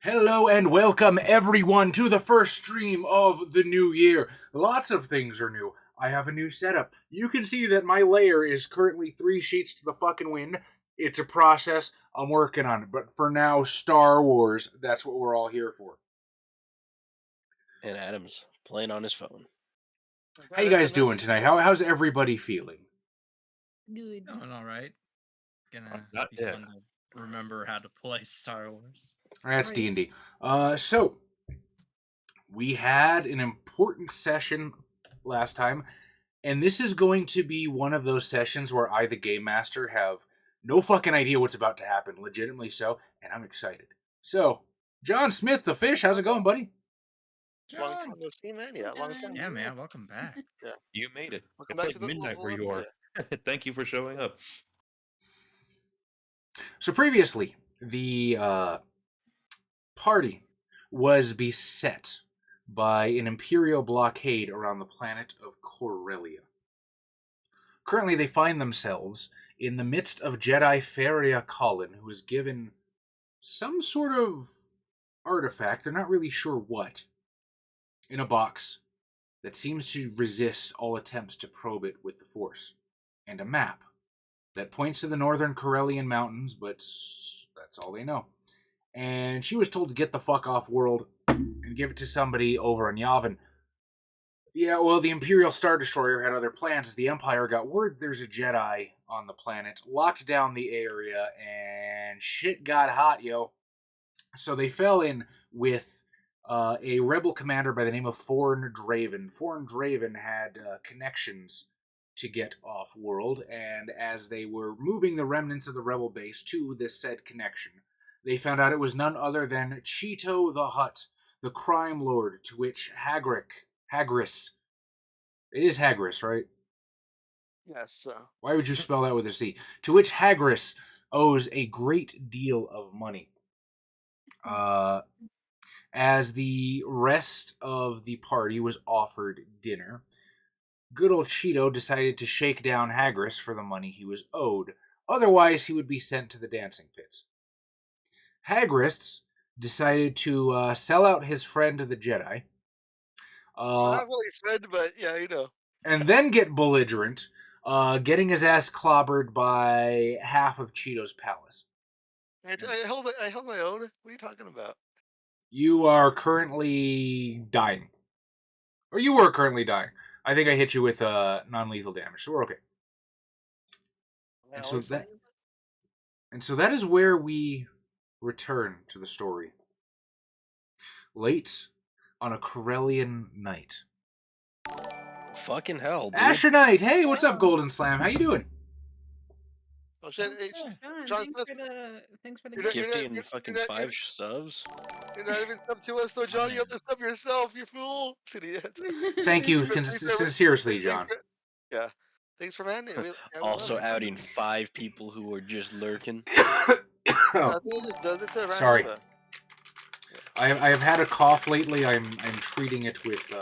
Hello and welcome everyone to the first stream of the new year. Lots of things are new. I have a new setup. You can see that my layer is currently 3 sheets to the fucking wind. It's a process. I'm working on it. But for now, Star Wars, that's what we're all here for. And Adam's playing on his phone. How you guys doing tonight? How's everybody feeling? Good. Doing all right. Gonna Not be yet. fun to remember how to play Star Wars. That's Right. D&D. So, we had an important session last time, and this is going to be one of those sessions where I, the Game Master, have no fucking idea what's about to happen, legitimately so, and I'm excited. So, John Smith, the fish, how's it going, buddy? Long time no see, man. Yeah, long time. Yeah, man, welcome back. You made it. Welcome It's back like to the midnight level where up, you are. Thank you for showing up. So previously, the party was beset by an Imperial blockade around the planet of Corellia. Currently, they find themselves in the midst of Jedi Feria Colin, who is given some sort of artifact, they're not really sure what, in a box that seems to resist all attempts to probe it with the Force, and a map that points to the northern Corellian mountains, but that's all they know. And she was told to get the fuck off world and give it to somebody over on Yavin. Yeah, well, the Imperial Star Destroyer had other plans as the Empire got word there's a Jedi on the planet, locked down the area, and shit got hot, yo. So they fell in with a rebel commander by the name of Forn Draven. Forn Draven had connections to get off-world, and as they were moving the remnants of the rebel base to this said connection, they found out it was none other than Cheeto the Hutt, the crime lord, to which Hagris, it is Hagris, right? Yes. Why would you spell that with a C? To which Hagris owes a great deal of money. As the rest of the party was offered dinner, good old Cheeto decided to shake down Hagris for the money he was owed. Otherwise, he would be sent to the dancing pits. Hagris decided to sell out his friend the Jedi. Not really friend, but yeah, you know. And then get belligerent, getting his ass clobbered by half of Cheeto's palace. I held my own. What are you talking about? You are currently dying. Or you were currently dying. I think I hit you with non-lethal damage, so we're okay. And so that is where we return to the story. Late on a Corellian night. Fucking hell, dude. Asher Knight, hey, what's up, Golden Slam? How you doing? Oh shit! Hey, John, John thanks for the You're not- gift. 50 and fucking 5 subs? You're not even sub to us, though, John. You have to sub yourself. You fool, idiot. Thank you, sincerely, John. Yeah. Thanks for manning. Also outing 5 people who are just lurking. Sorry. I have had a cough lately. I'm treating it with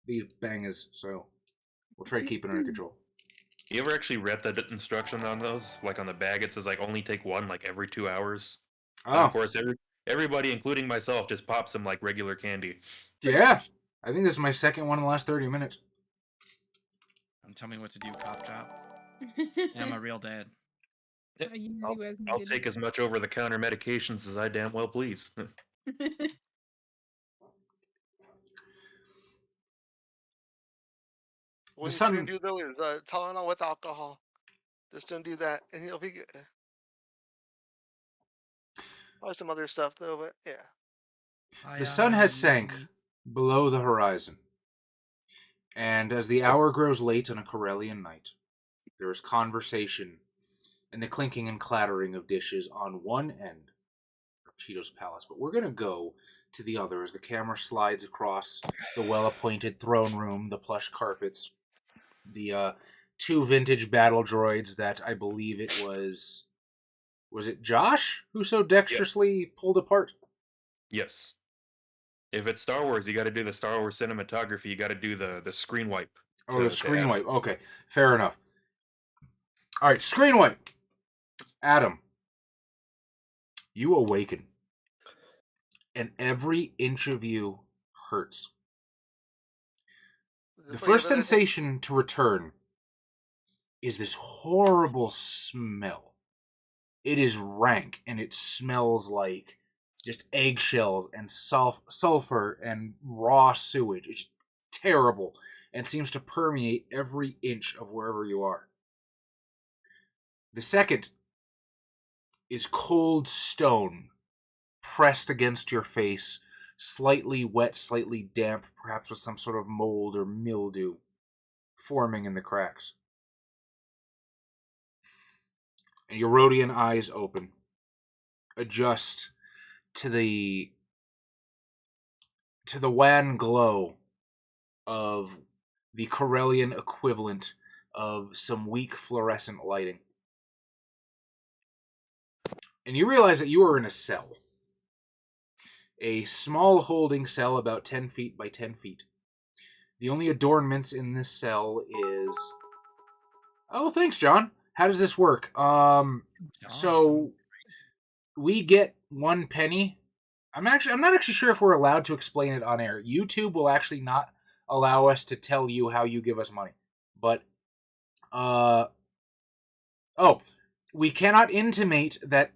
these bangers, so we'll try to keep it under control. You ever actually read the instruction on those? Like on the bag, it says like only take one like every 2 hours. Oh, and of course, everybody, including myself, just pops them like regular candy. Yeah, I think this is my second one in the last 30 minutes. Don't tell me what to do, cop chop. I'm a real dad. I'll take as much over-the-counter medications as I damn well please. What you shouldn't do though is Tylenol with alcohol. Just don't do that, and you'll be good. Probably some other stuff though, but yeah. The sun has sank below the horizon, and as the hour grows late on a Corellian night, there is conversation and the clinking and clattering of dishes on one end of Cheeto's palace. But we're going to go to the other as the camera slides across the well-appointed throne room, the plush carpets, the 2 vintage battle droids that I believe it was... Was it Josh who so dexterously pulled apart? Yes. If it's Star Wars, you got to do the Star Wars cinematography. You got to do the screen wipe. Oh, the screen wipe. Okay, fair enough. All right, screen wipe. Adam, You awaken, and every inch of you hurts. Is The this what you first have everything? sensation to return is this horrible smell. It is rank, and it smells like just eggshells and sulfur and raw sewage. It's terrible and seems to permeate every inch of wherever you are. The second is cold stone pressed against your face, slightly wet, slightly damp, perhaps with some sort of mold or mildew forming in the cracks. And your Rhodian eyes open, adjust to the wan glow of the Corellian equivalent of some weak fluorescent lighting. And you realize that you are in a cell. A small holding cell about 10 feet by 10 feet. The only adornments in this cell is... Oh, thanks, John. How does this work? So we get 1 penny. I'm not actually sure if we're allowed to explain it on air. YouTube will actually not allow us to tell you how you give us money. But we cannot intimate that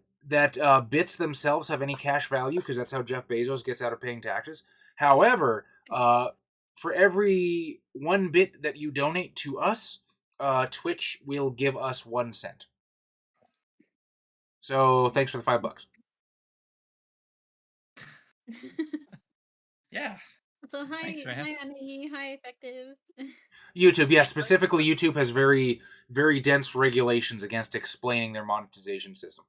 bits themselves have any cash value, because that's how Jeff Bezos gets out of paying taxes. However, for every 1 bit that you donate to us, Twitch will give us 1 cent. So thanks for the $5. Yeah. So hi, Thanks, man. hi, Annie. Hi, Effective. YouTube, yeah, specifically YouTube has very, very dense regulations against explaining their monetization system.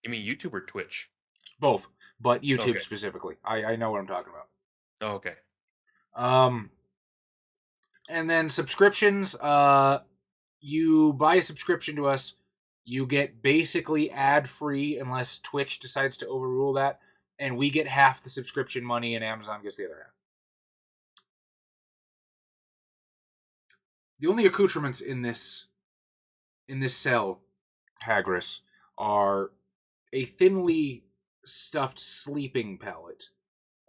You mean YouTube or Twitch? Both, but YouTube Okay. specifically. I know what I'm talking about. Oh, okay. And then subscriptions, you buy a subscription to us, you get basically ad-free unless Twitch decides to overrule that, and we get half the subscription money and Amazon gets the other half. The only accoutrements in this cell, Hagris, are a thinly stuffed sleeping pallet,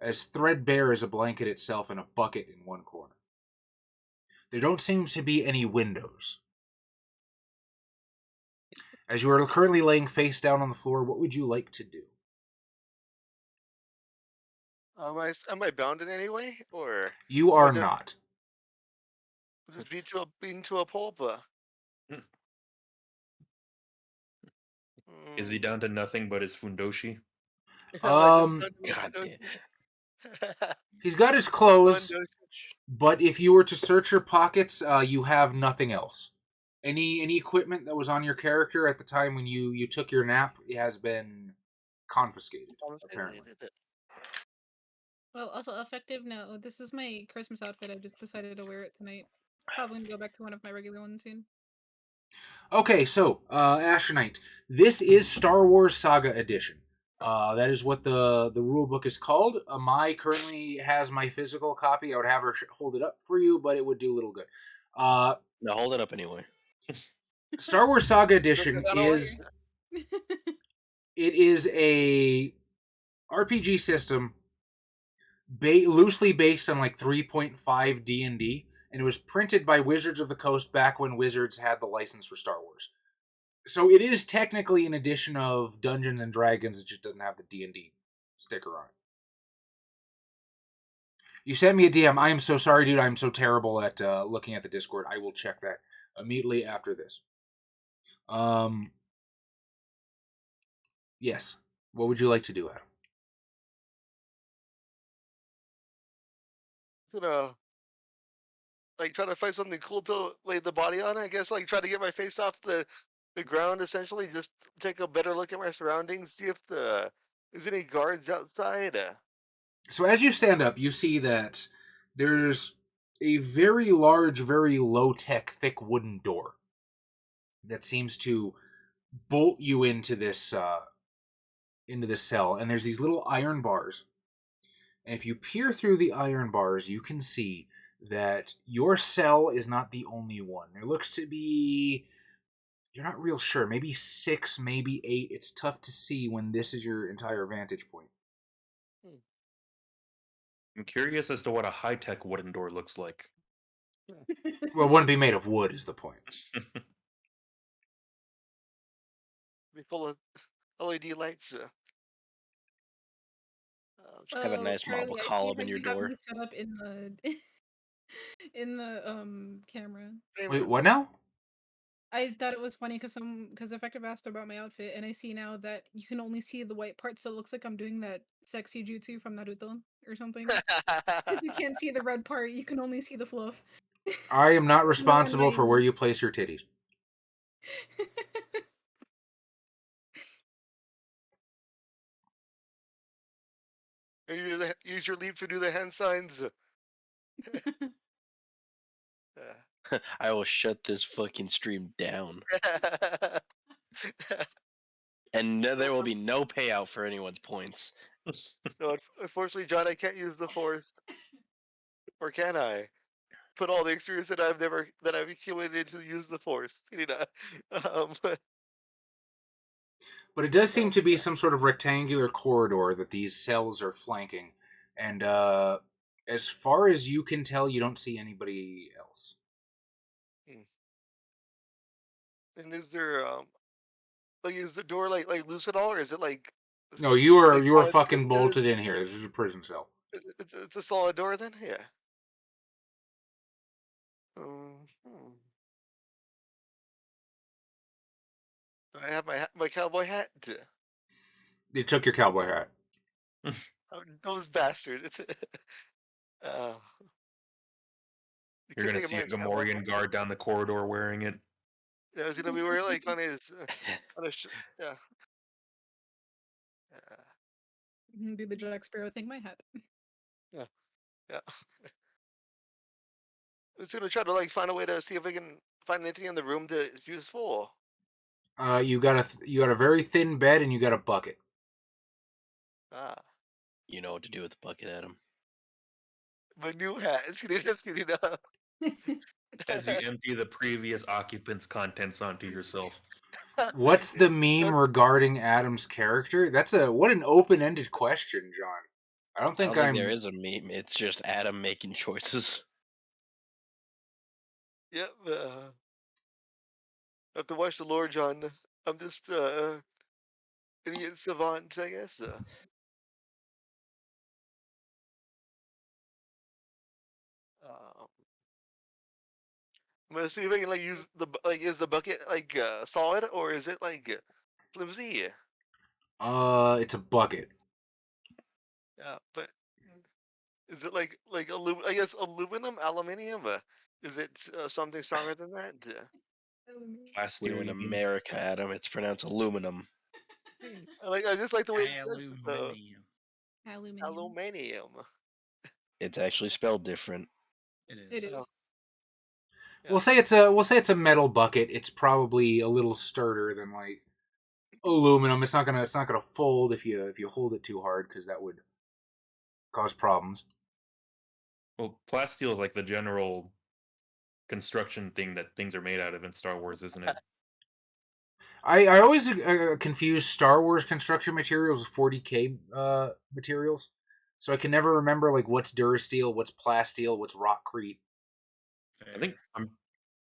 as threadbare as a blanket itself, and a bucket in one corner. There don't seem to be any windows. As you are currently laying face down on the floor, what would you like to do? Am I bound in any way, or You am I are just not. beaten to a pulp? Is he down to nothing but his fundoshi? He's got his clothes, Fundoshi. but if you were to search your pockets, you have nothing else. Any equipment that was on your character at the time when you took your nap, it has been confiscated, apparently. Well, also Effective. No, this is my Christmas outfit. I just decided to wear it tonight. Probably gonna go back to one of my regular ones soon. Okay, so, Asher Knight. This is Star Wars Saga Edition. That is what the rule book is called. Mai currently has my physical copy. I would have her hold it up for you, but it would do little good. No, hold it up anyway. Star Wars Saga Edition is... It is a RPG system loosely based on like 3.5 D&D, and it was printed by Wizards of the Coast back when Wizards had the license for Star Wars. So it is technically an edition of Dungeons and Dragons. It just doesn't have the D&D sticker on it. You sent me a DM. I am so sorry, dude. I'm so terrible at looking at the Discord. I will check that immediately after this. Yes. What would you like to do, Adam? Gonna try to find something cool to lay the body on. I guess try to get my face off the ground. Essentially, just take a better look at my surroundings. See if there's any guards outside. So as you stand up, you see that there's a very large, very low-tech, thick wooden door that seems to bolt you into this cell. And there's these little iron bars. And if you peer through the iron bars, you can see that your cell is not the only one. There looks to be You're not real sure. Maybe 6, maybe 8. It's tough to see when this is your entire vantage point. I'm curious as to what a high-tech wooden door looks like. Well, it wouldn't be made of wood, is the point. Be full of LED lights. Have a nice marble Charlie, I see column how in your you have door. me set up in the in the camera. Wait, what now? I thought it was funny because Effective asked about my outfit, and I see now that you can only see the white part, so it looks like I'm doing that sexy jutsu from Naruto or something. You can't see the red part; you can only see the fluff. I am not No responsible for annoying. where you place your titties. Use your leap to do the hand signs. I will shut this fucking stream down. And there will be no payout for anyone's points. No, unfortunately, John, I can't use the force. Or can I? Put all the experience that I've accumulated to use the force. But it does seem to be some sort of rectangular corridor that these cells are flanking. And as far as you can tell, you don't see anybody else. And is there is the door like loose at all, or is it like? No, you are solid- fucking bolted in here. This is a prison cell. It's a solid door then, yeah. I have my cowboy hat. They took your cowboy hat. Those bastards. uh, You're gonna see a Gamorrean guard down the corridor wearing it. Yeah, he's gonna be wearing like on his yeah. Do the Jack Sparrow thing, my hat. Yeah. I was gonna try to like find a way to see if I can find anything in the room that is useful. You got a very thin bed and you got a bucket. You know what to do with the bucket, Adam. My new hat. It's gonna As you empty the previous occupant's contents onto yourself. What's the meme regarding Adam's character? What an open-ended question, John. I don't think there is a meme. It's just Adam making choices. Yep. I have to watch the lore, John. I'm just idiot savant, I guess. I'm gonna see if I can like use is the bucket like solid or is it like flimsy? It's a bucket. Yeah, but is it like I guess aluminium? Is it something stronger than that? We're in America, Adam. It's pronounced aluminum. I just like the way it says Aluminium. aluminium. It's actually spelled different. It is. It is. Yeah. We'll say it's a metal bucket. It's probably a little sturdier than like aluminum. It's not gonna fold if you hold it too hard because that would cause problems. Well, plasteel is like the general construction thing that things are made out of in Star Wars, isn't it? I always confuse Star Wars construction materials with 40K materials, so I can never remember like what's Durasteel, what's plasteel, what's rockcrete. I'm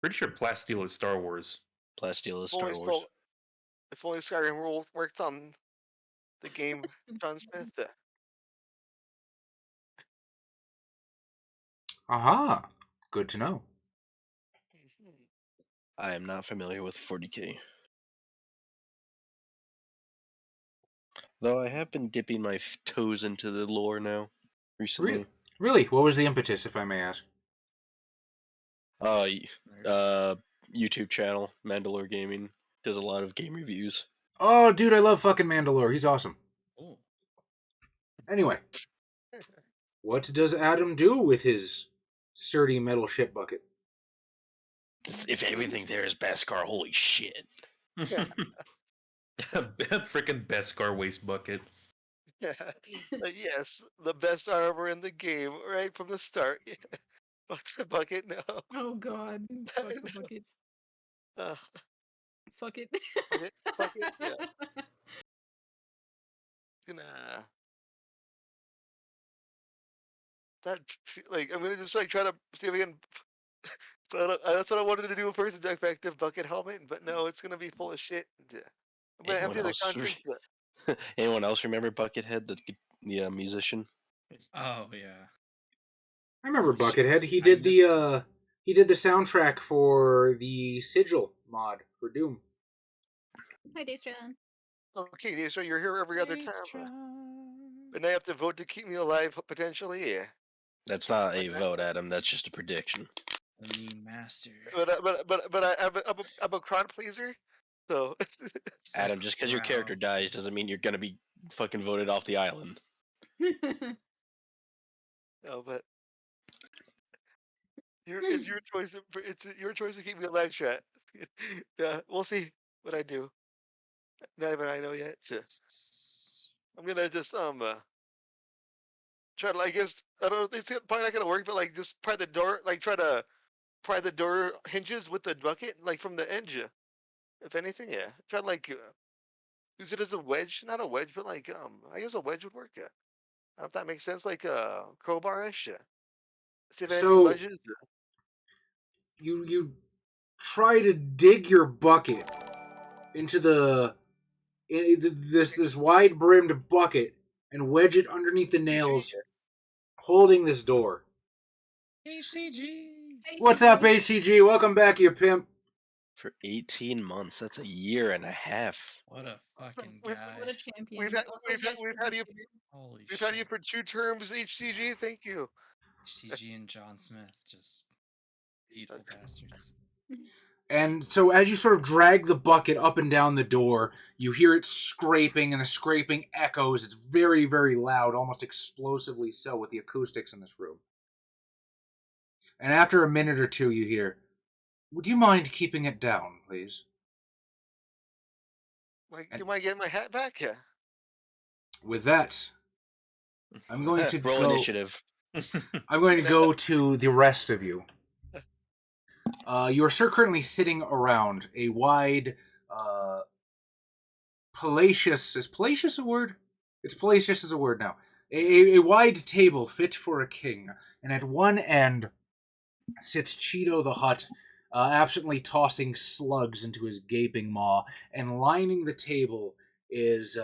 pretty sure plasteel is Star Wars. Plasteel is Star Wars. If only Skyrim worked on the game, John Smith. Aha, good to know. I am not familiar with 40K. Though I have been dipping my toes into the lore now recently. Really? What was the impetus, if I may ask? YouTube channel, Mandalore Gaming, does a lot of game reviews. Oh, dude, I love fucking Mandalore. He's awesome. Oh. Anyway, what does Adam do with his sturdy metal shit bucket? If everything there is Beskar, holy shit. Freaking Beskar waste bucket. Yes, the best armor in the game, right from the start. Fuck the bucket, no. Oh god. Fuck the bucket. Fuck it. Fuck it. Fuck it. Yeah. Gonna I'm gonna just like try to see if I can. That's what I wanted to do first, the effective bucket helmet, but no, it's gonna be full of shit. Yeah. I'm gonna Anyone empty the else? contents. Anyone else remember Buckethead, the musician? Oh yeah. I remember Holy shit. Buckethead. I missed- He did the soundtrack for the Sigil mod for Doom. Hi, Daestra. Okay, so you're here every other time, Daestra. and I have to vote to keep me alive potentially. Yeah. That's not a Like that. vote, Adam. That's just a prediction. The meme master. I'm a crowd pleaser, so He's like, Adam, just because your "Wow." character dies doesn't mean you're gonna be fucking voted off the island. no, but it's your choice. It's your choice to keep me alive, chat. Yeah, we'll see what I do. Not even I know yet. So I'm gonna just try to. I guess I don't. It's probably not gonna work, but like just pry the door. Like try to pry the door hinges with the bucket, like from the edge. If anything, yeah. Try to like use it as a wedge, not a wedge, but like I guess a wedge would work. Yeah. I don't know if that makes sense, like crowbar-ish. Yeah. See if anything So budges. you try to dig your bucket into this wide brimmed bucket and wedge it underneath the nails, holding this door. HCG. What's up, HCG? Welcome back, you pimp. For 18 months, that's a year and a half. What a fucking What guy. What a champion. We've had Also, we've had, yes, we've had you Holy we've shit. had you for 2 terms, HCG. Thank you. HCG and John Smith, just beautiful bastards. And so as you sort of drag the bucket up and down the door, you hear it scraping, and the scraping echoes. It's very, very loud, almost explosively so with the acoustics in this room. And after a minute or two, you hear, "Would you mind keeping it down, please?" Am I getting my hat back? Yeah. With that, I'm going to Roll go. initiative. I'm going to go to the rest of you. You are currently sitting around a wide, palatious. Is palatious a word? It's palatious as a word now. A wide table fit for a king, and at one end sits Cheeto the Hutt, absently tossing slugs into his gaping maw, and lining the table is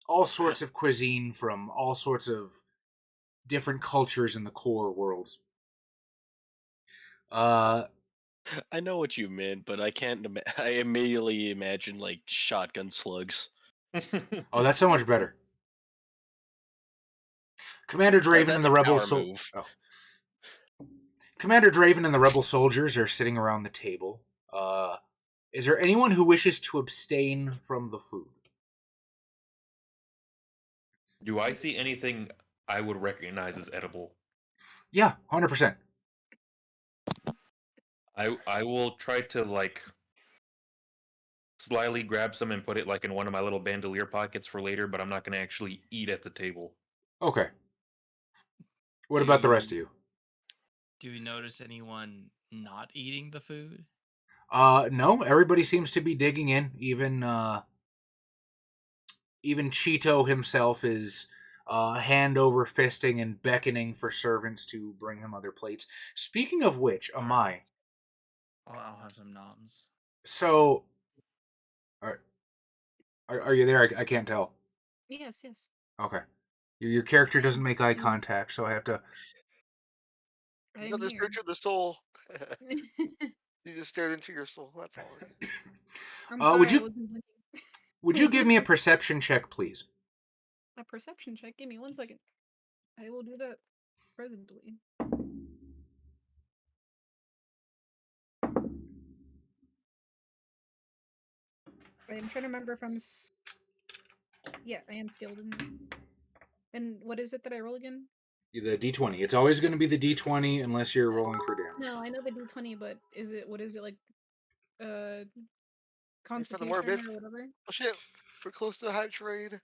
all sorts of cuisine from all sorts of different cultures in the core worlds. I know what you meant, but I can't. I immediately imagine like shotgun slugs. Oh, that's so much better. Commander Draven That's and the a rebel power move. Commander Draven and the rebel soldiers are sitting around the table. Is there anyone who wishes to abstain from the food? Do I see anything I would recognize as edible? Yeah, 100%. I will try to like slyly grab some and put it like in one of my little bandolier pockets for later, but I'm not going to actually eat at the table. Okay. What about the rest of you? Do we notice anyone not eating the food? No, everybody seems to be digging in. Even Cheeto himself is hand over fisting and beckoning for servants to bring him other plates. Speaking of which, Amai. I'll have some noms. So, are you there? I can't tell. Yes, yes. Okay. Your character doesn't make eye contact, so I have to... You know, I'm the here. search of the soul. You just stared into your soul. That's all. I'm sorry, would I you wasn't looking. would you give me a perception check, please? A perception check? Give me 1 second. I will do that presently. I'm trying to remember if I'm... Yeah, I am skilled in that. And what is it that I roll again? The D20. It's always going to be the D20 unless you're rolling for damage. No, I know the D20, but what is it like, For the Constitution more bits. or whatever? Oh shit! We're close to a high trade.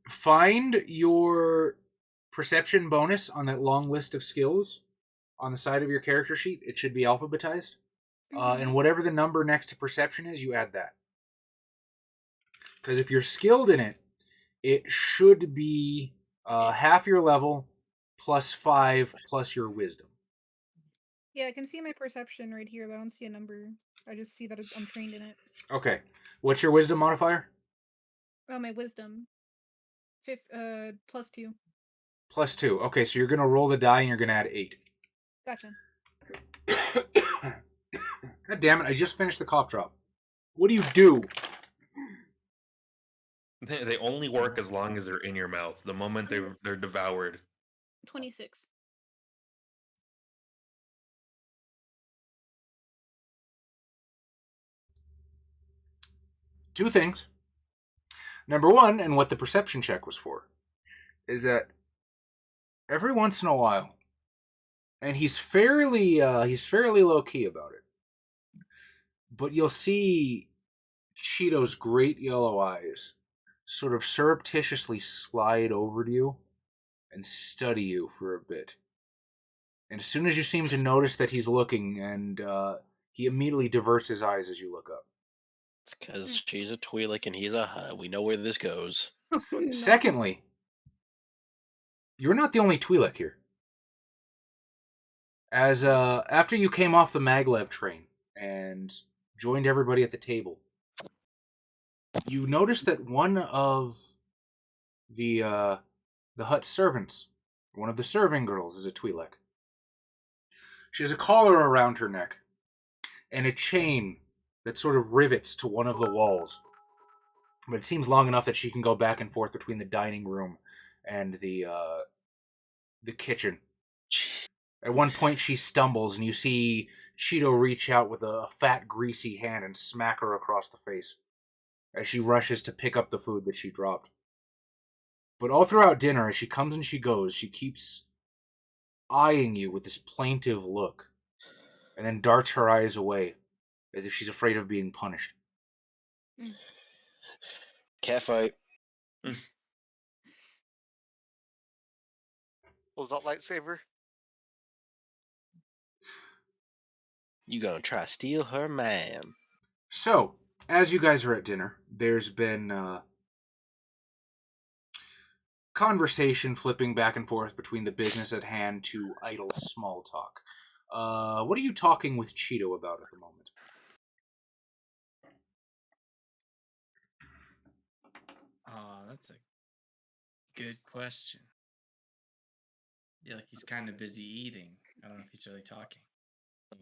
Find your perception bonus on that long list of skills on the side of your character sheet. It should be alphabetized. And whatever the number next to perception is, you add that. Because if you're skilled in it, it should be half your level plus 5 plus your wisdom. Yeah, I can see my perception right here, but I don't see a number. I just see that I'm trained in it. Okay. What's your wisdom modifier? Oh, my wisdom. +2. Plus 2. Okay, so you're going to roll the die and you're going to add 8. Gotcha. God damn it, I just finished the cough drop. What do you do? They only work as long as they're in your mouth. The moment they're devoured. 26. Two things. Number one, and what the perception check was for, is that every once in a while, and he's fairly low key about it, but you'll see Cheeto's great yellow eyes sort of surreptitiously slide over to you and study you for a bit. And as soon as you seem to notice that he's looking, and he immediately diverts his eyes as you look up. It's because she's a Twi'lek and he's a Hutt. We know where this goes. No. Secondly, you're not the only Twi'lek here. As after you came off the maglev train and joined everybody at the table, you noticed that one of the Hutt servants, one of the serving girls, is a Twi'lek. She has a collar around her neck and a chain that sort of rivets to one of the walls. But it seems long enough that she can go back and forth between the dining room and the kitchen. At one point she stumbles and you see Cheeto reach out with a fat, greasy hand and smack her across the face as she rushes to pick up the food that she dropped. But all throughout dinner, as she comes and she goes, she keeps eyeing you with this plaintive look and then darts her eyes away as if she's afraid of being punished. Catfight. Was that lightsaber? You gonna try to steal her man. So, as you guys are at dinner, there's been conversation flipping back and forth between the business at hand to idle small talk. What are you talking with Cheeto about at the moment? Oh, that's a good question. Yeah, like he's kind of busy eating. I don't know if he's really talking.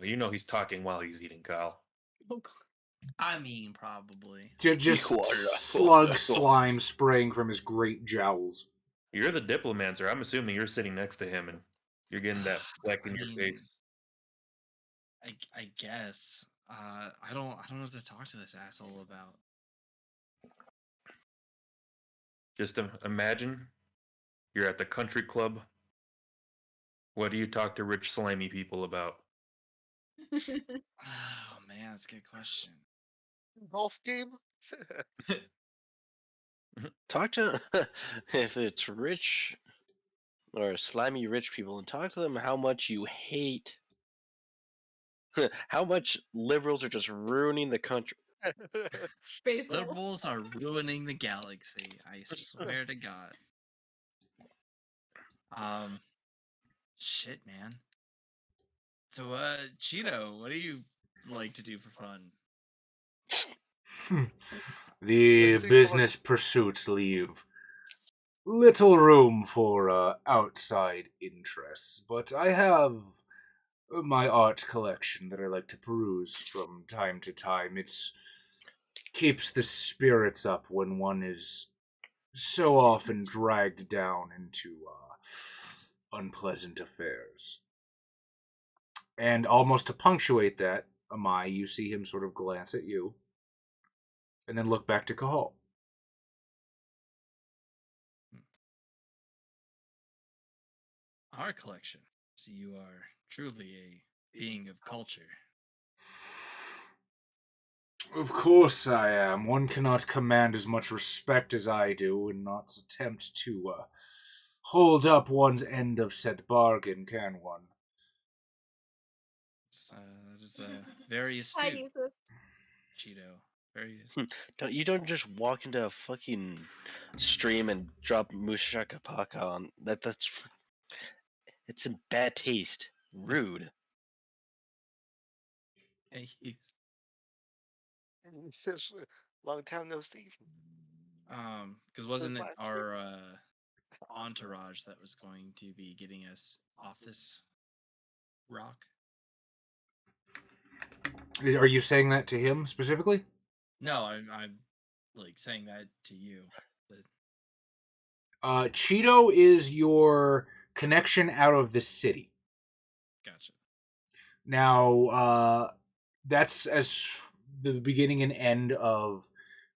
You know he's talking while he's eating, Kyle. Oh, God. I mean, probably. Just slug slime spraying from his great jowls. You're the diplomancer. I'm assuming you're sitting next to him and you're getting that fleck in your face. I guess. I don't know what to talk to this asshole about. Just imagine you're at the country club. What do you talk to rich, slimy people about? Oh man, that's a good question. Golf game? Talk to if it's rich or slimy rich people, and talk to them how much you hate, how much liberals are just ruining the country. Basil. Liberals are ruining the galaxy. I swear to God. Shit, man. So, Cheeto, what do you like to do for fun? The Let's see, business pursuits leave little room for outside interests, but I have my art collection that I like to peruse from time to time. It's keeps the spirits up when one is so often dragged down into unpleasant affairs. And almost to punctuate that, Amai, you see him sort of glance at you, and then look back to Cahal. Our collection. So you are truly a being of culture. Of course I am. One cannot command as much respect as I do and not attempt to hold up one's end of said bargain, can one? That was very Hi, astute, Yusuf. Cheeto. Very. You don't just walk into a fucking stream and drop Mushaka Paka on that. It's in bad taste. Rude. Thank you. Long time no see. Because wasn't it last our entourage that was going to be getting us off this rock? Are you saying that to him specifically? No, I'm like saying that to you. Cheeto is your connection out of the city. Gotcha. Now, that's the beginning and end of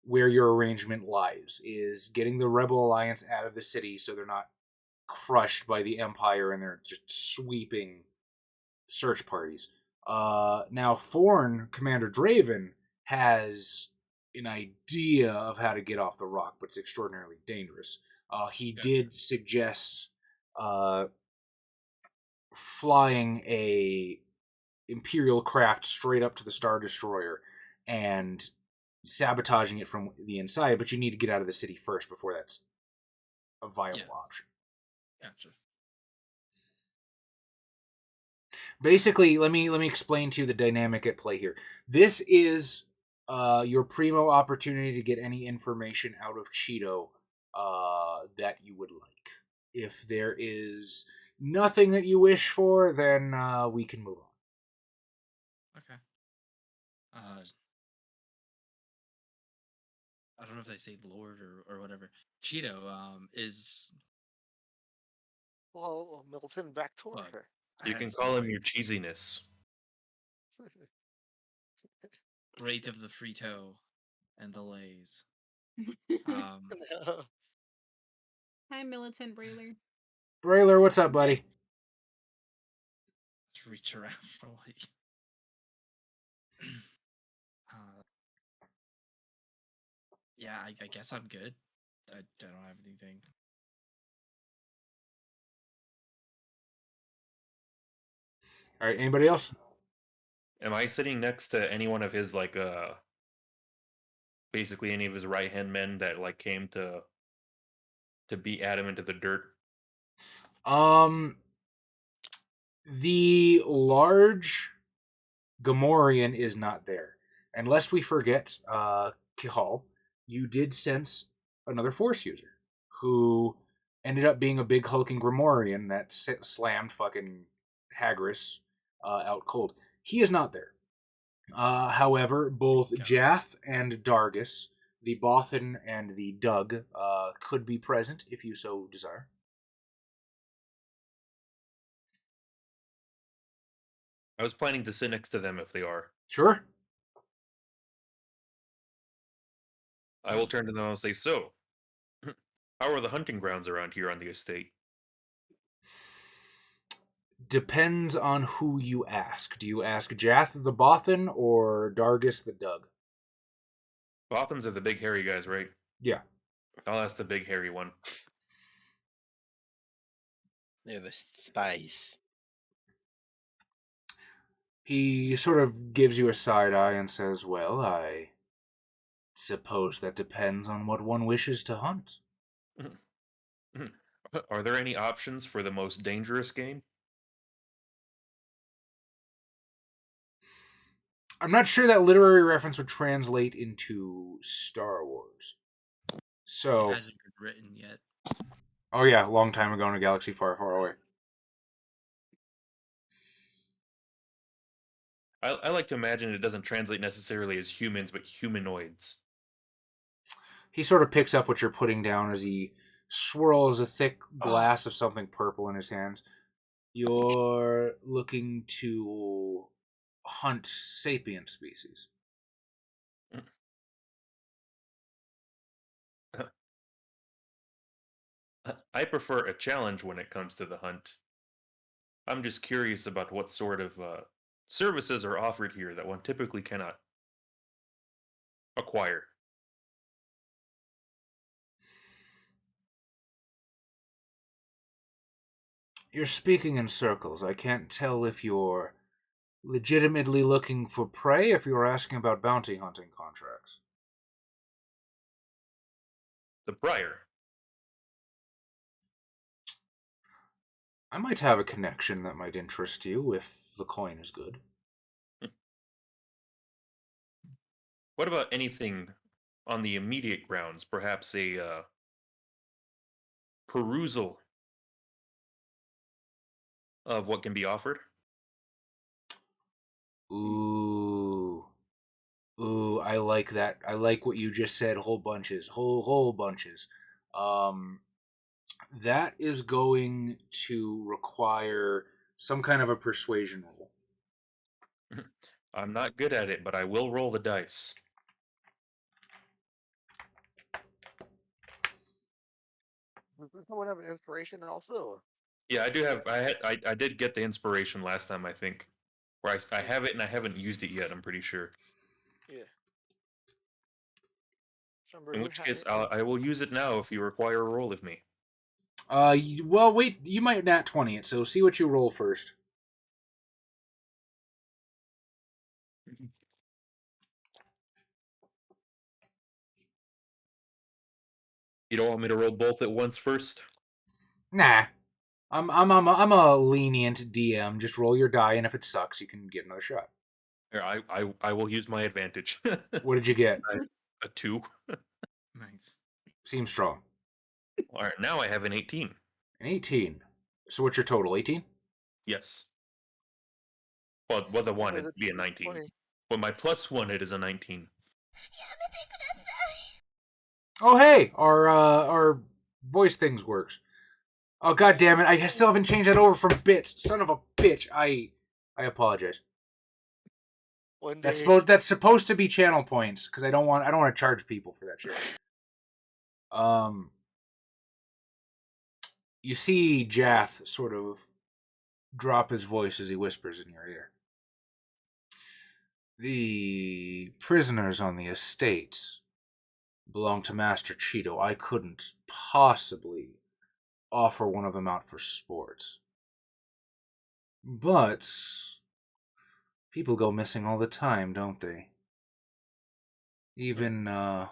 where your arrangement lies, is getting the Rebel Alliance out of the city so they're not crushed by the Empire and they're just sweeping search parties. Now, Thorn, Commander Draven, has an idea of how to get off the rock, but it's extraordinarily dangerous. He did suggest flying a Imperial craft straight up to the Star Destroyer and sabotaging it from the inside, but you need to get out of the city first before that's a viable option. Gotcha. Basically, let me explain to you the dynamic at play here. This is your primo opportunity to get any information out of Cheeto that you would like. If there is nothing that you wish for, then we can move on. Okay. I don't know if they say Lord or whatever. Cheeto is. Well, Milton, back to Look, order. I You had can some, call him like, your cheesiness. great of the Frito and the Lays. No. Hi, Militant Brailer. Brailer, what's up, buddy? Let's reach around for like. Yeah, I guess I'm good. I don't have anything. All right, anybody else? Am I sitting next to any one of his basically any of his right hand men that like came to beat Adam into the dirt? The large Gamorrean is not there. And lest we forget, Kihal, you did sense another Force user who ended up being a big hulking Gamorrean that slammed fucking Hagris out cold. He is not there. However, both Jath and Dargus, the Bothan and the Dug, could be present if you so desire. I was planning to sit next to them if they are. Sure. I will turn to them and say, so, how are the hunting grounds around here on the estate? Depends on who you ask. Do you ask Jath the Bothan or Dargus the Dug? Bothans are the big hairy guys, right? Yeah. I'll ask the big hairy one. They're the spies. He sort of gives you a side eye and says, well, I suppose that depends on what one wishes to hunt. Are there any options for the most dangerous game? I'm not sure that literary reference would translate into Star Wars. So, It hasn't been written yet. oh yeah, a long time ago in a galaxy far, far away. I like to imagine it doesn't translate necessarily as humans, but humanoids. He sort of picks up what you're putting down as he swirls a thick glass of something purple in his hands. You're looking to hunt sapient species. I prefer a challenge when it comes to the hunt. I'm just curious about what sort of services are offered here that one typically cannot acquire. You're speaking in circles. I can't tell if you're legitimately looking for prey if you were asking about bounty hunting contracts. The Briar. I might have a connection that might interest you if the coin is good. What about anything on the immediate grounds? Perhaps a perusal of what can be offered? Ooh. Ooh, I like that. I like what you just said. Whole bunches. Whole bunches. That is going to require some kind of a persuasion roll. I'm not good at it, but I will roll the dice. Does someone have an inspiration also? Yeah, I do have. I did get the inspiration last time. I think, where I have it and I haven't used it yet. I'm pretty sure. Yeah. In which case, I will use it now if you require a roll of me. Well, wait. You might nat 20 it, so see what you roll first. You don't want me to roll both at once first? Nah. I'm a lenient DM. Just roll your die, and if it sucks, you can get another shot. Here, I will use my advantage. What did you get? A 2. Nice. Seems strong. All right, now I have an 18. An 18. So what's your total? 18? Yes. Well, with a 1, Yeah, it'd be a that's 19. 20. With my +1, it is a 19. Oh, hey! Our voice things works. Oh, god damn it. I still haven't changed that over from bits. Son of a bitch. I apologize. One That's day. supposed to be channel points, because I don't want to charge people for that shit. You see Jath sort of drop his voice as he whispers in your ear. The prisoners on the estates belong to Master Cheeto. I couldn't possibly offer one of them out for sport. But people go missing all the time, don't they? Even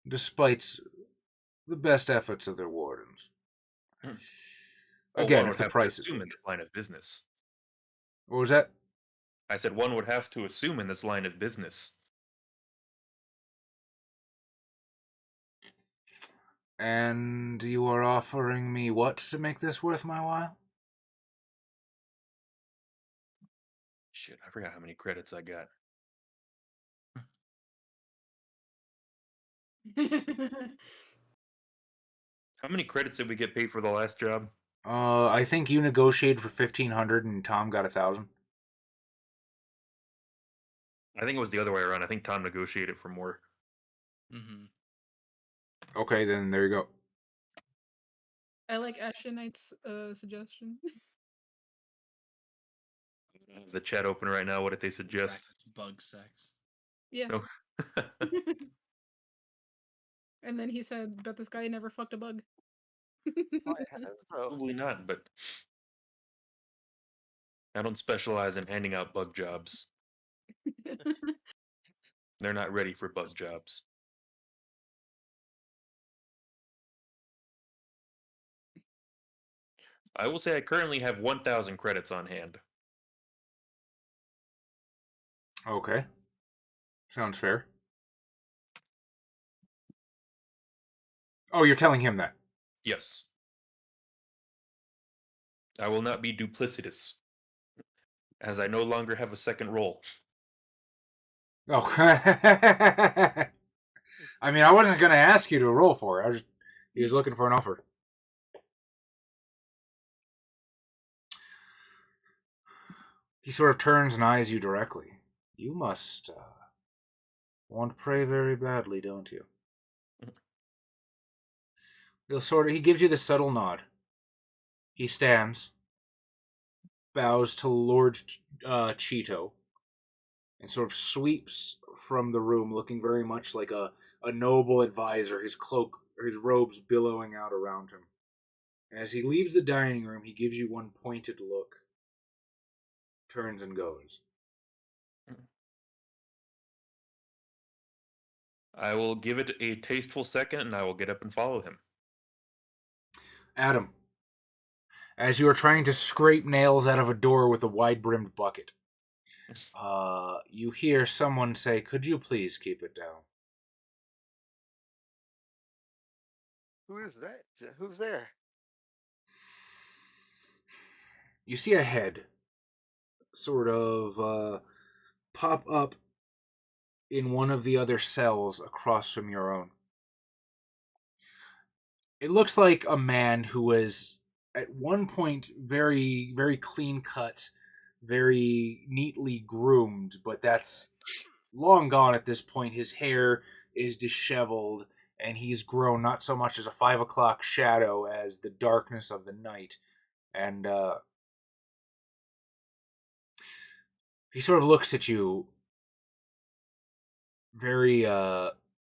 despite the best efforts of their wardens. Well, Again, one if would the have price to is assume good. in this line of business. What was that? I said one would have to assume in this line of business. And you are offering me what to make this worth my while? Shit, I forgot how many credits I got. How many credits did we get paid for the last job? I think you negotiated for 1,500 and Tom got 1,000. I think it was the other way around. I think Tom negotiated for more. Mm-hmm. Okay, then there you go. I like Ashen Knight's suggestion. I have the chat open right now. What did they suggest? Bug sex. Yeah. No. And then he said, bet this guy never fucked a bug. So, Probably not, but I don't specialize in handing out bug jobs. They're not ready for bug jobs. I will say I currently have 1,000 credits on hand. Okay. Sounds fair. Oh, you're telling him that? Yes. I will not be duplicitous, as I no longer have a second role. Oh. I mean, I wasn't going to ask you to roll for it. He was looking for an offer. He sort of turns and eyes you directly. You must want prey very badly, don't you? He gives you the subtle nod. He stands, bows to Lord Cheeto, and sort of sweeps from the room, looking very much like a noble advisor, his cloak or his robes billowing out around him. And as he leaves the dining room, he gives you one pointed look. turns and goes. I will give it a tasteful second, and I will get up and follow him. Adam, as you are trying to scrape nails out of a door with a wide-brimmed bucket, you hear someone say, "Could you please keep it down?" Who is that? Who's there? You see a head sort of pop up in one of the other cells across from your own. It looks like a man who was at one point very, very clean cut, very neatly groomed, but that's long gone at this point. His hair is disheveled, and he's grown not so much as a 5 o'clock shadow as the darkness of the night. And he sort of looks at you very,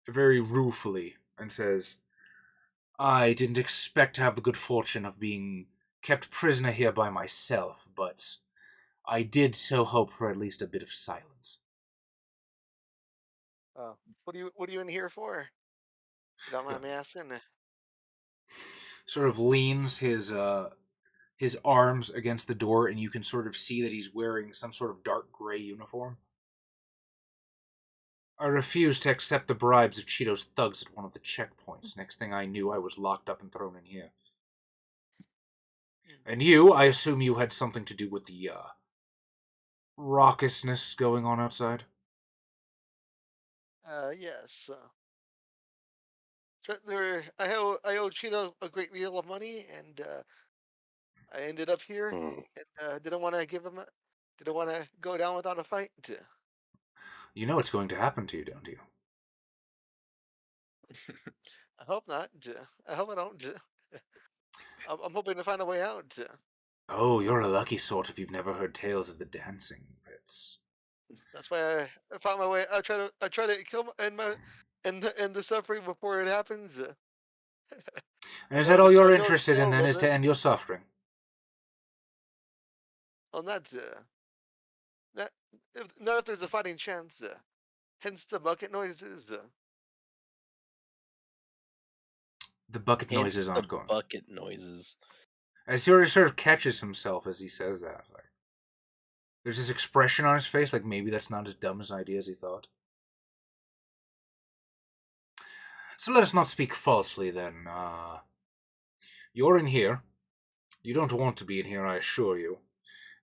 very ruefully and says, "I didn't expect to have the good fortune of being kept prisoner here by myself, but I did so hope for at least a bit of silence." Oh, what are you in here for? You don't mind me asking. Sort of leans his arms against the door, and you can sort of see that he's wearing some sort of dark gray uniform. "I refused to accept the bribes of Cheeto's thugs at one of the checkpoints. Next thing I knew, I was locked up and thrown in here. And you, I assume you had something to do with the raucousness going on outside?" Yes. I owe Cheeto a great deal of money, and I ended up here, Hmm. and didn't want to didn't want to go down without a fight. You know what's going to happen to you, don't you? I hope not. I hope I don't. I'm hoping to find a way out. Oh, you're a lucky sort if you've never heard tales of the dancing pits. That's why I found my way. I try to kill and the suffering before it happens. And is that all I you're know it's interested in, small, then, is but to end your suffering? well, not not if there's a fighting chance. Hence the bucket noises. The bucket Hence noises the aren't going. bucket noises. As he sort of catches himself as he says that. Like, there's this expression on his face, like maybe that's not as dumb as idea as he thought. So let us not speak falsely, then. You're in here. You don't want to be in here, I assure you.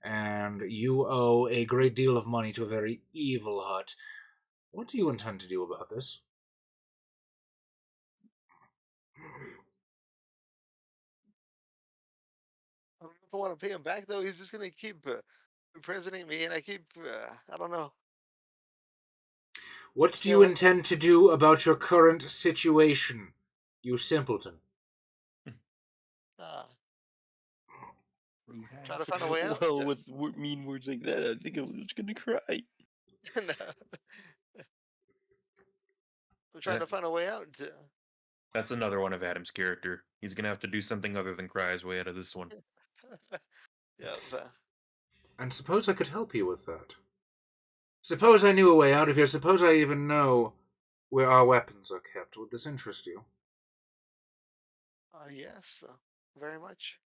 And you owe a great deal of money to a very evil hut. What do you intend to do about this? I don't know if I want to pay him back though. He's just gonna keep imprisoning me, and I keep I don't know. What do you Still, intend to do about your current situation, you simpleton? uh, Rude try to ass find a way bastard. out. Well, with mean words like that, I think I was just gonna cry. No. I'm trying to find a way out. That's another one of Adam's character. He's gonna have to do something other than cry his way out of this one. Yeah. And suppose I could help you with that. Suppose I knew a way out of here. Suppose I even know where our weapons are kept. Would this interest you? Yes, very much.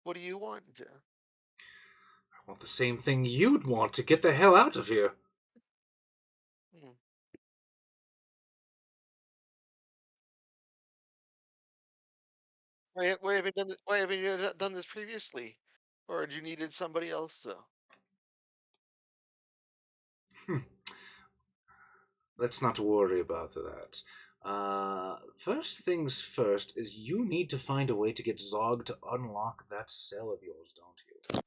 What do you want? I want the same thing you'd want, to get the hell out of here. Hmm. Why haven't done this? Why haven't you done this previously? Or you needed somebody else? Let's not worry about that. First things first is you need to find a way to get Zog to unlock that cell of yours, don't you?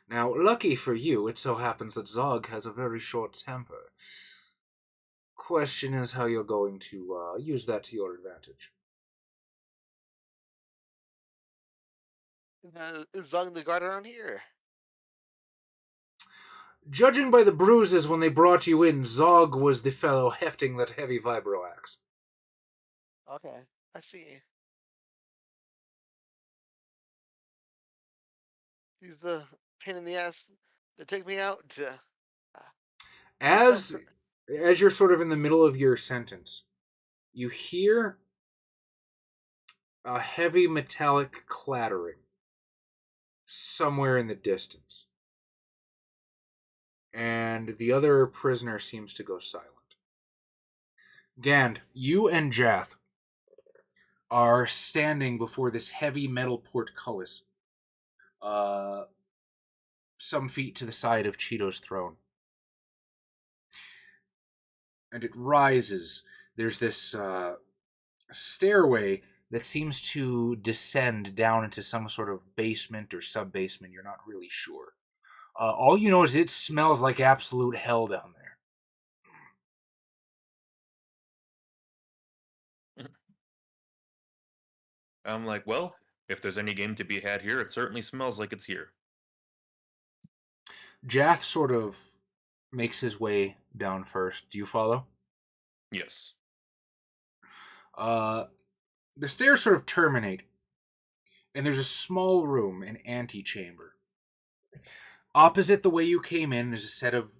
Now, lucky for you, it so happens that Zog has a very short temper. Question is how you're going to use that to your advantage. Is Zong the guard around here? Judging by the bruises when they brought you in, Zog was the fellow hefting that heavy vibro axe. Okay, I see. He's the pain in the ass that take me out. As you're sort of in the middle of your sentence, you hear a heavy metallic clattering somewhere in the distance. And the other prisoner seems to go silent. Gand, you and Jath are standing before this heavy metal portcullis, some feet to the side of Cheeto's throne. And it rises. There's this stairway that seems to descend down into some sort of basement or sub-basement. You're not really sure. All you know is it smells like absolute hell down there. I'm like, well, if there's any game to be had here, it certainly smells like it's here. Jath sort of makes his way down first. Do you follow? Yes. The stairs sort of terminate, and there's a small room, an antechamber. Opposite the way you came in, there's a set of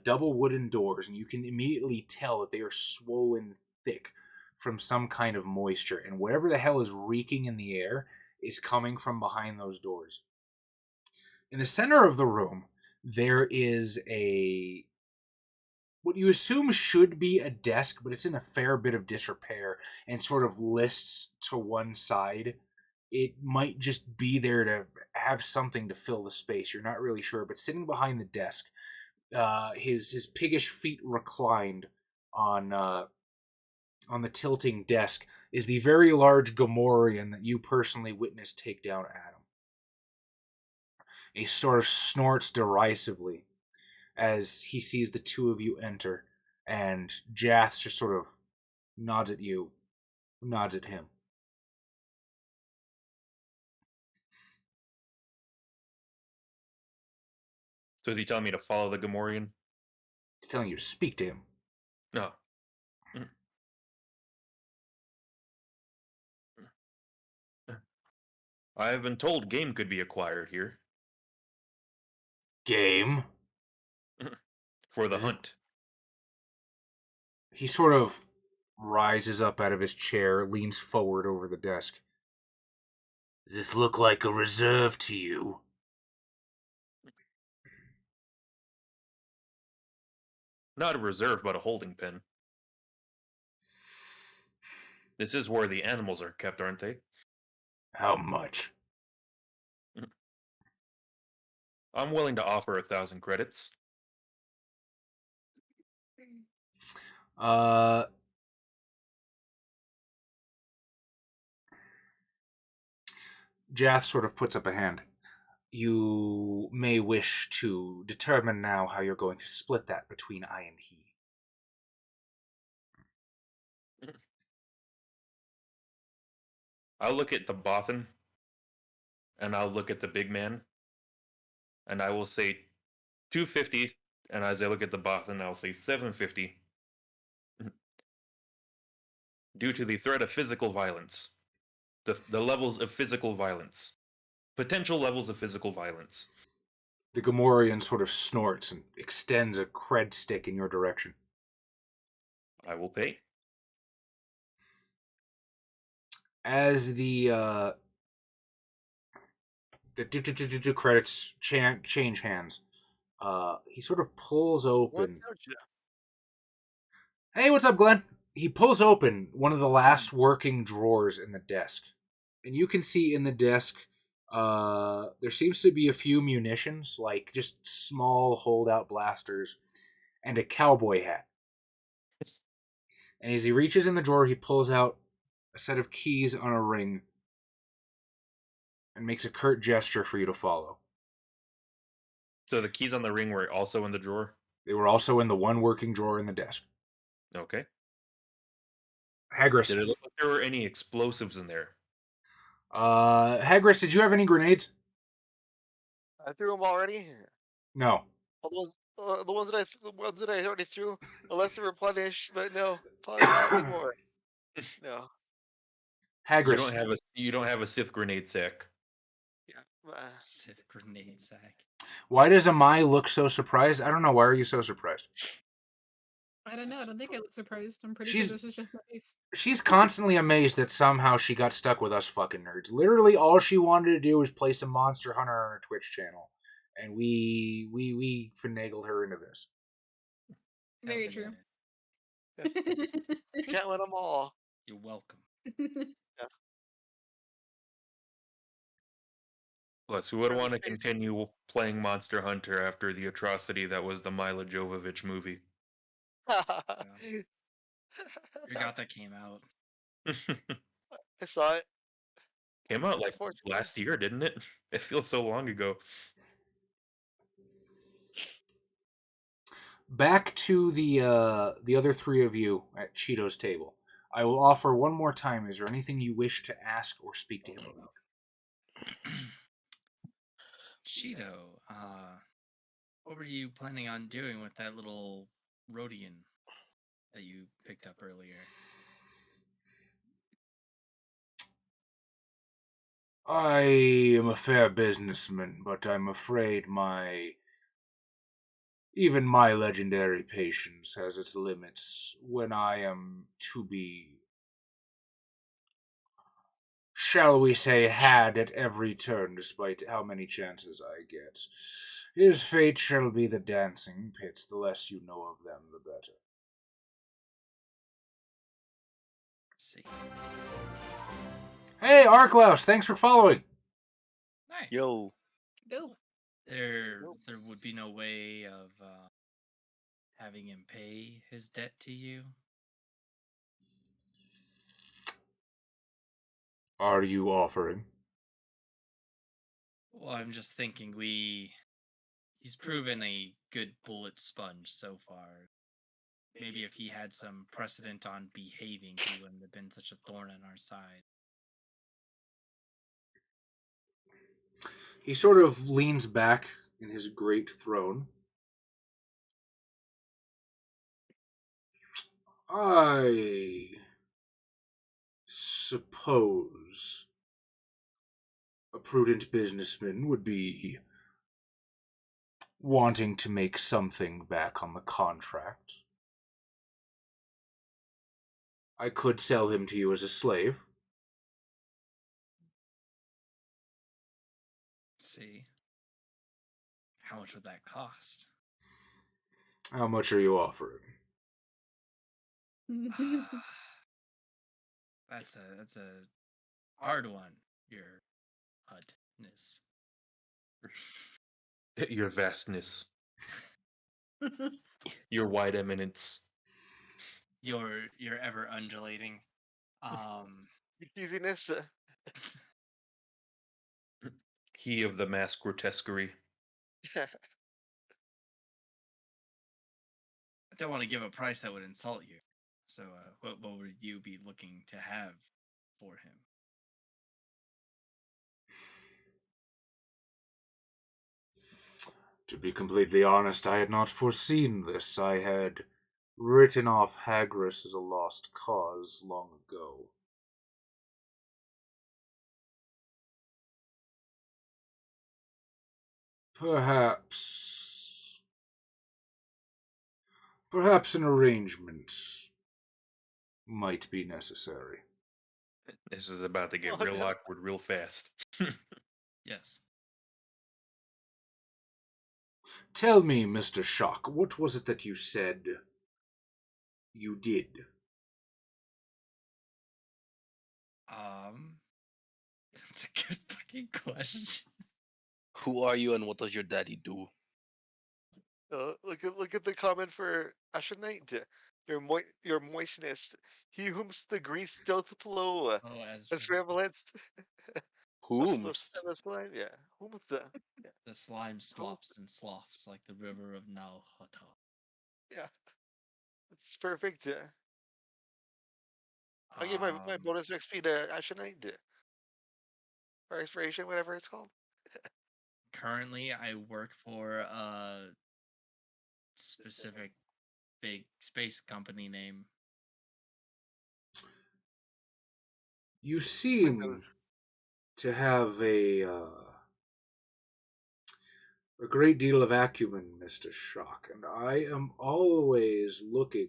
double wooden doors, and you can immediately tell that they are swollen thick from some kind of moisture, and whatever the hell is reeking in the air is coming from behind those doors. In the center of the room, there is what you assume should be a desk, but it's in a fair bit of disrepair and sort of lists to one side. It might just be there to have something to fill the space. You're not really sure, but sitting behind the desk, his piggish feet reclined on the tilting desk, is the very large Gamorrean that you personally witnessed take down Adam. He sort of snorts derisively as he sees the two of you enter, and Jath just sort of nods at you, nods at him. So is he telling me to follow the Gamorrean? He's telling you to speak to him. No. I have been told game could be acquired here. Game? For the hunt. He sort of rises up out of his chair, leans forward over the desk. Does this look like a reserve to you? Not a reserve, but a holding pen. This is where the animals are kept, aren't they? How much? I'm willing to offer 1,000 credits. Jath sort of puts up a hand. You may wish to determine now how you're going to split that between I and he. I'll look at the Bothan, and I'll look at the big man, and I will say 250, and as I look at the Bothan, I'll say 750. Due to the threat of physical violence. The levels of physical violence. Potential levels of physical violence. The Gamorrean sort of snorts and extends a cred stick in your direction. I will pay. As the credits change hands, he sort of pulls open. Hey, what's up, Glenn? He pulls open one of the last working drawers in the desk. And you can see in the desk, there seems to be a few munitions, like just small holdout blasters, and a cowboy hat. And as he reaches in the drawer, he pulls out a set of keys on a ring and makes a curt gesture for you to follow. So the keys on the ring were also in the drawer? They were also in the one working drawer in the desk. Okay. Hagris. Did it look like there were any explosives in there? Hagris, did you have any grenades? I threw them already. No. All those, the ones that I already threw, unless they replenish, but no, probably not anymore. No. Hagris. You don't have a Sith grenade sack. Yeah, Sith grenade sack. Why does Amai look so surprised? I don't know. Why are you so surprised? I don't know. I don't think I look surprised. I'm pretty She's- sure this is just my face. She's constantly amazed that somehow she got stuck with us fucking nerds. Literally, all she wanted to do was play some Monster Hunter on her Twitch channel, and we finagled her into this. Very Hell true. yeah. You can't win them all. You're welcome. Plus, who would Really want to space- continue playing Monster Hunter after the atrocity that was the Mila Jovovich movie? I forgot that came out. I saw it. Came out like Unfortunately. last year, didn't it? It feels so long ago. Back to the other three of you at Cheeto's table. I will offer one more time. Is there anything you wish to ask or speak to him about? Cheeto, what were you planning on doing with that little Rhodian that you picked up earlier? I am a fair businessman, but I'm afraid even my legendary patience has its limits when I am to be, shall we say, had at every turn, despite how many chances I get. His fate shall be the dancing pits. The less you know of them, the better. See. Hey, Arklaus, thanks for following. Nice. Yo, Dope. There would be no way of having him pay his debt to you. Are you offering? Well, I'm just thinking he's proven a good bullet sponge so far. Maybe if he had some precedent on behaving, he wouldn't have been such a thorn on our side. He sort of leans back in his great throne. I suppose a prudent businessman would be wanting to make something back on the contract. I could sell him to you as a slave. See? How much would that cost? How much are you offering? That's a hard one, your hudness. Your vastness, your wide eminence. Your ever undulating. Easiness. He of the mass grotesquerie. I don't want to give a price that would insult you. So, what would you be looking to have for him? To be completely honest, I had not foreseen this. I had written off Hagris as a lost cause long ago. Perhaps an arrangement might be necessary. This is about to get Oh, real no. awkward real fast. Yes. Tell me, Mr. Shock, what was it that you said you did? That's a good fucking question. who are you and what does your daddy do? Look at the comment for Ashenite. Your moistness. He whom's the grease doth flow. Oh, As revelates. Whomst? The slime, yeah. Whom's the? Yeah. the slime slops and sloughs like the river of Nalhota. Yeah. It's perfect. I'll give my bonus XP to Ashenite. Or inspiration, whatever it's called. Currently, I work for a specific big space company name. You seem Windows. to have a a great deal of acumen, Mr. Shock, and I am always looking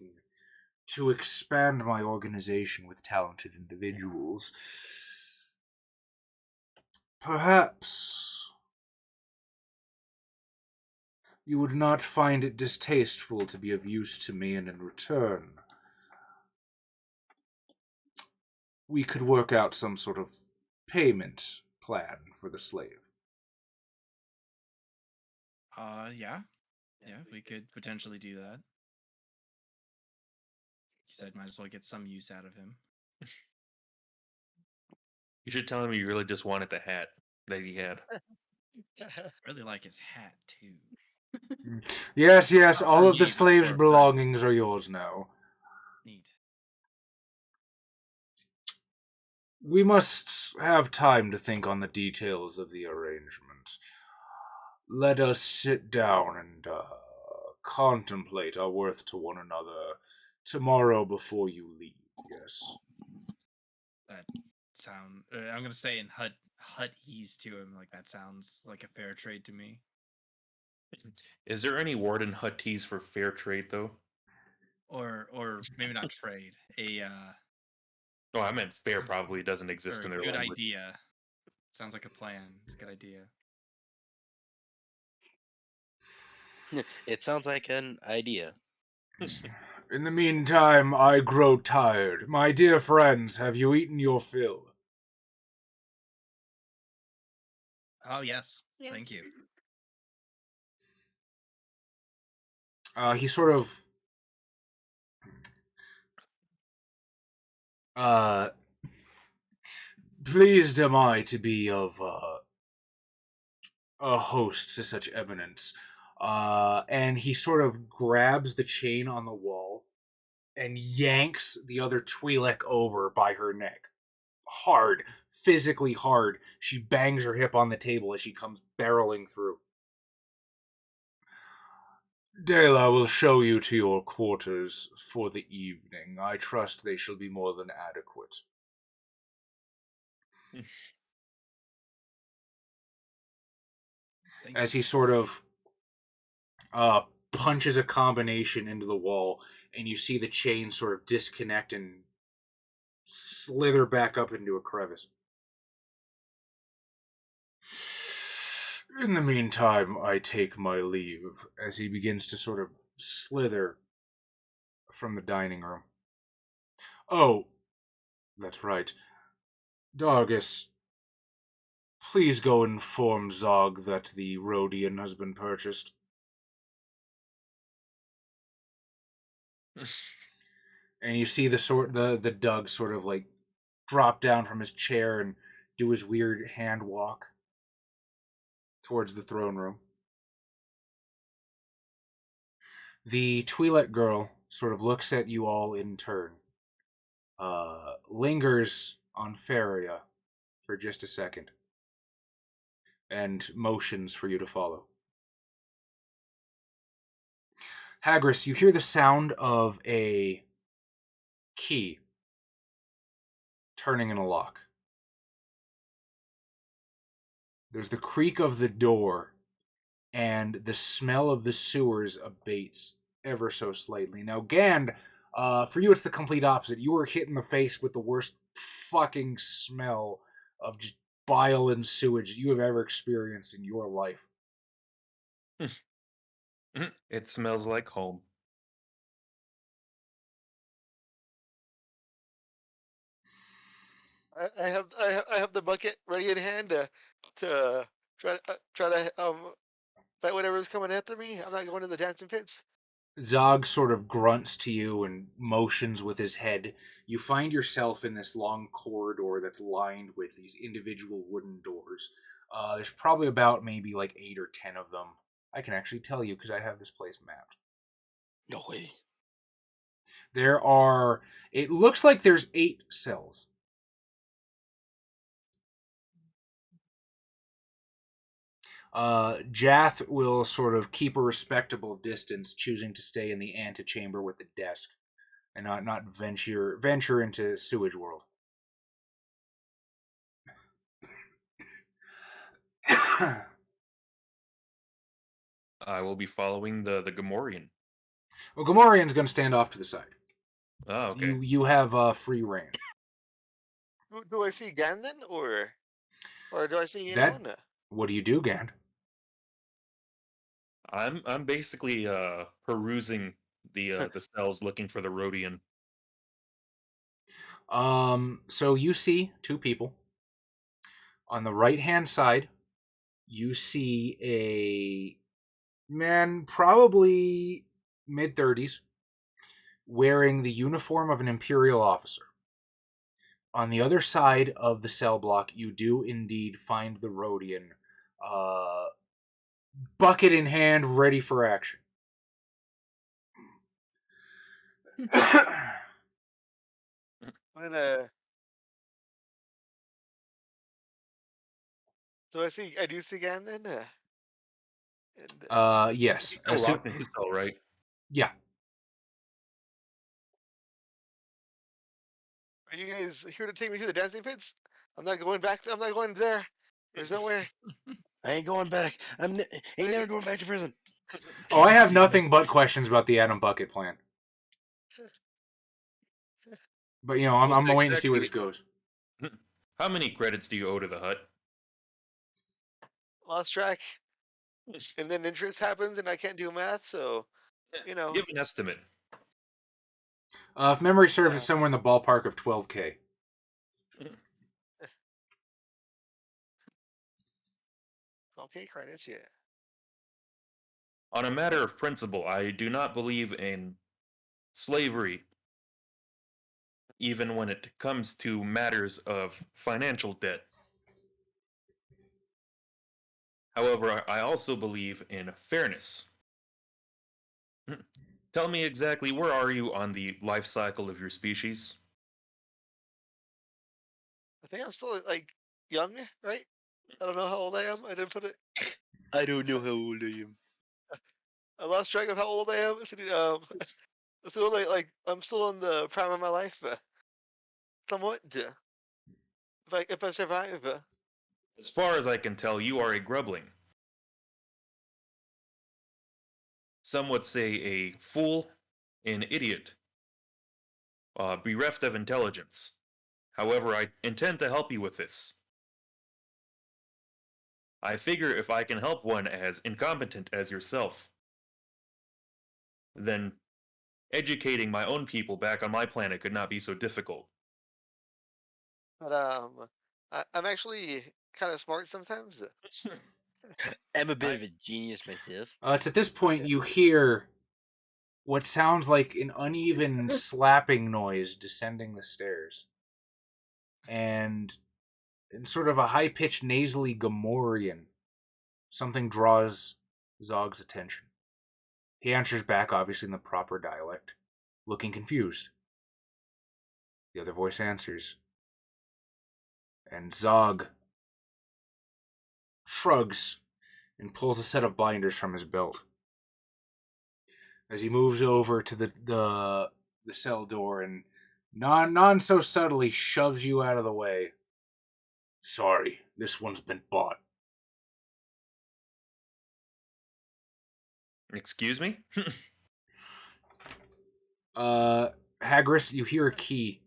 to expand my organization with talented individuals. Perhaps you would not find it distasteful to be of use to me, and in return, we could work out some sort of payment plan for the slave. Yeah. Yeah, we could potentially do that. He said might as well get some use out of him. You should tell him you really just wanted the hat that he had. Really like his hat too. Yes, all of the Neat, slaves' poor belongings are yours now. Neat. We must have time to think on the details of the arrangement. Let us sit down and contemplate our worth to one another tomorrow before you leave, yes. That sound. I'm gonna say in Huttese to him. Like that sounds like a fair trade to me. Is there any word in Huttese for fair trade, though? Or maybe not trade. Oh, I meant fair probably doesn't exist Or in a their good language. idea. Sounds like a plan. It's a good idea. It sounds like an idea. In the meantime, I grow tired. My dear friends, have you eaten your fill? Oh yes. Yeah. Thank you. He sort of pleased am I to be of a host to such eminence. And he sort of grabs the chain on the wall and yanks the other Twi'lek over by her neck. Hard, physically hard. She bangs her hip on the table as she comes barreling through. Dela will show you to your quarters for the evening. I trust they shall be more than adequate. Thank As you. he sort of punches a combination into the wall, and you see the chain sort of disconnect and slither back up into a crevice. In the meantime, I take my leave, as he begins to sort of slither from the dining room. Oh, that's right. Dargis, please go inform Zog that the Rhodian has been purchased. And you see the Doug sort of like drop down from his chair and do his weird hand walk towards the throne room. The Twi'lek girl sort of looks at you all in turn, lingers on Faria for just a second, and motions for you to follow. Hagris, you hear the sound of a key turning in a lock. There's the creak of the door, and the smell of the sewers abates ever so slightly. Now, Gand, for you, it's the complete opposite. You were hit in the face with the worst fucking smell of just bile and sewage you have ever experienced in your life. It smells like home. I have the bucket ready in hand to try to fight whatever's coming after me. I'm not going to the dancing pits. Zog sort of grunts to you and motions with his head. You find yourself in this long corridor that's lined with these individual wooden doors. There's probably about maybe like 8 or 10 of them. I can actually tell you because I have this place mapped. No way. There are, it looks like there's 8 cells. Jath will sort of keep a respectable distance, choosing to stay in the antechamber with the desk and not venture into sewage world. I will be following the Gamorrean. Well, Gamorrean's going to stand off to the side. Oh, okay. You have free reign. Do I see Gandon or do I see That- anyone? What do you do, Gand? I'm basically perusing the cells looking for the Rhodian. So you see two people. On the right-hand side, you see a man, probably mid-30s, wearing the uniform of an Imperial officer. On the other side of the cell block, you do indeed find the Rhodian, bucket in hand, ready for action. When do I do see Gandon? Yes. He's still locked in his cell, right? Yeah. Are you guys here to take me to the dancing pits? I'm not going back. I'm not going there. There's no way. I ain't going back. Ain't never going back to prison. Oh, I have nothing but questions about the Atom Bucket plan. But, I'm waiting to see where this goes. How many credits do you owe to the hut? Lost track. And then interest happens, and I can't do math, so Give an estimate. If memory serves, it's somewhere in the ballpark of 12K. Okay, credits, yeah. On a matter of principle, I do not believe in slavery, even when it comes to matters of financial debt. However, I also believe in fairness. Tell me exactly, where are you on the life cycle of your species? I think I'm still young, right? I don't know how old I am. I didn't put it. I don't know how old I am. I lost track of how old I am. So I'm still in the prime of my life, somewhat. If I survive. As far as I can tell, you are a grubling. Some would say a fool, an idiot, bereft of intelligence. However, I intend to help you with this. I figure if I can help one as incompetent as yourself, then educating my own people back on my planet could not be so difficult. But I'm actually kind of smart sometimes. I'm a bit of a genius myself. It's at this point you hear what sounds like an uneven slapping noise descending the stairs. And in sort of a high-pitched, nasally Gamorrean, something draws Zog's attention. He answers back, obviously in the proper dialect, looking confused. The other voice answers. And Zog shrugs and pulls a set of binders from his belt. As he moves over to the cell door and non so subtly shoves you out of the way. Sorry, this one's been bought. Excuse me? Hagris, you hear a key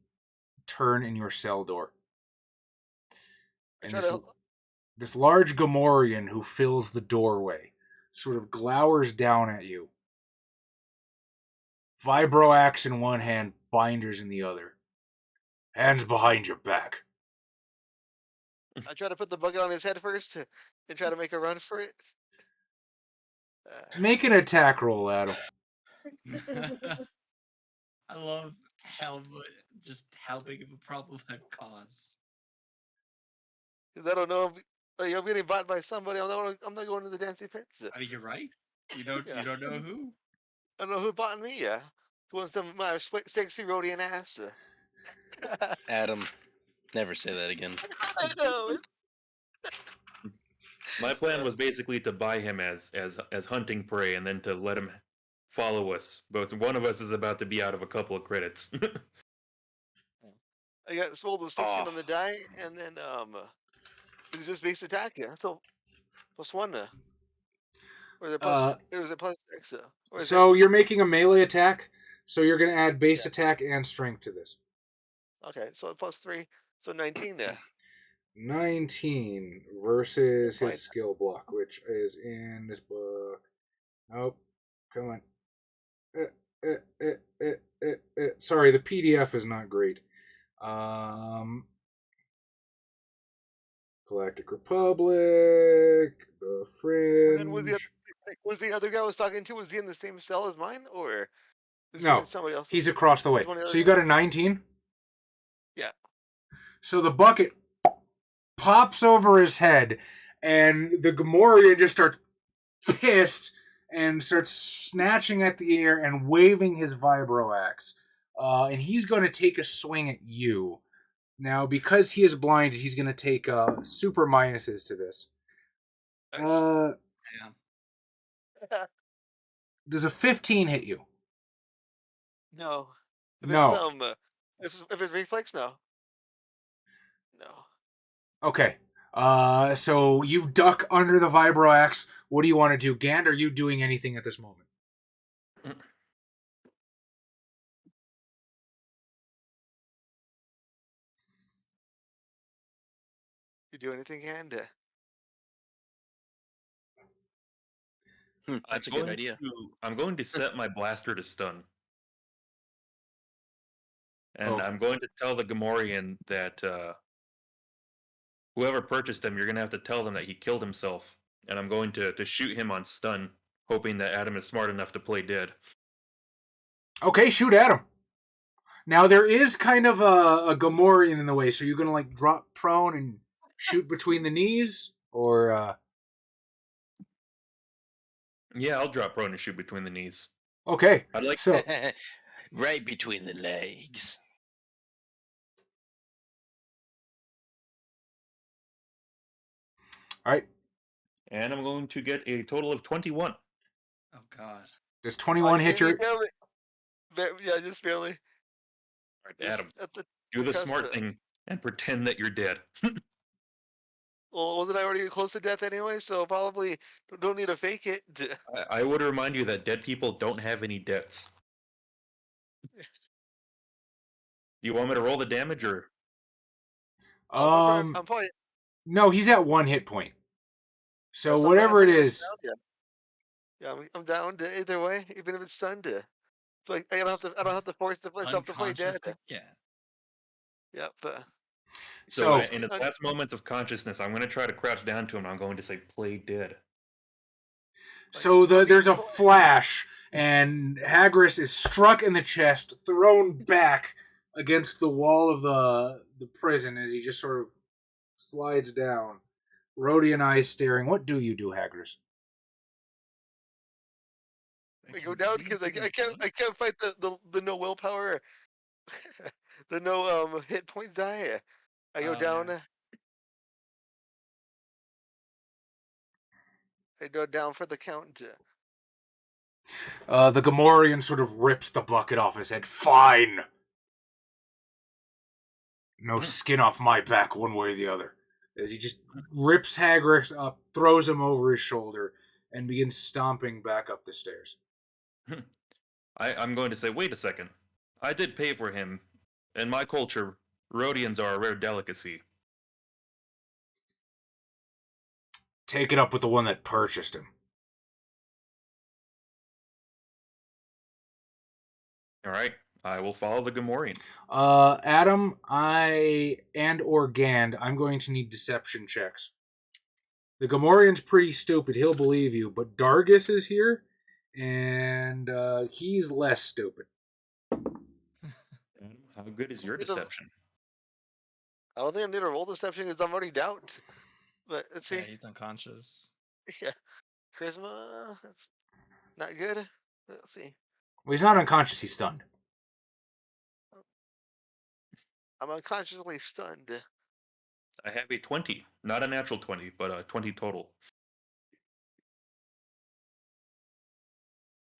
turn in your cell door. And this large Gamorrean who fills the doorway sort of glowers down at you. Vibro axe in one hand, binders in the other. Hands behind your back. I try to put the bucket on his head first and try to make a run for it. Make an attack roll, Adam. I love how big of a problem I've caused. 'Cause I don't know if I'm getting bought by somebody. I'm not going to the dancing pits. I mean, you're right. You don't know who. I don't know who bought me. Who wants some of my sexy Rhodian ass? Adam, never say that again. I know. My plan was basically to buy him as hunting prey and then to let him follow us. But one of us is about to be out of a couple of credits. I got sold a 16 on the die, and then it's just base attack. Yeah, so +1. Or is it plus 6? Or is So it, you're making a melee attack, so you're going to add base Yeah. attack and strength to this. okay, so plus 3. So 19 there. 19 versus Fine. his skill block, which is in this book. Nope. Come on. Sorry, the PDF is not great. Galactic Republic, the And then Fringe. was the other guy I was talking to, was he in the same cell as mine? Or is No, somebody else? he's across the way. There's one So other you guy? got a 19? Yeah. So the bucket pops over his head, and the Gamorrean just starts pissed and starts snatching at the air and waving his vibro axe. And he's going to take a swing at you. Now, because he is blinded, he's going to take super minuses to this. Yeah. Does a 15 hit you? No. If No. it's if it's reflex, no. No. Okay. So you duck under the vibro axe. What do you want to do? Gand, are you doing anything at this moment? You do anything, hand? That's a good idea. I'm going to set my blaster to stun. And Oh. I'm going to tell the Gamorrean that whoever purchased him, you're going to have to tell them that he killed himself. And I'm going to shoot him on stun, hoping that Adam is smart enough to play dead. Okay, shoot at him. Now, there is kind of a Gamorrean in the way, so you're going to, like, drop prone and shoot between the knees? Or, Yeah, I'll drop prone and shoot between the knees. Okay, I'd like so... Right between the legs. Alright, And I'm going to get a total of 21. Oh God. does 21 hit your... Yeah, just barely. All right, Just Adam, at the do the cusp smart of- thing and pretend that you're dead. Well, wasn't I already close to death anyway? So probably don't need to fake it. I would remind you that dead people don't have any debts. Do you want me to roll the damage or? I'm probably No, he's at 1 hit point. So I'm whatever it pretty much is... down, yeah, I'm down to either way, even if it's stunned. So I don't have to force myself to play dead. Unconscious again. Yep. So So, in his last moments of consciousness, I'm going to try to crouch down to him. I'm going to say, "Play dead." there's a flash, and Hagris is struck in the chest, thrown back against the wall of the prison as he just sort of slides down. Rodian eyes staring. What do you do, Hagris? I go down because I can't fight the no willpower, the no hit point die. I go Oh, down. yeah. I go down for the count. The Gamorrean sort of rips the bucket off his head. Fine! No skin off my back one way or the other. As he just rips Hagris up, throws him over his shoulder, and begins stomping back up the stairs. I'm going to say, "Wait a second. I did pay for him. In my culture, Rhodians are a rare delicacy." Take it up with the one that purchased him. All right, I will follow the Gamorrean. Adam, or Gand, I'm going to need deception checks. The Gamorrean's pretty stupid. He'll believe you. But Dargus is here, and he's less stupid. Adam, how good is your deception? I don't think I need to roll deception because I'm already down. But let's see. Yeah, he's unconscious. Yeah. Charisma. That's not good. Let's see. Well, he's not unconscious. He's stunned. I'm unconsciously stunned. I have a 20, not a natural 20, but a 20 total.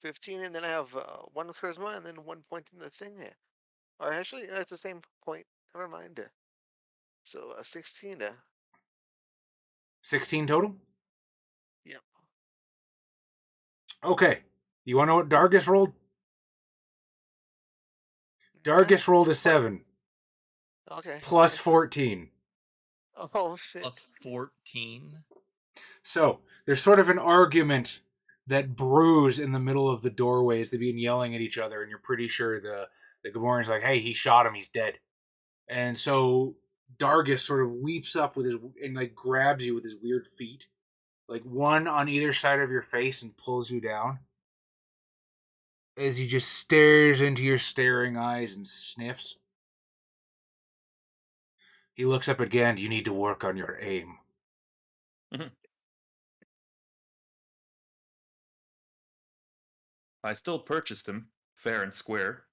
15, and then I have 1 charisma and then 1 point in the thing. Or actually, it's the same point. Never mind. So 16. 16 total? Yep. Okay. You want to know what Dargus rolled? Dargus rolled a 7. Okay. Plus 14. Oh shit. Plus 14. So, there's sort of an argument that brews in the middle of the doorways. They've been yelling at each other, and you're pretty sure the Gamorrean's like, hey, he shot him, he's dead. And so Dargus sort of leaps up with his and like grabs you with his weird feet, like one on either side of your face, and pulls you down. As he just stares into your staring eyes and sniffs. He looks up again. You need to work on your aim. I still purchased him, fair and square.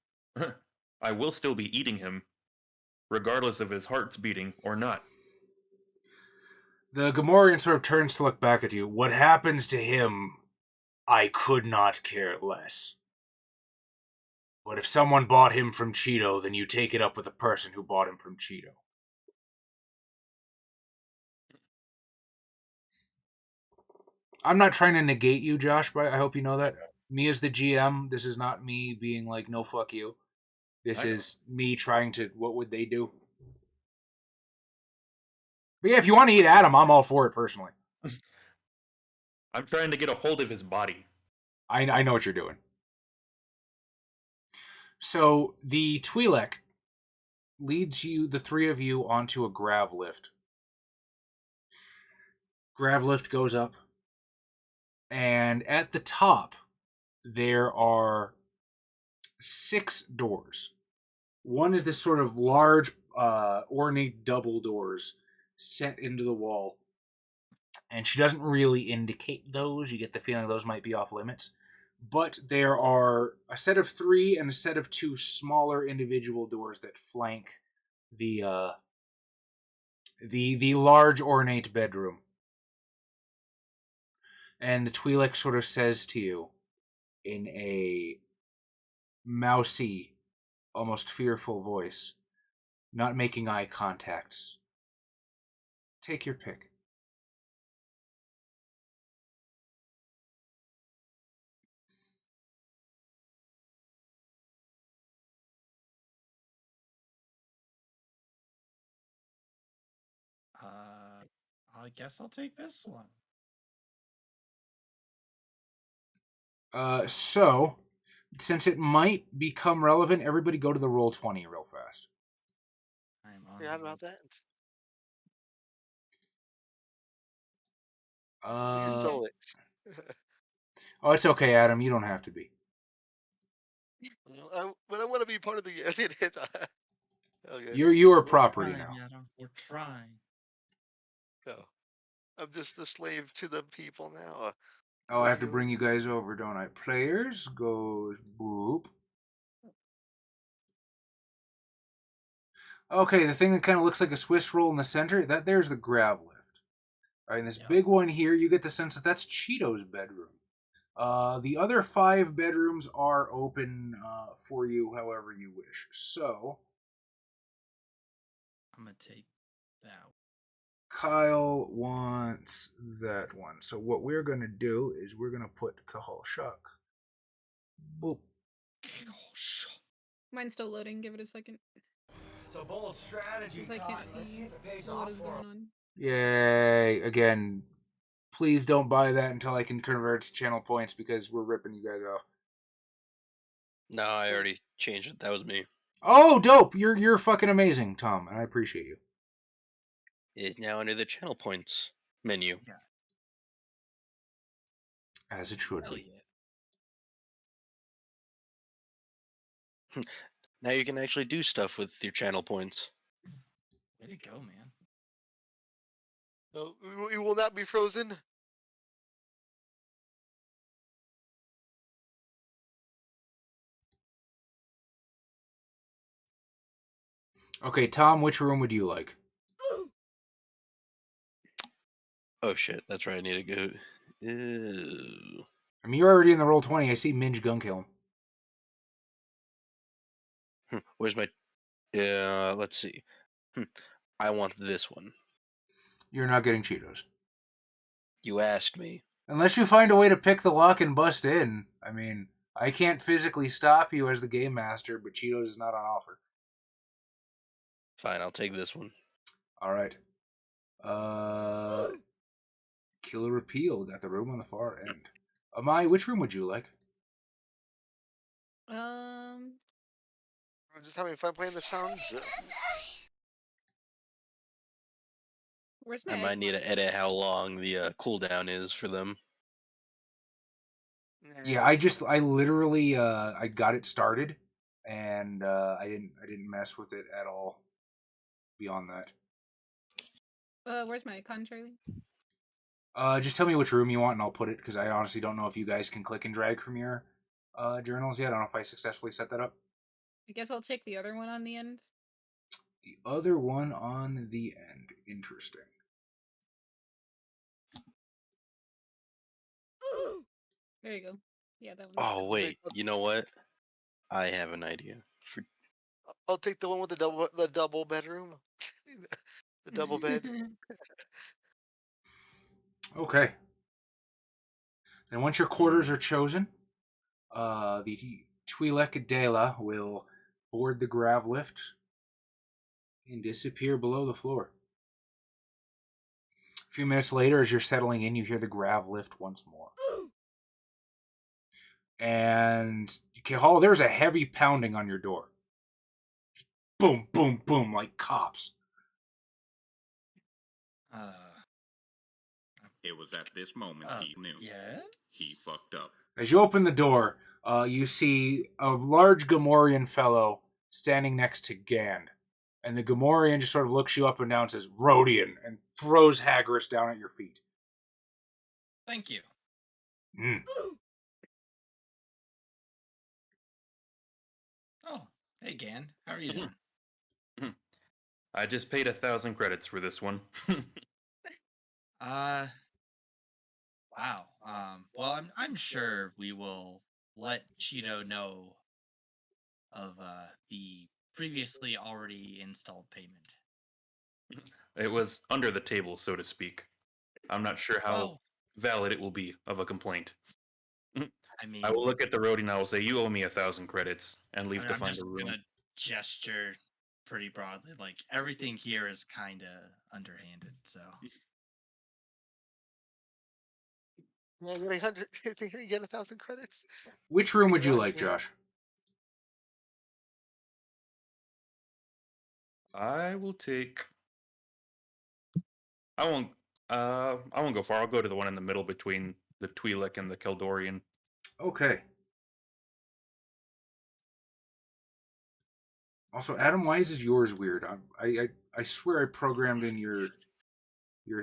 I will still be eating him, regardless of his heart's beating or not. The Gamorrean sort of turns to look back at you. What happens to him, I could not care less. But if someone bought him from Cheeto, then you take it up with the person who bought him from Cheeto. I'm not trying to negate you, Josh, but I hope you know that. Me as the GM, this is not me being like, no, fuck you. This is me trying to, what would they do? But yeah, if you want to eat Adam, I'm all for it personally. I'm trying to get a hold of his body. I know what you're doing. So the Twi'lek leads you, the three of you, onto a grav lift. Grav lift goes up, and at the top there are 6 doors. One is this sort of large, ornate double doors set into the wall, and she doesn't really indicate those. You get the feeling those might be off limits. But there are a set of 3 and a set of 2 smaller individual doors that flank the large ornate bedroom. And the Twi'lek sort of says to you in a mousy, almost fearful voice, not making eye contact, take your pick. I guess I'll take this one. So, since it might become relevant, everybody go to the roll 20 real fast. I'm on. Forgot about that. You Uh, stole it. oh, it's okay, Adam. You don't have to be. But I want to be part of the. Okay. You are We're property trying, now. Adam. We're trying. No. I'm just a slave to the people now. Oh, I have to bring you guys over, don't I? Players goes boop. Okay, the thing that kind of looks like a Swiss roll in the center, there's the grab lift. All right, and this big one here, you get the sense that that's Cheeto's bedroom. The other 5 bedrooms are open for you however you wish. So, I'm gonna take that one. Kyle wants that one. So what we're going to do is we're going to put Kahal Shuk. Boop. Mine's still loading. Give it a second. So bold strategy. Because I can't see what is going on. Yay. Again, please don't buy that until I can convert to channel points because we're ripping you guys off. No, I already changed it. That was me. Oh, dope. You're fucking amazing, Tom, and I appreciate you. It is now under the channel points menu. Yeah. As it should Hell be. yeah. Now you can actually do stuff with your channel points. Way to go, man. No, we will not be frozen. Okay, Tom, which room would you like? Oh shit, that's right. I need to go. Ew. I mean, you're already in the roll 20. I see Minge gun kill him. Where's my? Let's see. I want this one. You're not getting Cheetos. You asked me. Unless you find a way to pick the lock and bust in. I mean, I can't physically stop you as the game master, but Cheetos is not on offer. Fine, I'll take this one. All right. Killer Repeal got the room on the far end. Amai, which room would you like? I'm just having fun playing the sounds. Where's I my might need to edit how long the cooldown is for them. Yeah, I literally I got it started, and I didn't mess with it at all. Beyond that, Where's my icon, Charlie? just tell me which room you want, and I'll put it. Because I honestly don't know if you guys can click and drag from your journals yet. I don't know if I successfully set that up. I guess I'll take the other one on the end. The other one on the end. Interesting. There you go. Yeah, that one. Oh wait, you know what? I have an idea. I'll take the one with the double bedroom. The double bed. Okay. Then once your quarters are chosen, the Twi'lek Dela will board the grav lift and disappear below the floor. A few minutes later, as you're settling in, you hear the grav lift once more. And Kehal, there's a heavy pounding on your door. Boom, boom, boom, like cops. It was at this moment he knew. Yes? He fucked up. As you open the door, you see a large Gamorrean fellow standing next to Gand. And the Gamorrean just sort of looks you up and down and says, Rodian, and throws Hagris down at your feet. Thank you. Mm. Oh, hey, Gan. How are you doing? I just paid 1,000 credits for this one. Wow. Well, I'm sure we will let Cheeto know of the previously already installed payment. It was under the table, so to speak. I'm not sure how Well, valid it will be of a complaint. I mean, I will look at the roadie and I will say, "You owe me 1,000 credits," and leave to I'm find just a room. gonna gesture pretty broadly. Like everything here is kind of underhanded, so. Yeah, you get 100. You get 1,000 credits. Which room would you God, like, yeah. Josh? I will take. I won't. I won't go far. I'll go to the one in the middle between the Twi'lek and the Keldorian. Okay. Also, Adam, why is yours weird? I swear I programmed in your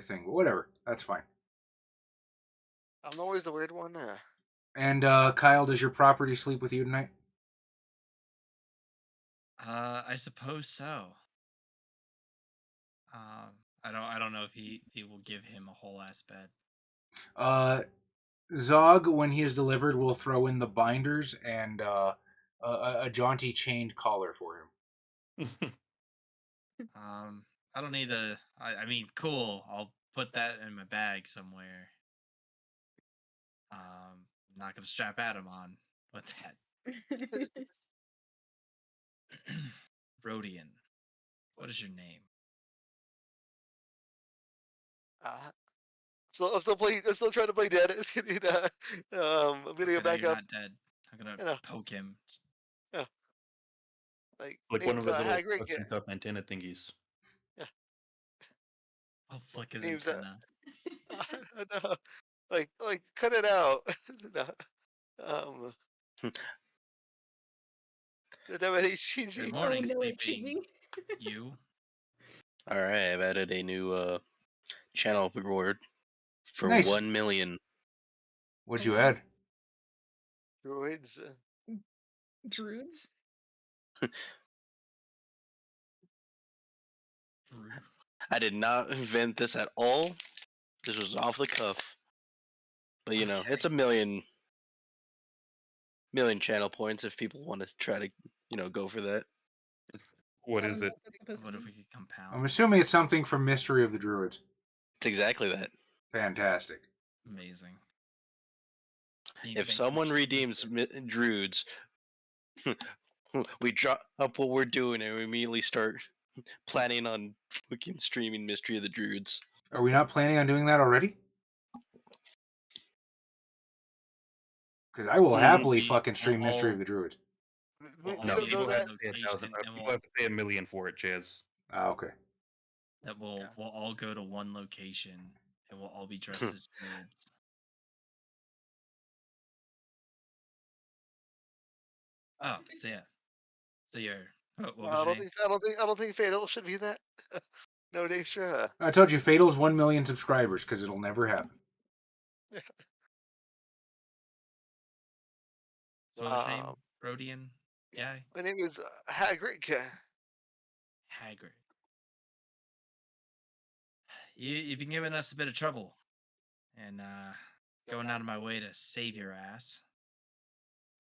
thing, but whatever. That's fine. I'm always the weird one. And Kyle, does your property sleep with you tonight? I suppose so. I don't know if he will give him a whole ass bed. Zog, when he is delivered, will throw in the binders and a jaunty chained collar for him. I don't need a. I mean, cool. I'll put that in my bag somewhere. I'm not gonna strap Adam on with that. Rodian, what is your name? So I'm still playing. I'm still trying to play dead. I'm gonna go back You're up. not dead. I'm gonna You know. poke him. Like one of name's his little Hagrid. suction cup antenna thingies. I'll flick his Name's antenna. no, like cut it out. No. Good Oh morning, no, it's sleeping. cheating. You. All right, I've added a new channel reward for Nice. 1 million. What'd you add? Droids. Druids? I did not invent this at all. This was off the cuff. But you know, Okay. it's a million channel points if people want to try to, go for that. What I don't is know it? what that's supposed What to if be. we could compound? I'm assuming it's something from Mystery of the Druids. It's exactly that. Fantastic. Amazing. If someone redeems Druids, we drop what we're doing and we immediately start planning on fucking streaming Mystery of the Druids. Are we not planning on doing that already? Because I will happily fucking stream Mystery of the Druids. We No, don't you know don't have that. to pay you have to pay $1 million for it, Chaz. Ah, okay. That we'll all go to one location and we'll all be dressed as druids. Oh, so yeah. So you're what was your name? I don't think Fatal should be that. No, Daestra. I told you, Fatal's 1 million subscribers, because it'll never happen. So what's his name? Rhodian guy? My name is Hagrid. Hagrid. You've been giving us a bit of trouble. And going out of my way to save your ass.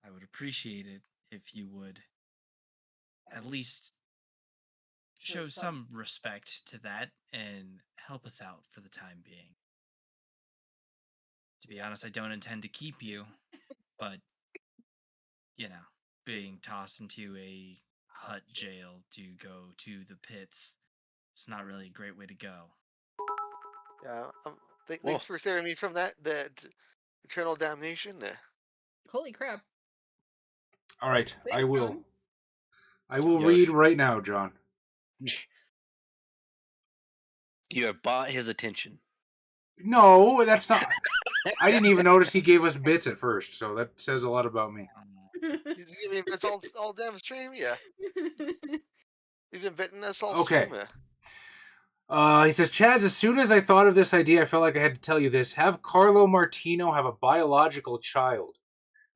I would appreciate it if you would at least show some respect to that and help us out for the time being. To be honest, I don't intend to keep you, but, you know, being tossed into a hut jail to go to the pits, it's not really a great way to go. Yeah. Thanks for saving me from that eternal damnation. Holy crap. All right, Thanks, I will. John. I will read right now, John. You have bought his attention. No, that's not. I didn't even notice he gave us bits at first, so that says a lot about me. It's all damn stream, yeah. You've been betting us all Okay. stream. He says, Chaz, as soon as I thought of this idea, I felt like I had to tell you this. Have Carlo Martino have a biological child.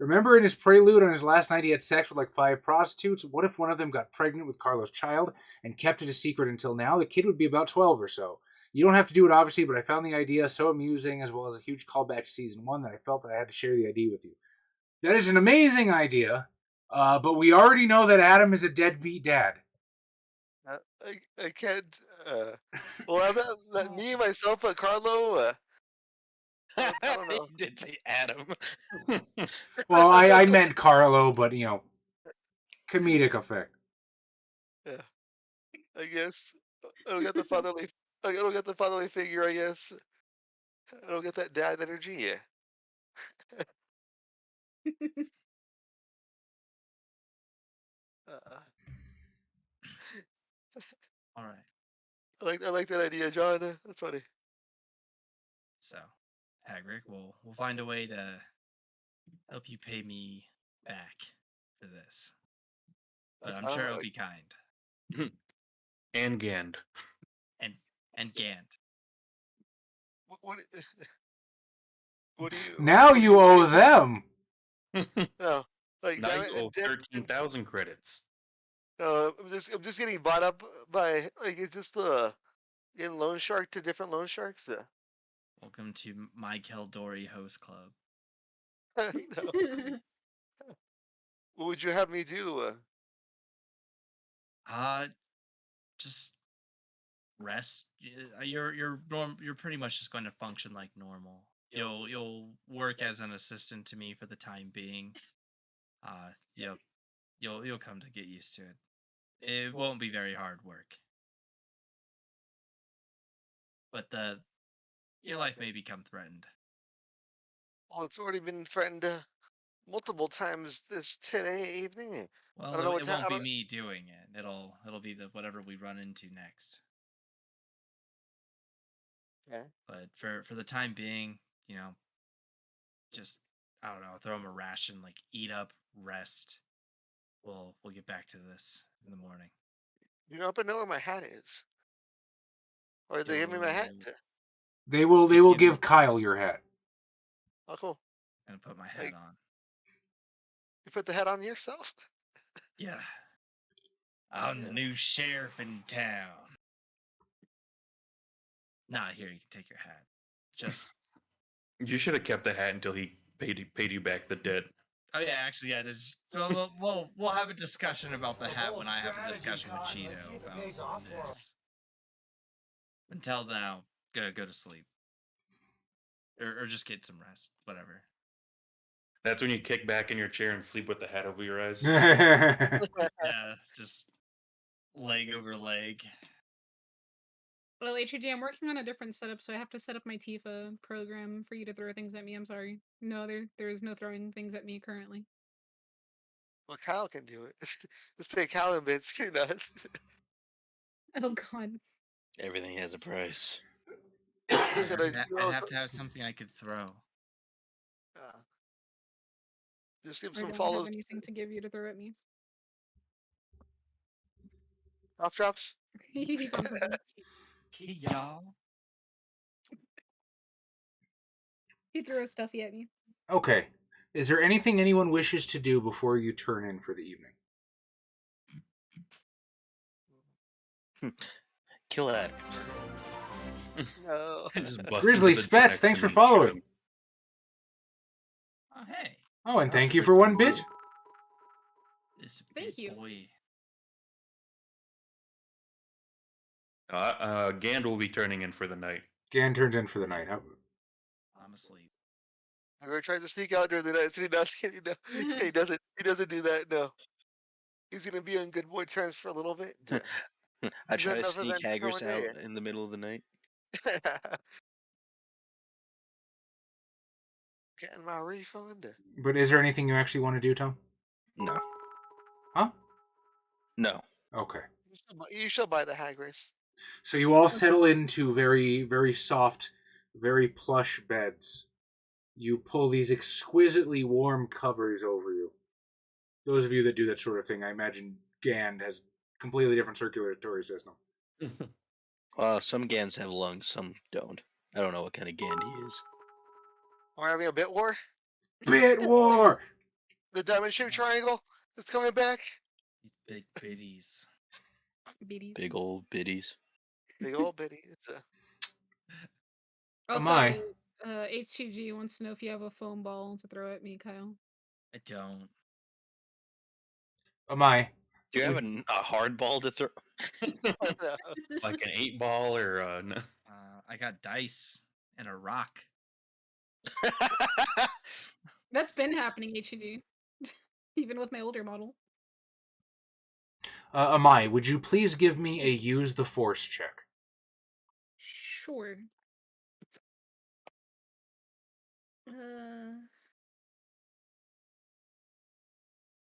Remember in his prelude on his last night he had sex with like 5 prostitutes? What if one of them got pregnant with Carlo's child and kept it a secret until now? The kid would be about 12 or so. You don't have to do it, obviously, but I found the idea so amusing as well as a huge callback to season 1 that I felt that I had to share the idea with you. That is an amazing idea, but we already know that Adam is a deadbeat dad. I can't. Well, that me, myself, Carlo. I don't know. You did say Adam. Well, I meant Carlo, but, you know, comedic effect. Yeah. I guess. I don't get the fatherly. I don't get the fatherly figure, I guess. I don't get that dad energy, yeah. All right. I like that idea, John. That's funny. So, Hagrid, we'll find a way to help you pay me back for this. But I'm sure it'll be kind. And Gand. And Gant. What do you? Now you owe them. No, like Now you owe 13,000 credits. I'm just getting bought up by like it's just getting loan shark to different loan sharks. Welcome to my Keldori Host Club. No. What would you have me do? Just rest. You're pretty much just going to function like normal. You'll work as an assistant to me for the time being. You'll come to get used to it. It won't be very hard work. But your life may become threatened. Well, it's already been threatened multiple times this today evening. Well, I don't know it won't be me doing it. It'll be whatever we run into next. Okay. But for the time being, you know, just I don't know, throw him a ration, like eat up, rest. We'll get back to this in the morning. You happen to know where my hat is? Or they give me my hat? They will give Kyle your hat. Oh, cool. Gonna put my hat on. You put the hat on yourself? Yeah. I'm the new sheriff in town. Nah, here, you can take your hat. Just You should have kept the hat until he paid you back the debt. Oh yeah, actually, yeah. We'll have a discussion about the hat when I have a discussion with Cheeto about this. Until now, go to sleep, or just get some rest, whatever. That's when you kick back in your chair and sleep with the hat over your eyes. Yeah, just leg over leg. Well, HG, I'm working on a different setup, so I have to set up my Tifa program for you to throw things at me. I'm sorry. No, there is no throwing things at me currently. Well, Kyle can do it. Let's pay Kyle a bit. Screw that. Oh god. Everything has a price. Should I do I also- have to have something I could throw. Just give I some don't follows. have anything to give you to throw at me. Off drops. He found something. Hey, y'all. He threw a stuffy at me. Okay. Is there anything anyone wishes to do before you turn in for the evening? Kill that. No. Just bust Grizzly into the door Spets, next thanks to for me and shoot following. him. Oh, hey. Oh, and That's thank a you good for one clue. bit. This Thank big you. boy. Gand will be turning in for the night. Gan turns in for the night. I'm asleep. I'm gonna try to sneak out during the night. So he does. He doesn't. He doesn't do that. No. He's gonna be on good boy terms for a little bit. I try to enough sneak events haggers going out there. in the middle of the night. Getting my refund. But is there anything you actually want to do, Tom? No. Huh? No. Okay. You should buy the hag race. So you all settle into very, very soft, very plush beds. You pull these exquisitely warm covers over you. Those of you that do that sort of thing, I imagine Gand has completely different circulatory system. Some Gans have lungs, some don't. I don't know what kind of Gand he is. We're having a bit war. Bit war! The diamond shaped triangle is coming back. These big biddies. Biddies. Big old biddies. Big old bitty. It's a Also, I? HTG wants to know if you have a foam ball to throw at me, Kyle. I don't. Am I? Do you have a hard ball to throw? Like an 8-ball or no. I got dice and a rock. That's been happening, HTG. Even with my older model. Amai, would you please give me a use the force check? Sure.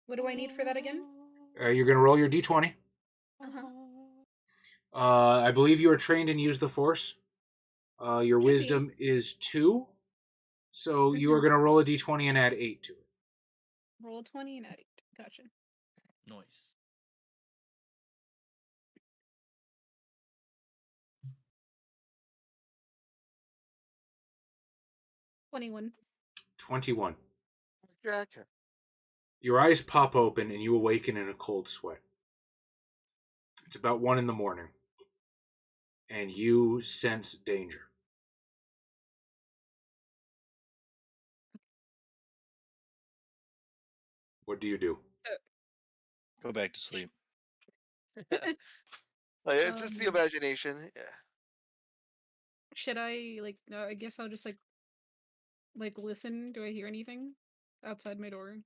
What do I need for that again? You're going to roll your d20. Uh-huh. I believe you are trained in use the force. Your Could be. wisdom is 2. So you are going to roll a d20 and add 8 to it. Roll a 20 and add 8. Gotcha. Noise. $21. 21. Jack. Your eyes pop open and you awaken in a cold sweat. It's about 1 in the morning. And you sense danger. What do you do? Go back to sleep. It's just the imagination. Yeah. Should I, I guess I'll just, listen? Do I hear anything outside my door?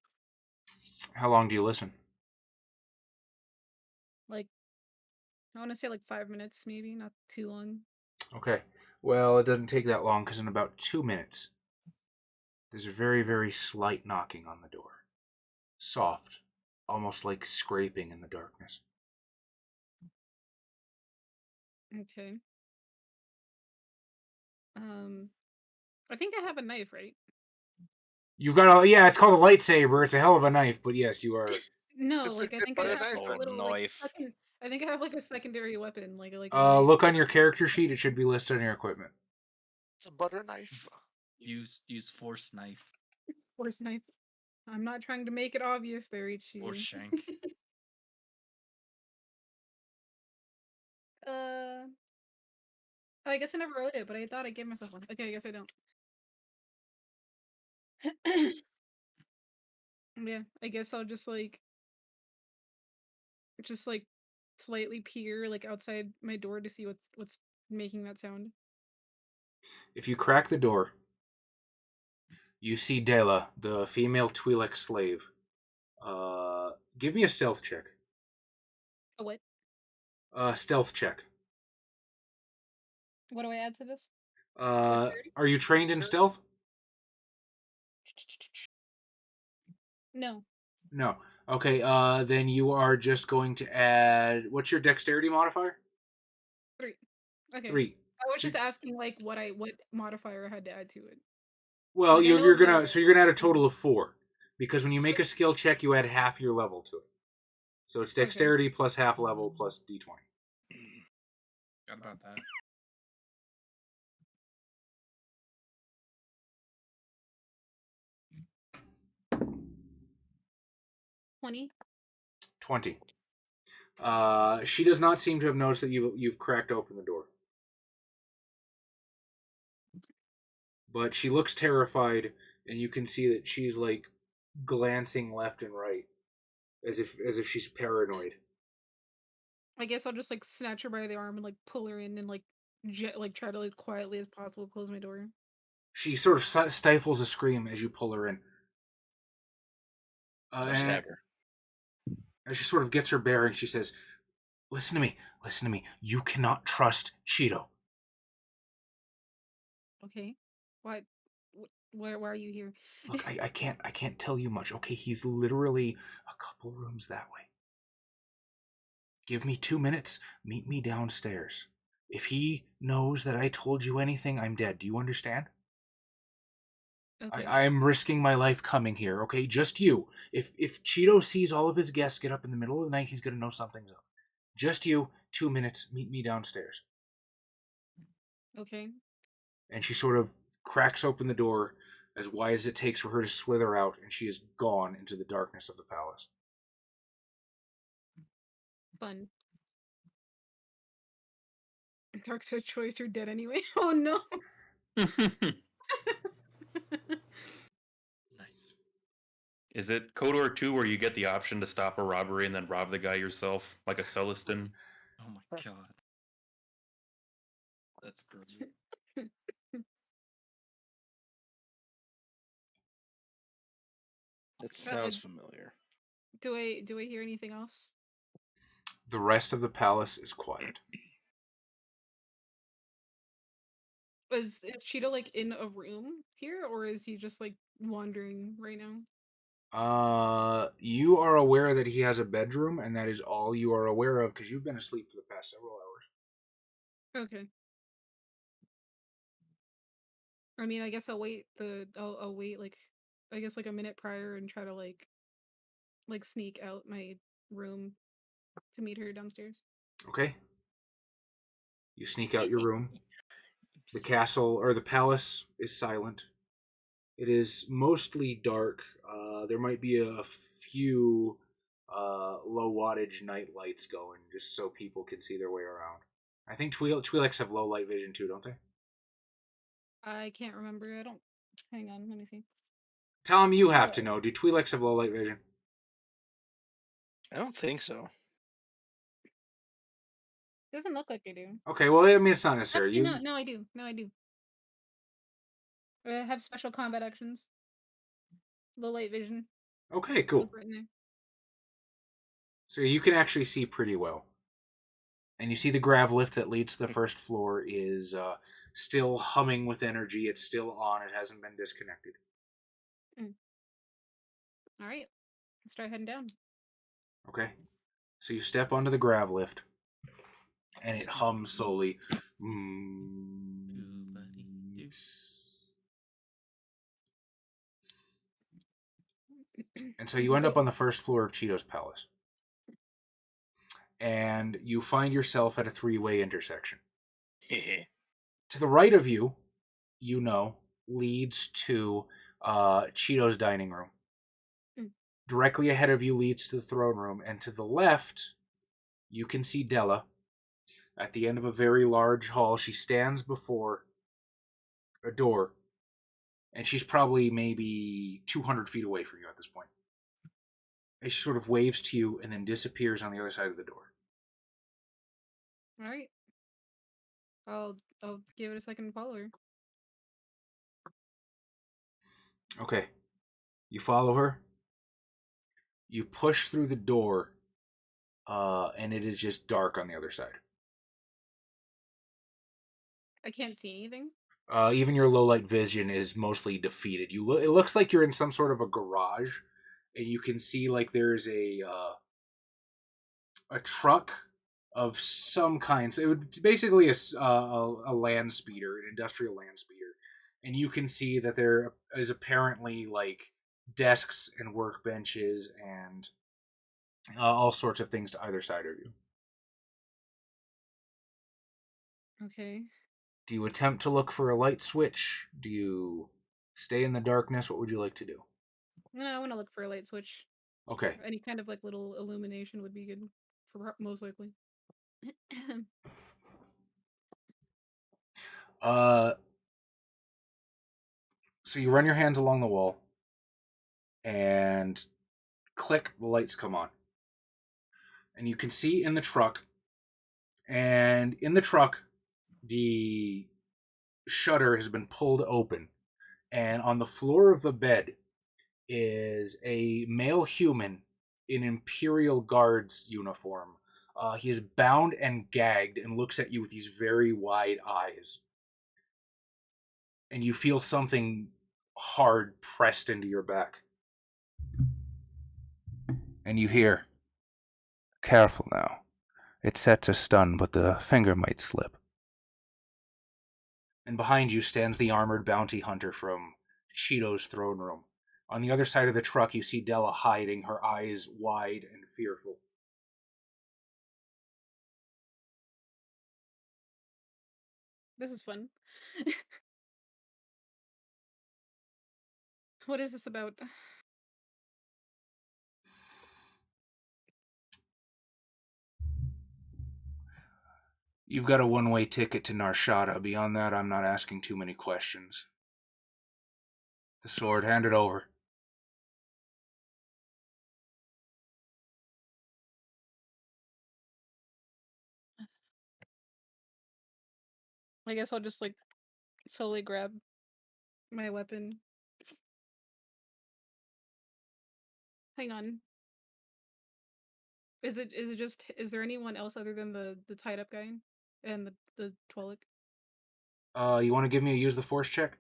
How long do you listen? I want to say 5 minutes, maybe, not too long. Okay. Well, it doesn't take that long because in about 2 minutes, there's a very, very slight knocking on the door. Soft. Almost like scraping in the darkness. Okay. I think I have a knife, right? You've got a, yeah, it's called a lightsaber. It's a hell of a knife, but yes, you are. No, It's a I good think I butter have knife, a though. little, Knife. I think I have a secondary weapon, a knife. Look on your character sheet. It should be listed on your equipment. It's a butter knife. Use force knife. Force knife. I'm not trying to make it obvious there, HG. Or shank. I guess I never wrote it, but I thought I gave myself one. Okay, I guess I don't. Yeah, I guess I'll just slightly peer outside my door to see what's making that sound. If you crack the door, You see Dela, the female Twi'lek slave. Give me a stealth check. A what? Stealth check. What do I add to this? Are you trained in stealth? No. No. Okay, then you are just going to add... What's your dexterity modifier? 3. Okay. 3. I was So- just asking like what modifier I had to add to it. Well, Like, I you're know gonna the- so you're gonna add a total of 4. Because when you make a skill check, you add half your level to it. So it's dexterity plus half level plus d20. Forgot about that. 20. 20. She does not seem to have noticed that you've cracked open the door. But she looks terrified, and you can see that she's like glancing left and right, as if she's paranoid. I guess I'll just like snatch her by the arm and like pull her in and like try to like quietly as possible close my door. She sort of stifles a scream as you pull her in. I'll And stab her. as she sort of gets her bearings, she says, listen to me. You cannot trust Cheeto. Okay. What? Why are you here? Look, I can't tell you much. Okay, he's literally a couple rooms that way. Give me 2 minutes. Meet me downstairs. If he knows that I told you anything, I'm dead. Do you understand? Okay. I'm risking my life coming here, okay? Just you. If Cheeto sees all of his guests get up in the middle of the night, he's gonna know something's up. Just you, 2 minutes, meet me downstairs. Okay. And she sort of cracks open the door as wide as it takes for her to slither out, and she is gone into the darkness of the palace. Fun. Dark side choice, you're dead anyway. Oh no. Nice. Is it KOTOR 2 where you get the option to stop a robbery and then rob the guy yourself, like a Celestin? Oh my god. That's great. That sounds familiar. Do I hear anything else? The rest of the palace is quiet. Is Cheetah like in a room here, or is he just like wandering right now? You are aware that he has a bedroom, and that is all you are aware of because you've been asleep for the past several hours. Okay. I mean, I guess I'll wait I'll wait like I guess like a minute prior and try to like sneak out my room to meet her downstairs. Okay. You sneak out your room. The castle or the palace is silent. It is mostly dark. There might be a few low wattage night lights going, just so people can see their way around. I think Twi'leks have low light vision too, don't they? I can't remember. I don't. Hang on. Let me see. Tell them you have to know. Do Twi'leks have low light vision? I don't think so. Doesn't look like I do. Okay, well, I mean, it's not necessary. Actually, no, I do. No, I do. I have special combat actions. Low light vision. Okay, cool. Look right in there. So you can actually see pretty well. And you see the grav lift that leads to the first floor is still humming with energy. It's still on. It hasn't been disconnected. All right. Let's start heading down. Okay. So you step onto the grav lift, and it hums slowly. And so you end up on the first floor of Cheeto's palace. And you find yourself at a 3-way intersection. To the right of you, leads to Cheeto's dining room. Directly ahead of you leads to the throne room. And to the left, you can see Della at the end of a very large hall. She stands before a door. And she's probably maybe 200 feet away from you at this point. And she sort of waves to you and then disappears on the other side of the door. All right. I'll give it a second and follow her. Okay. You follow her. You push through the door, and it is just dark on the other side. I can't see anything. Even your low light vision is mostly defeated. It looks like you're in some sort of a garage, and you can see like there's a truck of some kind. So it would basically a land speeder, an industrial land speeder, and you can see that there is apparently like desks and workbenches and all sorts of things to either side of you. Okay. Do you attempt to look for a light switch? Do you stay in the darkness? What would you like to do? No, I want to look for a light switch. Okay. Any kind of like little illumination would be good for most likely. Uh, so you run your hands along the wall, and click, the lights come on. And you can see in the truck, the shutter has been pulled open, and on the floor of the bed is a male human in Imperial Guards uniform. He is bound and gagged and looks at you with these very wide eyes. And you feel something hard pressed into your back. And you hear, "Careful now. It's set to stun, but the finger might slip." And behind you stands the armored bounty hunter from Cheeto's throne room. On the other side of the truck, you see Della hiding, her eyes wide and fearful. This is fun. What is this about? You've got a one-way ticket to Narshada. Beyond that, I'm not asking too many questions. The sword, hand it over. I guess I'll just like slowly grab my weapon. Hang on. Is there anyone else other than the tied up guy and the Twilight? You want to give me a use the force check?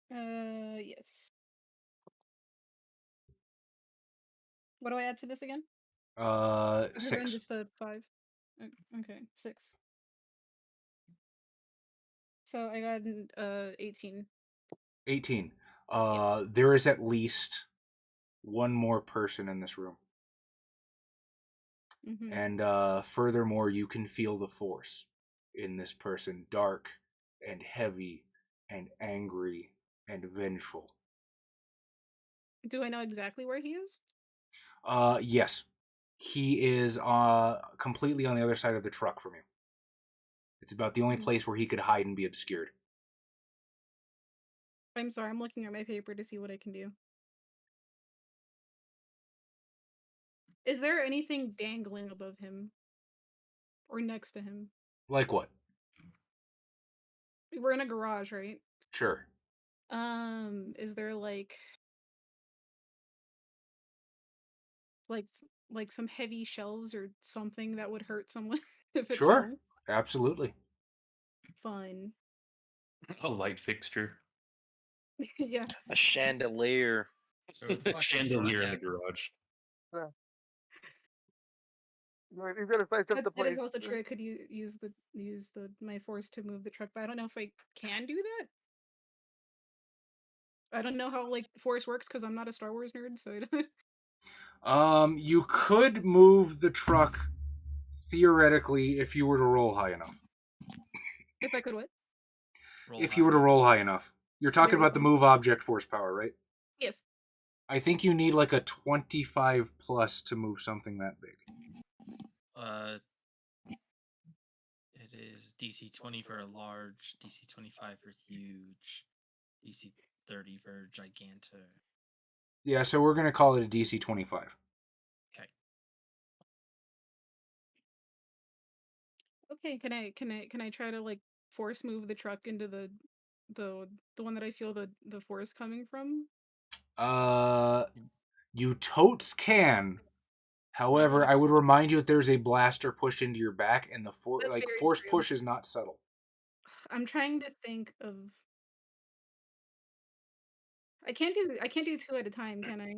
Yes. What do I add to this again? Other than 6. just the 5. Okay, 6. So I got 18. 18. There is at least one more person in this room. Mm-hmm. And furthermore, you can feel the force in this person, dark and heavy and angry and vengeful. Do I know exactly where he is? Yes. He is completely on the other side of the truck from you. It's about the only place where he could hide and be obscured. I'm sorry, I'm looking at my paper to see what I can do. Is there anything dangling above him? Or next to him? Like what? We're in a garage, right? Sure. Is there like like some heavy shelves or something that would hurt someone if it Sure. fell? Absolutely. Fun. A light fixture. Yeah. A chandelier. So the fucking Chandelier in the truck, garage. He's gonna spice up the That is place. also true. I could use the my force to move the truck, but I don't know if I can do that. I don't know how like force works because I'm not a Star Wars nerd, so I don't. You could move the truck theoretically if you were to roll high enough. If I could what? roll If you were to high. roll high enough. You're talking Very about the high. move object force power, right? Yes. I think you need like a 25 plus to move something that big. It is DC 20 for a large, DC 25 for huge, DC 30 for gigantor. Yeah, so we're going to call it a DC 25. Okay. Can I try to like force move the truck into the The one that I feel the force coming from. You totes can. However, I would remind you that there's a blaster pushed into your back, and the That's very force true. push is not subtle. I'm trying to think of. I can't do two at a time, can I?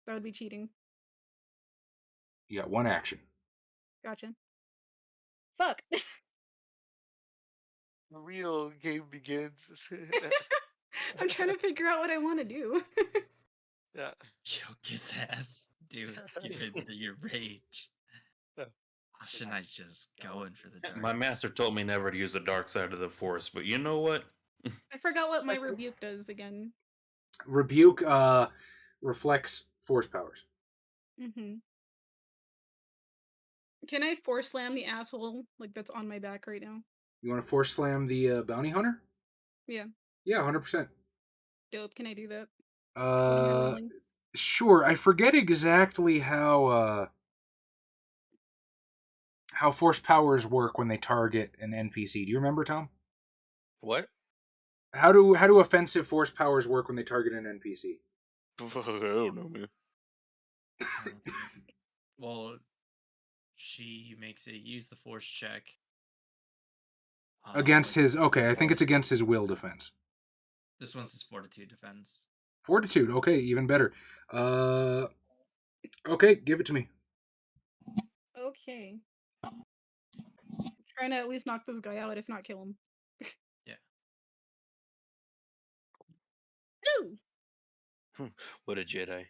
That would be cheating. You got one action. Gotcha. Fuck. The real game begins. I'm trying to figure out what I want to do. Yeah. Choke his ass, dude. Give into your rage. Yeah. Why shouldn't I just go in for the dark? My master told me never to use the dark side of the force, but you know what? I forgot what my rebuke does again. Rebuke reflects force powers. Mm-hmm. Can I force slam the asshole like that's on my back right now? You want to force slam the bounty hunter? Yeah. Yeah, 100%. Dope. Can I do that? What am I rolling? Sure. I forget exactly how force powers work when they target an NPC. Do you remember, Tom? What? How do offensive force powers work when they target an NPC? I don't know, man. Well, she makes a use the force check Against his... Okay, I think it's against his will defense. This one's his fortitude defense. Fortitude. Okay, even better. Okay, give it to me. Okay. Trying to at least knock this guy out, if not kill him. Yeah. Ooh! What a Jedi.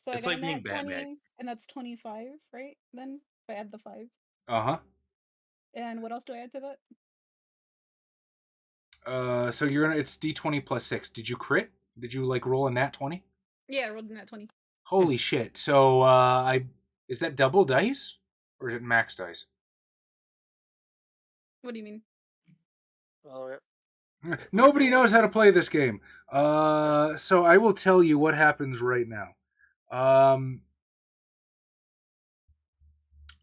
So It's I got like a being nat Batman. 20, and that's 25, right? Then if I add the 5. Uh-huh. And what else do I add to that? So you're gonna... It's D20 plus 6. Did you crit? Did you, like, roll a nat 20? Yeah, I rolled a nat 20. Holy shit. So, is that double dice? Or is it max dice? What do you mean? Oh, yeah. Nobody knows how to play this game. So I will tell you what happens right now.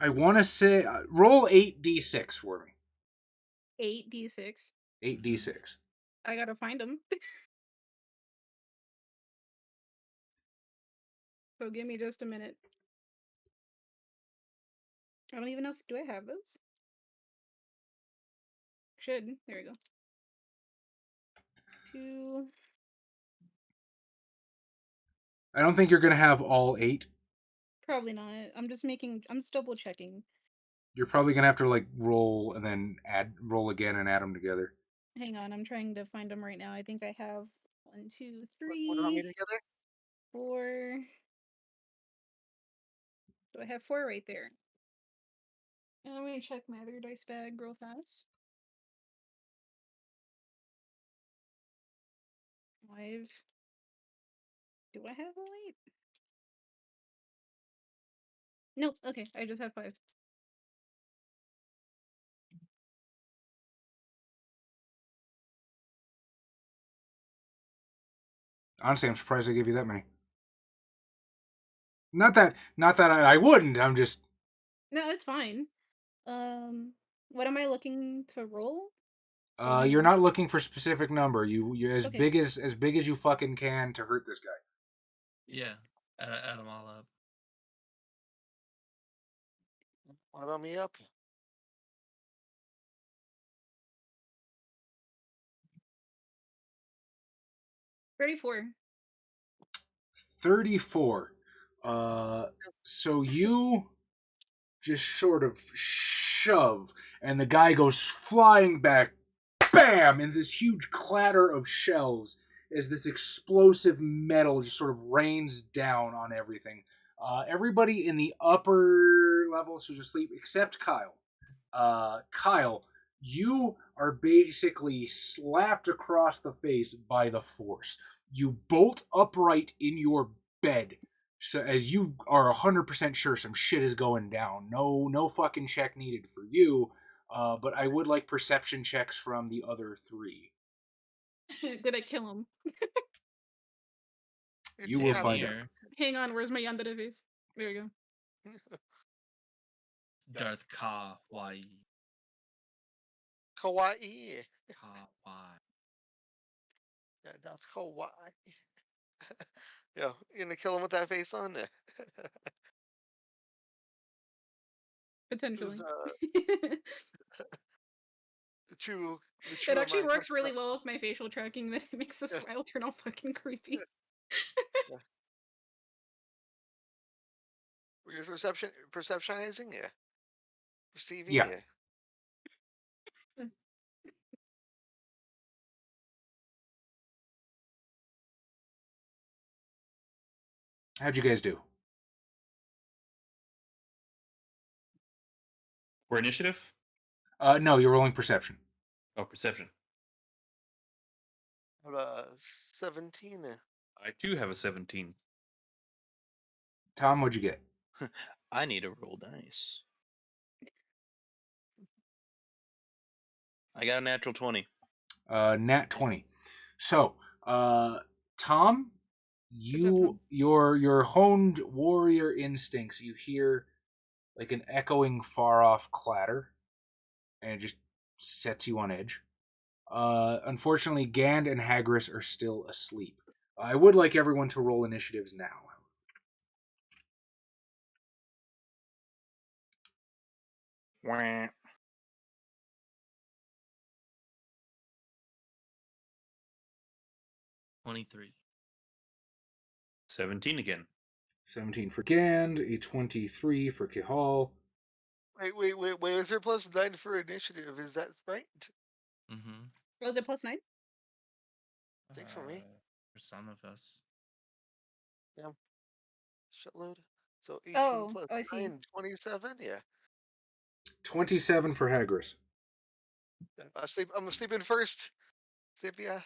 I want to say roll 8d6 for me. 8d6. 8d6. I gotta find them. So give me just a minute. I don't even know if... Do I have those? Should. There we go. 2... I don't think you're gonna have all 8. Probably not. I'm just double checking. You're probably gonna have to like roll and then roll again and add them together. Hang on, I'm trying to find them right now. I think I have 1, 2, What do you want me 3, together? 4. So I have 4 right there. And let me check my other dice bag real fast. 5. Do I have all 8? Nope. Okay, I just have 5. Honestly, I'm surprised they gave you that many. Not that I wouldn't. I'm just... No, it's fine. What am I looking to roll? You're not looking for specific number. You as Okay. big as you fucking can to hurt this guy. Yeah. Add them all up. What about me up? 34. 34. So you just sort of shove, and the guy goes flying back, bam, and this huge clatter of shells as this explosive metal just sort of rains down on everything. Everybody in the upper levels who's asleep, except Kyle. Kyle, you are basically slapped across the face by the force. You bolt upright in your bed. So as you are 100% sure some shit is going down. No fucking check needed for you. But I would like perception checks from the other 3. Did I kill him? You will find out. Hang on, where's my yandere face? There we go. Darth Ka, why? Kawaii. Kawaii. Yeah, that's kawaii. Yeah, you gonna kill him with that face on? Potentially. The true, the It true actually American. works really well with my facial tracking that it makes the Yeah. smile turn all fucking creepy. Your perceptionizing, yeah. Perceiving, Yeah. yeah. How'd you guys do? For initiative? No, you're rolling perception. Oh, perception. 17. I too have a 17. Tom, what'd you get? I need to roll dice. I got a natural 20. Nat 20. So, Tom, your honed warrior instincts, you hear like an echoing far off clatter, and it just sets you on edge. Unfortunately, Gand and Hagris are still asleep. I would like everyone to roll initiatives now. Wah. 23. 17 again. 17 for Gand, a 23 for Kihal. Wait. Is there +9 for initiative? Is that right? Mm-hmm. Was it +9? I think for me. For some of us. Yeah. Shitload. So 18 Oh, plus I see. 9, 27? Yeah. 27 for Hagris. I'm sleeping first. Sleep, yeah.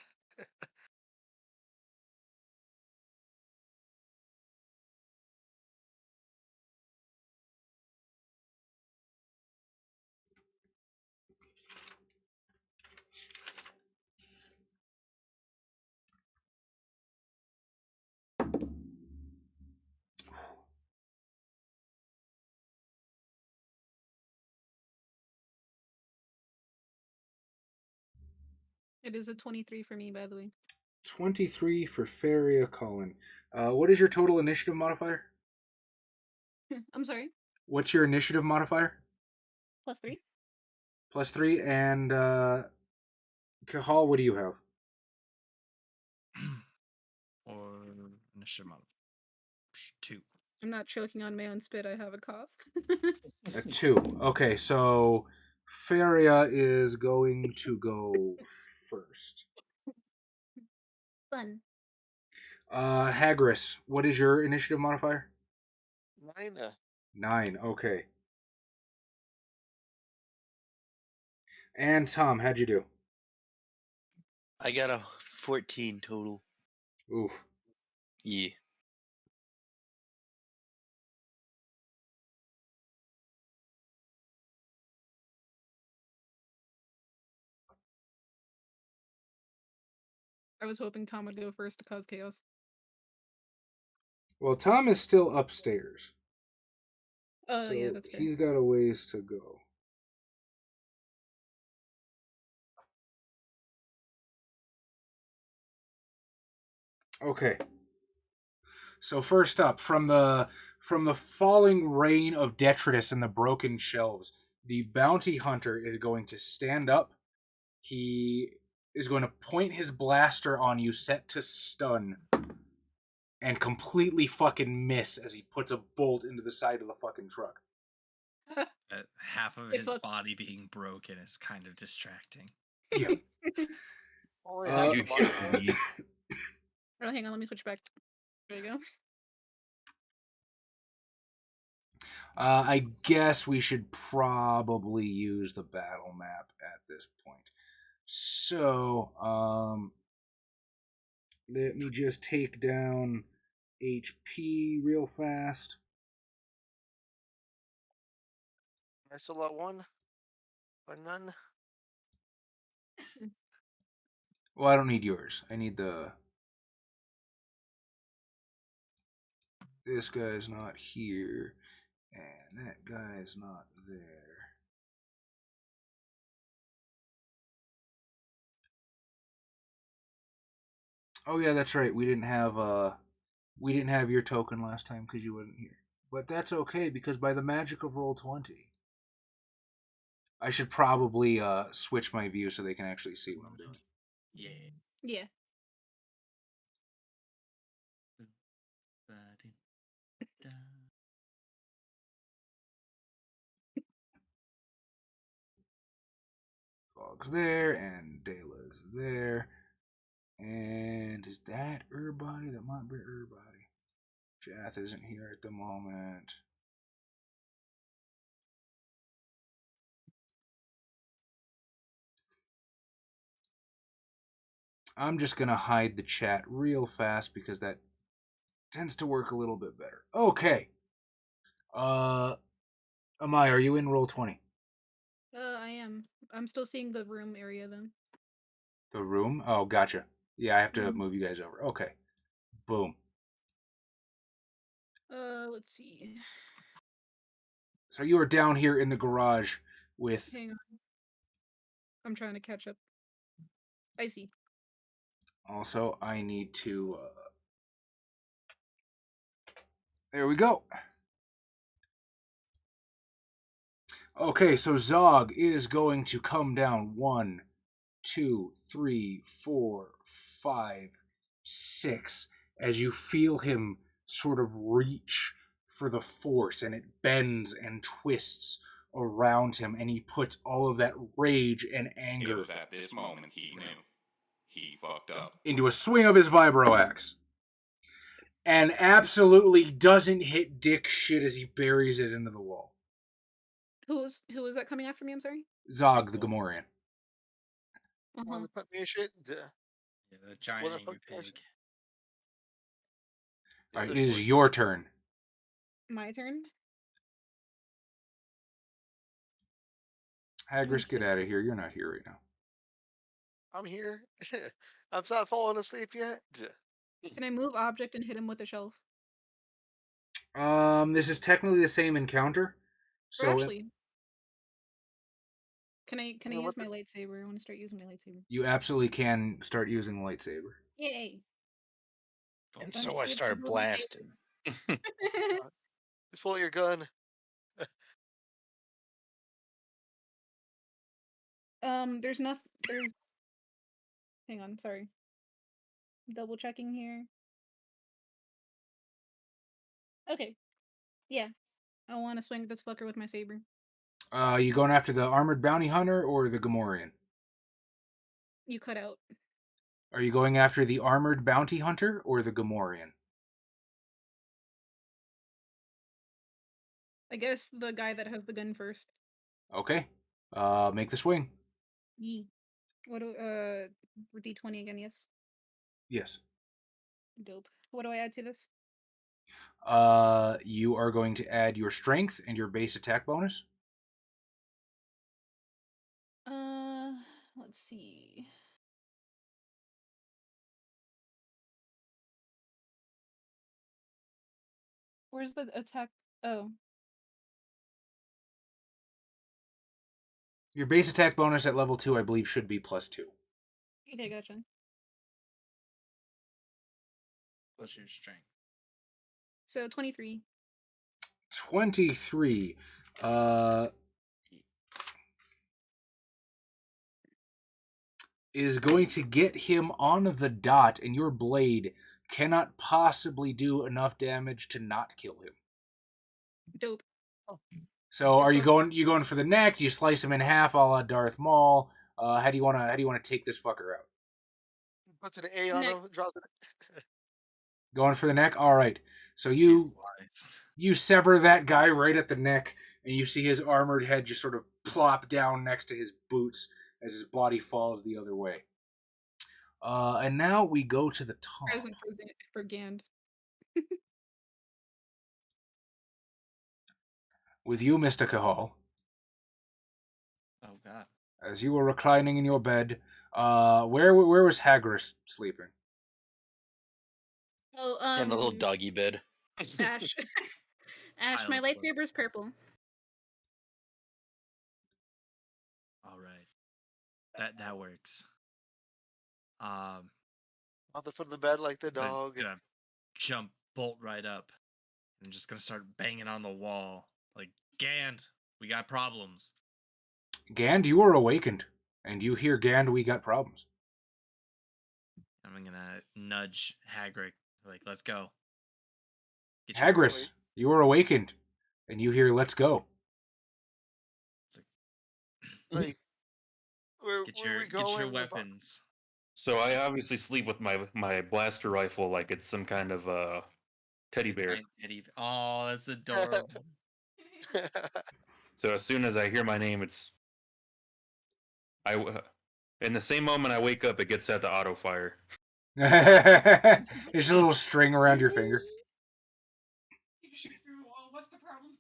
It is a 23 for me, by the way. 23 for Feria Colin. What is your total initiative modifier? I'm sorry. What's your initiative modifier? +3. +3. And Kahal, what do you have? Or initiative modifier. 2. I'm not choking on my own spit. I have a cough. A 2. Okay, so Feria is going to go first. Fun. Hagris, what is your initiative modifier? 9. 9. Okay. And Tom, how'd you do? I got a 14 total. Oof. Yeah. I was hoping Tom would go first to cause chaos. Well, Tom is still upstairs. Oh, So yeah, that's fair. he's got a ways to go. Okay. So first up, from the falling rain of detritus and the broken shelves, the bounty hunter is going to stand up. He is going to point his blaster on you, set to stun, and completely fucking miss as he puts a bolt into the side of the fucking truck. Half of It his fucked. body being broken is kind of distracting. Yeah. Only Uh, half You the body. hear me? Oh, hang on, let me switch back. There you go. I guess we should probably use the battle map at this point. So, let me just take down HP real fast. I still got 1. Or none. Well, I don't need yours. I need the... This guy's not here, and that guy's not there. Oh yeah, that's right. We didn't have your token last time because you weren't here. But that's okay because by the magic of Roll20, I should probably switch my view so they can actually see what I'm doing. Yeah. Yeah. Fog's there and Dela's there. And is that Body? That might be Body. Jath isn't here at the moment. I'm just going to hide the chat real fast because that tends to work a little bit better. Okay. Amai, are you in Roll20? I am. I'm still seeing the room area then. The room? Oh, gotcha. Yeah, I have to Mhm. move you guys over. Okay. Boom. Let's see. So you are down here in the garage with... Hang on. I'm trying to catch up. I see. Also, I need to... There we go. Okay, so Zog is going to come down 1, 2, 3, 4, 5, 6 as you feel him sort of reach for the force and it bends and twists around him and he puts all of that rage and It anger was at this moment he knew. He fucked up. into a swing of his vibro axe and absolutely doesn't hit dick shit as he buries it into the wall. Who was that coming after me? I'm sorry. Zog the Gamorrean. Want to put me in shit? Duh. Yeah, the giant What the angry fuck? pig. Alright, Other it is forces. your turn. My turn. Hagris, get out of here. You're not here right now. I'm here. I'm not falling asleep yet. Duh. Can I move object and hit him with a shelf? This is technically the same encounter. Or So actually, can I Yeah, use what my lightsaber? I want to start using my lightsaber. you absolutely can start using the lightsaber. Yay! And I'm so I sure started people would say- blasting. Just pull your gun. There's nothing. There's. Hang on, sorry. Double checking here. Okay. Yeah. I want to swing this fucker with my saber. You going after the armored bounty hunter or the Gamorrean? You cut out. Are you going after the armored bounty hunter or the Gamorrean? I guess the guy that has the gun first. Okay. Make the swing. Yee. What do D20 again? Yes. Yes. Dope. What do I add to this? You are going to add your strength and your base attack bonus. Let's see. Where's the attack? Oh, Your base attack bonus at level 2, I believe, should be +2. okay, gotcha. What's your strength? So 23. 23. Is going to get him on the dot, and your blade cannot possibly do enough damage to not kill him. Dope. So, Good are you for- going for the neck? Do you slice him in half, a la Darth Maul? How do you want to take this fucker out? Puts an A on Neck. him. Draws it. Going for the neck. All right. So She's you wise. you sever that guy right at the neck, and you see his armored head just sort of plop down next to his boots as his body falls the other way. And now we go to the top. Present for Gand. With you, Mr. Cahal, Oh god. as you were reclining in your bed. Where was Hagris sleeping? Oh, In a little doggy bed. Ash. Ash, my Pilot plug. lightsaber's purple. All right. That works. off the foot of the bed like the Just gonna, dog. gonna jump bolt right up. I'm just gonna start banging on the wall. Like, Gand, we got problems. Gand, you are awakened. And you hear, Gand, we got problems. I'm gonna nudge Hagrid. Like, let's go. Get Hagris, you are awakened. And you hear, let's go. Like, where Get we your going? weapons. So I obviously sleep with my blaster rifle like it's some kind of teddy bear. Oh, that's adorable. So as soon as I hear my name, in the same moment I wake up, it gets set to auto fire. There's a little string around your finger. You shoot through the wall. What's the problem?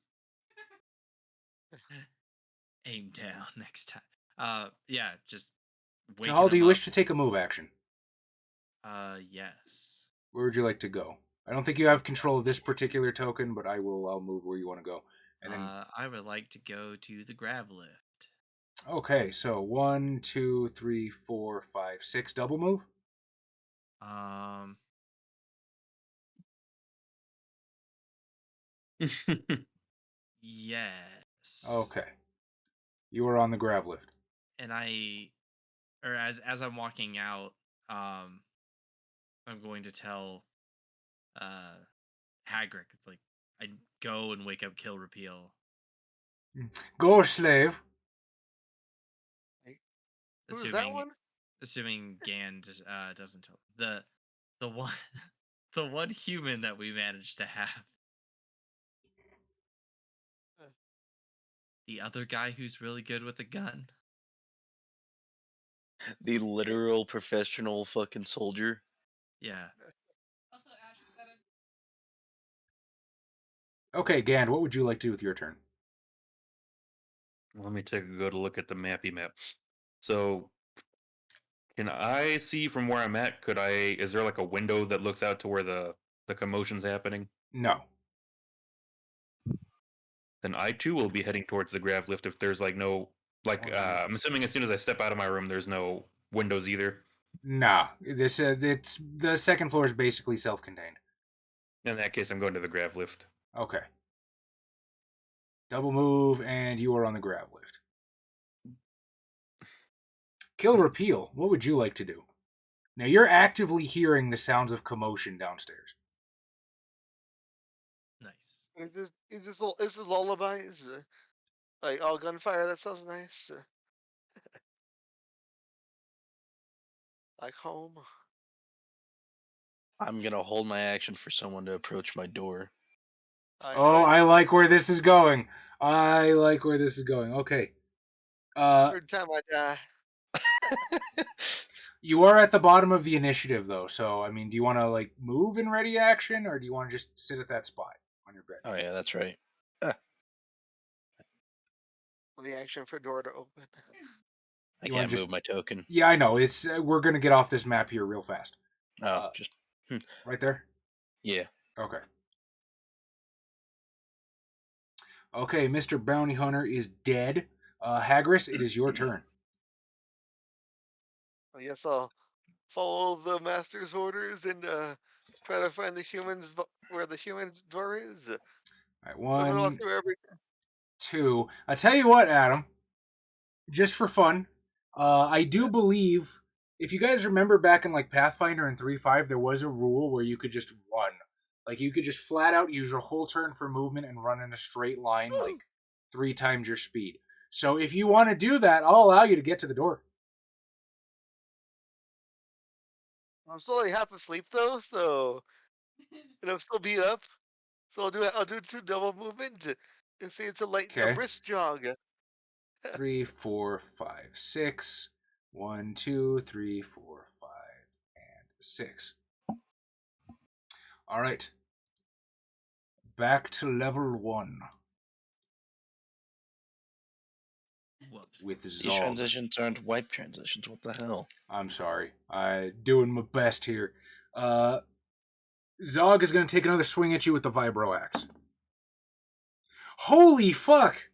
Aim down next time. Yeah, just wake. How do you wish to take a move action? Yes. Where would you like to go? I don't think you have control of this particular token, but I'll move where you want to go. And then I would like to go to the grav lift. okay, so 1, 2, 3, 4, 5, 6 double move. Yes. Okay. You are on the grav lift. And as I'm walking out, I'm going to tell Hagrid, like, I go and wake up Kill Repeal. Go, slave. Who's that one? Assuming Gand doesn't tell the one the one human that we managed to have. The other guy who's really good with a gun. The literal professional fucking soldier. Yeah. Also, Ash said it. Okay, Gand, what would you like to do with your turn? Let me take a good look at the mappy map. So, can I see from where I'm at? Is there like a window that looks out to where the commotion's happening? No. Then I too will be heading towards the grav lift if there's like no, like, I'm assuming as soon as I step out of my room, there's no windows either. Nah. It's the second floor is basically self-contained. In that case, I'm going to the grav lift. Okay. Double move, and you are on the grav lift. Kill Repeal, what would you like to do? Now, you're actively hearing the sounds of commotion downstairs. Nice. Is this lullabies? Like, oh, gunfire, that sounds nice. Like home. I'm gonna hold my action for someone to approach my door. I like where this is going. Okay. Third time I die. You are at the bottom of the initiative, though. So, I mean, do you want to like move in ready action, or do you want to just sit at that spot on your bed? Oh yeah, that's right. Reaction for door to open. I can't move my token. Yeah, I know. It's we're gonna get off this map here real fast. Oh, just right there. Yeah. Okay. Okay, Mr. Bounty Hunter is dead. Hagris, it is your turn. I guess I'll follow the master's orders and try to find the humans where the humans' door is. All right, 1, 2. I tell you what, Adam. Just for fun, I do believe if you guys remember back in like Pathfinder and 3.5, there was a rule where you could just run. Like you could just flat out use your whole turn for movement and run in a straight line like 3 times your speed. So if you want to do that, I'll allow you to get to the door. I'm still like half asleep though, so and I'm still beat up. So I'll do 2 double movement and see it's a brisk jog. 3, 4, 5, 6. 1, 2, 3, 4, 5, and 6. All right. Back to level 1. With Zod. These transitions aren't wipe transitions. What the hell? I'm sorry. I'm doing my best here. Zog is going to take another swing at you with the Vibro Axe. Holy fuck!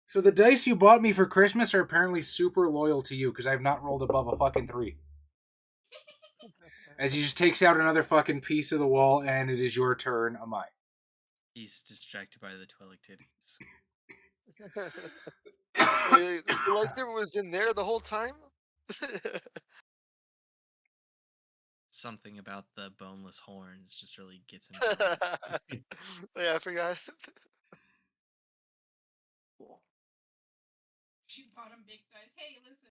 So the dice you bought me for Christmas are apparently super loyal to you because I've not rolled above a fucking 3. As he just takes out another fucking piece of the wall, and it is your turn, Amai. He's distracted by the toilet titties. Wait, the lightsaber was in there the whole time? Something about the boneless horns just really gets him going. Yeah, I forgot. She bought him big dice. Hey, listen.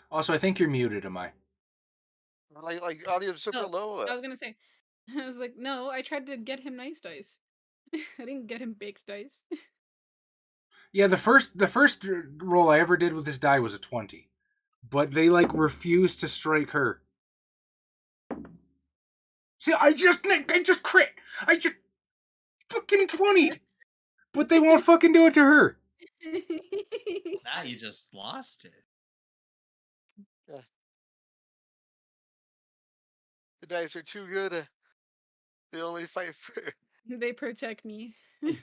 Also, I think you're muted, Amai. Like audio super No, low. I was gonna say. I was like, no, I tried to get him nice dice. I didn't get him baked dice. Yeah, the first roll I ever did with this die was a 20. But they, like, refused to strike her. See, I just crit! I just fucking 20'd! But they won't fucking do it to her! Now you just lost it. The dice are too good. They only fight for They protect me. Alright,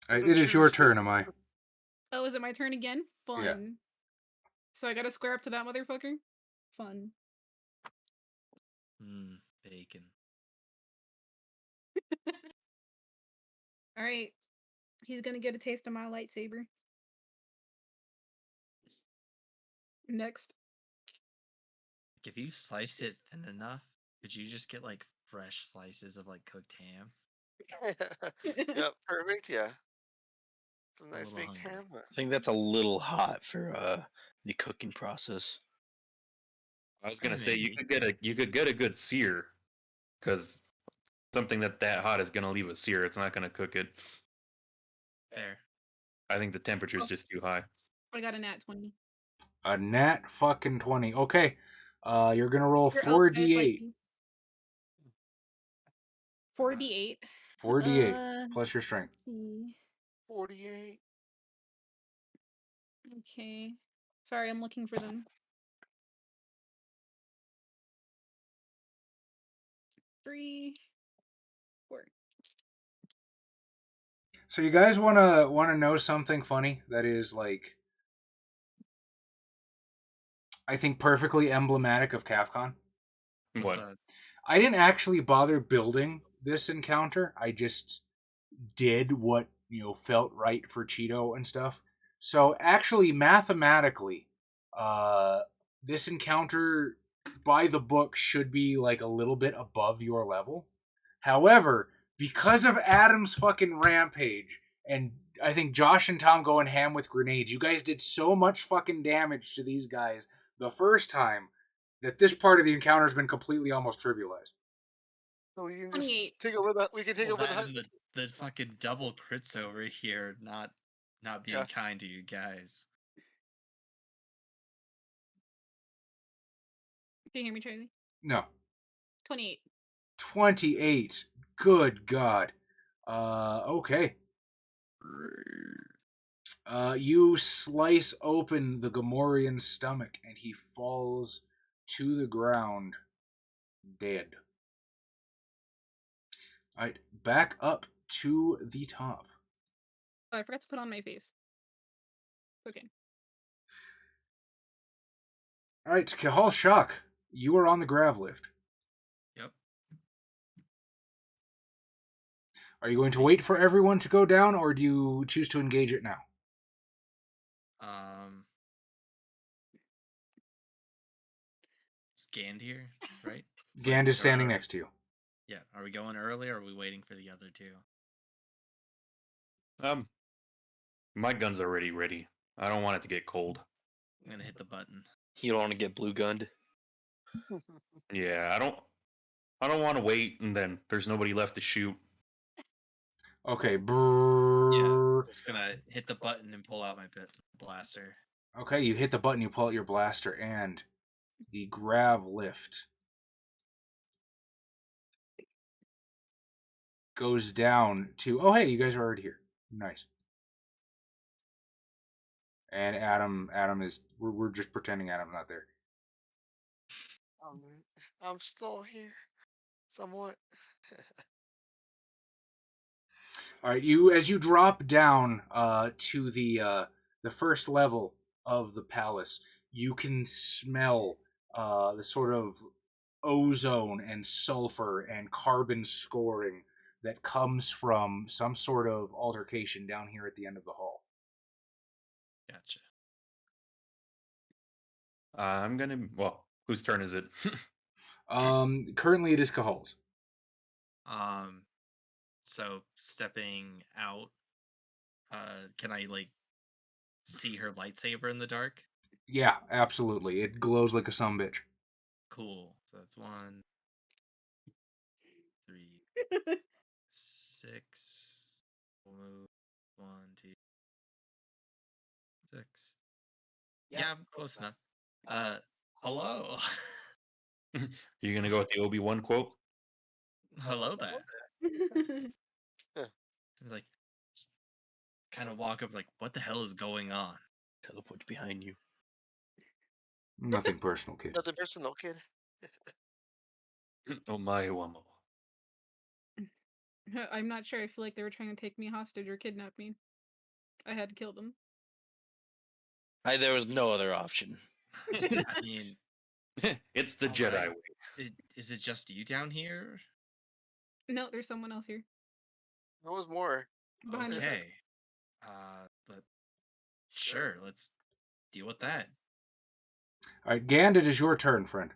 the it is your truth. turn, Amai. Oh, is it my turn again? Fun. Yeah. So I gotta square up to that motherfucker? Fun. Bacon. Alright. He's gonna get a taste of my lightsaber. Next. If you sliced it thin enough, could you just get like fresh slices of like cooked ham? Yep, perfect. Yeah, some A nice little baked hungry. ham. I think that's a little hot for the cooking process. I was gonna say Maybe. you could get a good sear, because something that hot is gonna leave a sear. It's not gonna cook it. Fair. I think the temperature is Oh. just too high. I got a nat 20. A nat fucking 20. Okay. You're gonna roll Your 4d8. 4d8. 4d8 plus your strength. Let's see. 48. Okay. Sorry, I'm looking for them. 3, 4. So you guys wanna know something funny that is, like, I think perfectly emblematic of CAFCON? What's What? that? I didn't actually bother building this encounter. I just did what, felt right for Cheeto and stuff. So actually, mathematically, this encounter by the book should be like a little bit above your level. However, because of Adam's fucking rampage and I think Josh and Tom going ham with grenades, you guys did so much fucking damage to these guys the first time that this part of the encounter has been completely almost trivialized. So we can just 28. take over the. We can take Well, over that the. and the fucking double crits over here, not being Yeah. kind to you guys. Can you hear me, Charlie? No. 28. 28. Good God. Okay. You slice open the Gamorrean's stomach and he falls to the ground dead. Alright, back up to the top. Oh, I forgot to put on my face. Okay. Alright, Kahal Shock, you are on the grav lift. Yep. Are you going to wait for everyone to go down, or do you choose to engage it now? Scanned here, right? It's Gand is standing are- next to you. Yeah. Are we going early or are we waiting for the other two? My gun's already ready. I don't want it to get cold. I'm gonna hit the button. You don't want to get blue gunned. Yeah, I don't want to wait and then there's nobody left to shoot. Okay, Just gonna hit the button and pull out my blaster. Okay, you hit the button, you pull out your blaster, and the grav lift goes down to... Oh, hey, you guys are already here. Nice. And Adam is... We're just pretending Adam's not there. I'm still here, somewhat. All right, as you drop down to the first level of the palace, you can smell the sort of ozone and sulfur and carbon scoring that comes from some sort of altercation down here at the end of the hall. Gotcha. I'm gonna. Well, whose turn is it? Currently it is Cahal's. So stepping out, can I like see her lightsaber in the dark? Yeah, absolutely. It glows like a sumbitch. Cool. So that's 1, 3, 6. We'll move 1, 2, 6. Yeah, I'm close enough. Hello. You're gonna go with the Obi-Wan quote? Hello there. Huh. I was like, kind of walk up, like, what the hell is going on? Teleport behind you. Nothing personal, kid. Nothing personal, kid. Oh my wamo. I'm not sure. I feel like they were trying to take me hostage or kidnap me. I had to kill them. There was no other option. I mean, It's the all Jedi right. way. Is it just you down here? No, there's someone else here. There was more. Behind us. Okay. But sure, let's deal with that. All right, Gand, it is your turn, friend.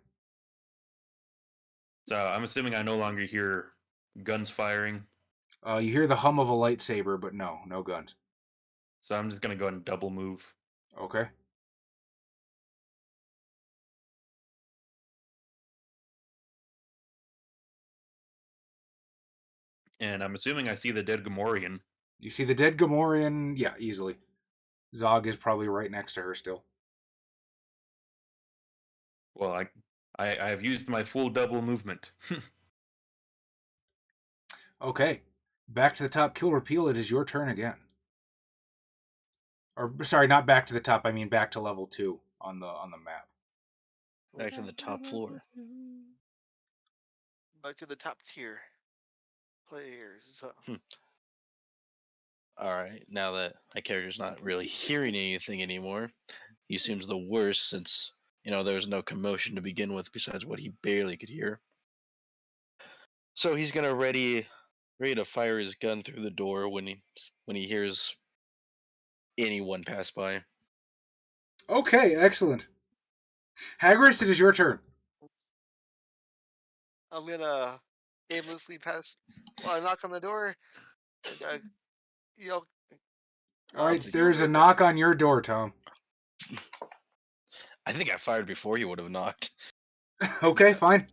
So I'm assuming I no longer hear guns firing. You hear the hum of a lightsaber, but no guns. So I'm just gonna go ahead and double move. Okay. And I'm assuming I see the dead Gamorrean. You see the dead Gamorrean? Yeah, easily. Zog is probably right next to her still. Well, I have used my full double movement. Okay. Back to the top. Kill repeal. It is your turn again. Or sorry, not back to the top. I mean back to level 2 on the map. Back to the top floor. Back to the top tier players. Alright, now that my character's not really hearing anything anymore, he assumes the worst since, there was no commotion to begin with besides what he barely could hear. So he's gonna ready to fire his gun through the door when he hears anyone pass by. Okay, excellent. Hagrid, it is your turn. I'm gonna aimlessly knock on the door. Yell. All right, It's a- there's a knock on your door, Tom. I think I fired before he would have knocked. Okay, fine.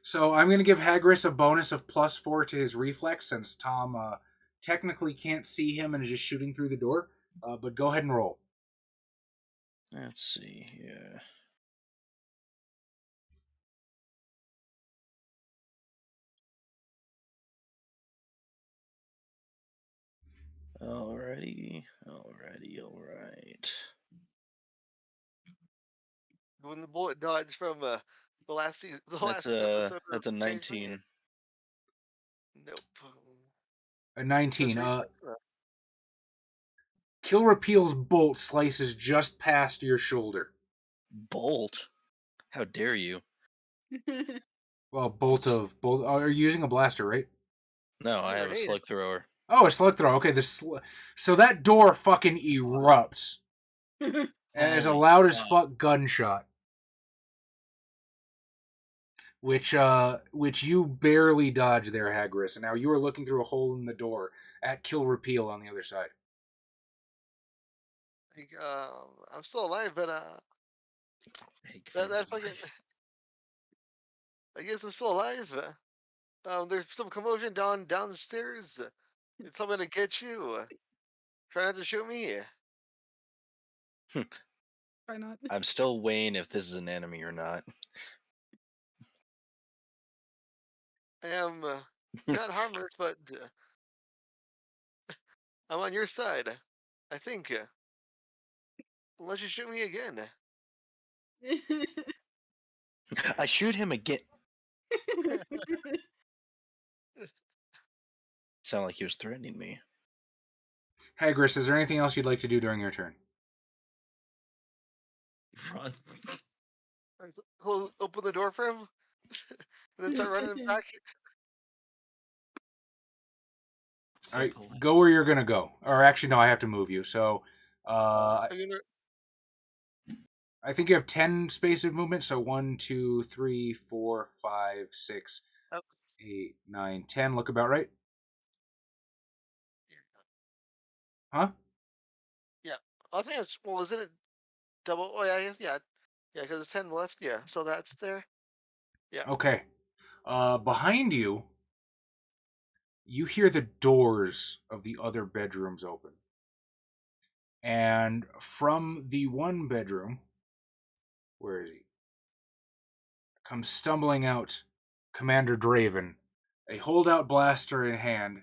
So I'm going to give Hagrid a bonus of +4 to his reflex since Tom technically can't see him and is just shooting through the door. But go ahead and roll. Let's see here. Alrighty. When the bullet dodged from the last season, the That's last episode. a of 19. Nope. A 19. Just Kill repeal's bolt slices just past your shoulder. Bolt? How dare you? Well, bolt. Are you using a blaster, right? No, I have a Grenade. slug thrower. Oh, a slug throw. Okay, so that door fucking erupts as a Holy loud as fuck. fuck gunshot, which you barely dodge there, Hagrid. And now you are looking through a hole in the door at kill repeal on the other side. I'm still alive, but Big for that your fucking. life. I guess I'm still alive. There's some commotion down the stairs. It's coming to get you. Try not to shoot me. Why not? I'm still weighing if this is an enemy or not. I am not harmless, but I'm on your side. I think. Unless you shoot me again. I shoot him again. Sounded like he was threatening me. Hagrid, is there anything else you'd like to do during your turn? Run. Open the door for him, and then start running back. So All right, polite. go where you're gonna go. Or actually, no, I have to move you. So, I'm gonna, I think you have 10 space of movement. So 1, 2, 3, 4, 5, 6, oh, 8, 9, 10. Look about right. Huh? yeah. I think it's isn't it double? Oh yeah, I guess yeah, because it's 10 left. Yeah, so that's there. Yeah. Okay. Behind you, you hear the doors of the other bedrooms open. And from the one bedroom, where is he? Comes stumbling out Commander Draven, a holdout blaster in hand,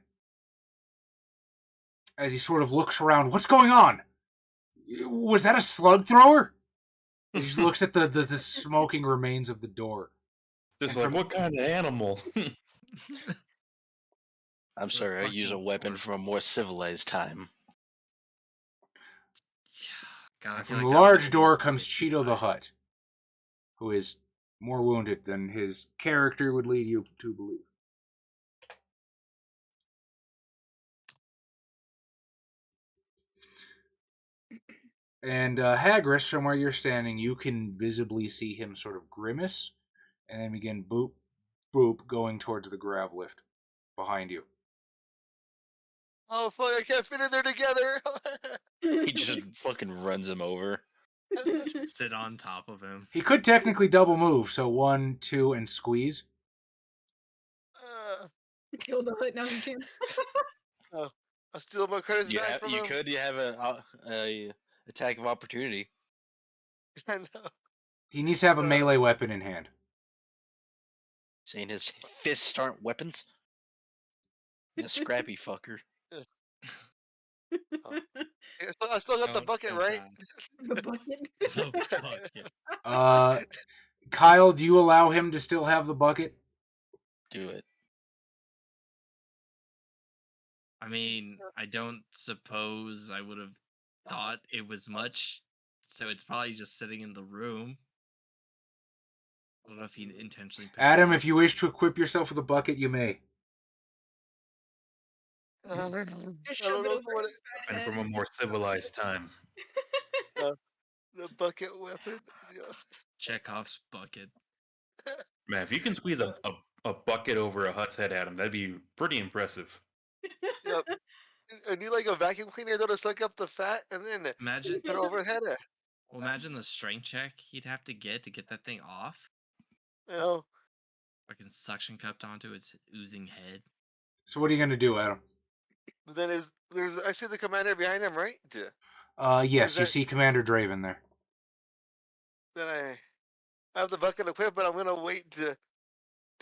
as he sort of looks around. What's going on? Was that a slug thrower? He just looks at the smoking remains of the door. Just And like, from- what kind of animal? I'm The sorry, I use a fucking weapon door. from a more civilized time. God, I And feel from like the that would large be door really comes good Cheeto the guy. Hutt, who is more wounded than his character would lead you to believe. And Hagris, from where you're standing, you can visibly see him sort of grimace and then begin boop, boop, going towards the grav lift behind you. Oh fuck! I can't fit in there together. He just fucking runs him over. Sit on top of him. He could technically double move, so 1, 2, and squeeze. Kill the Hut. Now he can. Oh, I'll steal my credits You back have, from you him. could, you have a attack of opportunity. I know. He needs to have a Uh. melee weapon in hand. Saying his fists aren't weapons. He's a scrappy fucker. I still got the Don't bucket, feel right? The bucket. bad. The bucket. Kyle, do you allow him to still have the bucket? Do it. I mean, I don't suppose I would have thought it was much, so it's probably just sitting in the room. I don't know if he intentionally picked Adam, it if you wish to equip yourself with a bucket, you may. I don't Just shove it know over what his fat And head. from a more civilized time. the bucket weapon. Yeah. Chekhov's bucket. Man, if you can squeeze a bucket over a Hutt's head, Adam, that'd be pretty impressive. Yep. I need like a vacuum cleaner though to suck up the fat and then Imagine, put it over his head. well, imagine the strength check he'd have to get that thing off. You know. Fucking suction cupped onto its oozing head. So what are you going to do, Adam? But then there's I see the commander behind him, right? Yeah. Yes, you that- see Commander Draven there. Then I have the bucket equipped, but I'm gonna wait to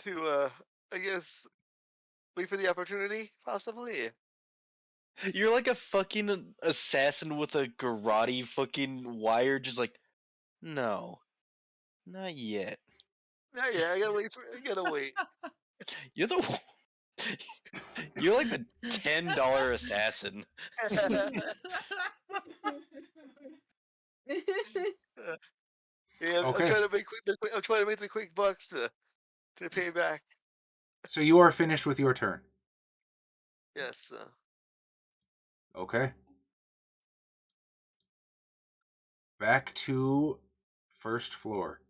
I guess wait for the opportunity, possibly. You're like a fucking assassin with a garrote fucking wire, just like, no, not yet. Yeah, I gotta wait. I gotta wait. You're the you're like the $10 assassin. Yeah, I'm Okay. trying to make I'm trying to make the quick bucks to pay back. So you are finished with your turn. Yes. Okay. Back to first floor.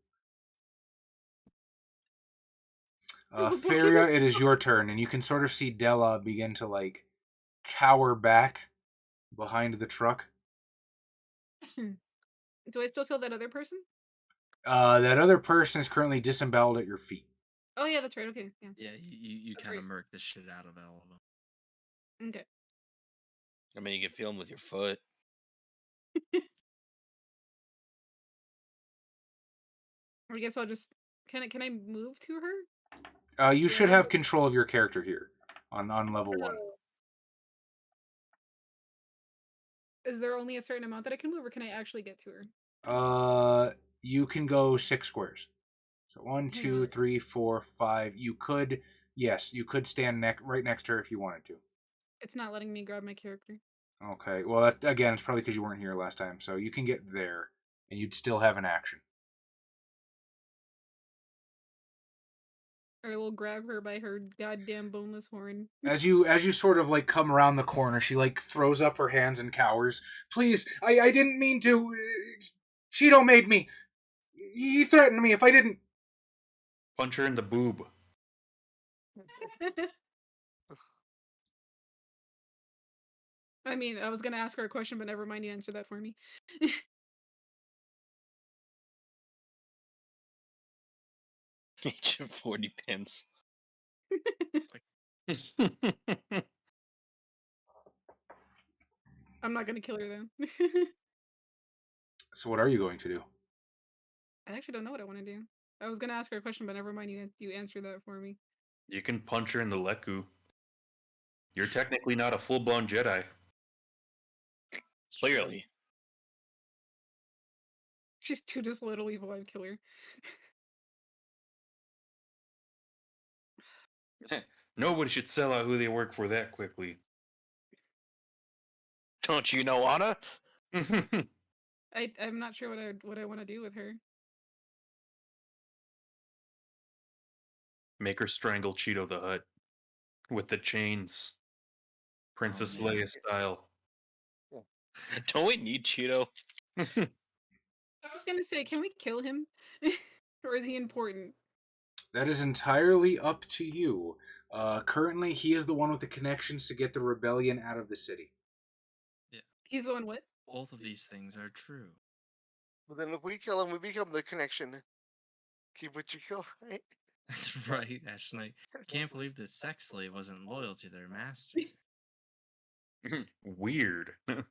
Feria, it is your turn, and you can sort of see Della begin to like cower back behind the truck. Do I still feel that other person? That other person is currently disemboweled at your feet. Oh yeah, that's right. Okay, yeah. Yeah, you That's kind of right. murk the shit out of all of them. Okay. I mean, you can feel him with your foot. I guess I'll just can I move to her? You should Yeah. have control of your character here on level 1. Is there only a certain amount that I can move, or can I actually get to her? You can go 6 squares. So 1, Hang 2, on. 3, 4, 5. You could, yes, you could stand right next to her if you wanted to. It's not letting me grab my character. Okay, well, that, again, it's probably because you weren't here last time. So you can get there, and you'd still have an action. I will grab her by her goddamn boneless horn. As you sort of like come around the corner, she like throws up her hands and cowers. Please, I didn't mean to. Cheeto made me. He threatened me if I didn't. Punch her in the boob. I mean, I was gonna ask her a question, but never mind. You answer that for me. Each of 40 pins. It's like, I'm not gonna kill her then. So what are you going to do? I actually don't know what I want to do. I was gonna ask her a question, but never mind. You answer that for me. You can punch her in the leku. You're technically not a full-blown Jedi. it's true. Clearly. She's too just little evil. I'd kill her. Nobody should sell out who they work for that quickly. Don't you know, Anna? I'm not sure what I want to do with her. Make her strangle Cheeto the Hutt with the chains, Princess man. Leia style. Don't we need Cheeto? I was gonna say, can we kill him, or is he important? That is entirely up to you. Currently, he is the one with the connections to get the rebellion out of the city. He's the one. What? Both of these things are true. But then if we kill him, we become the connection. Keep what you kill, right? Right, actually. I can't believe this sex slave wasn't loyal to their master. Weird. Man,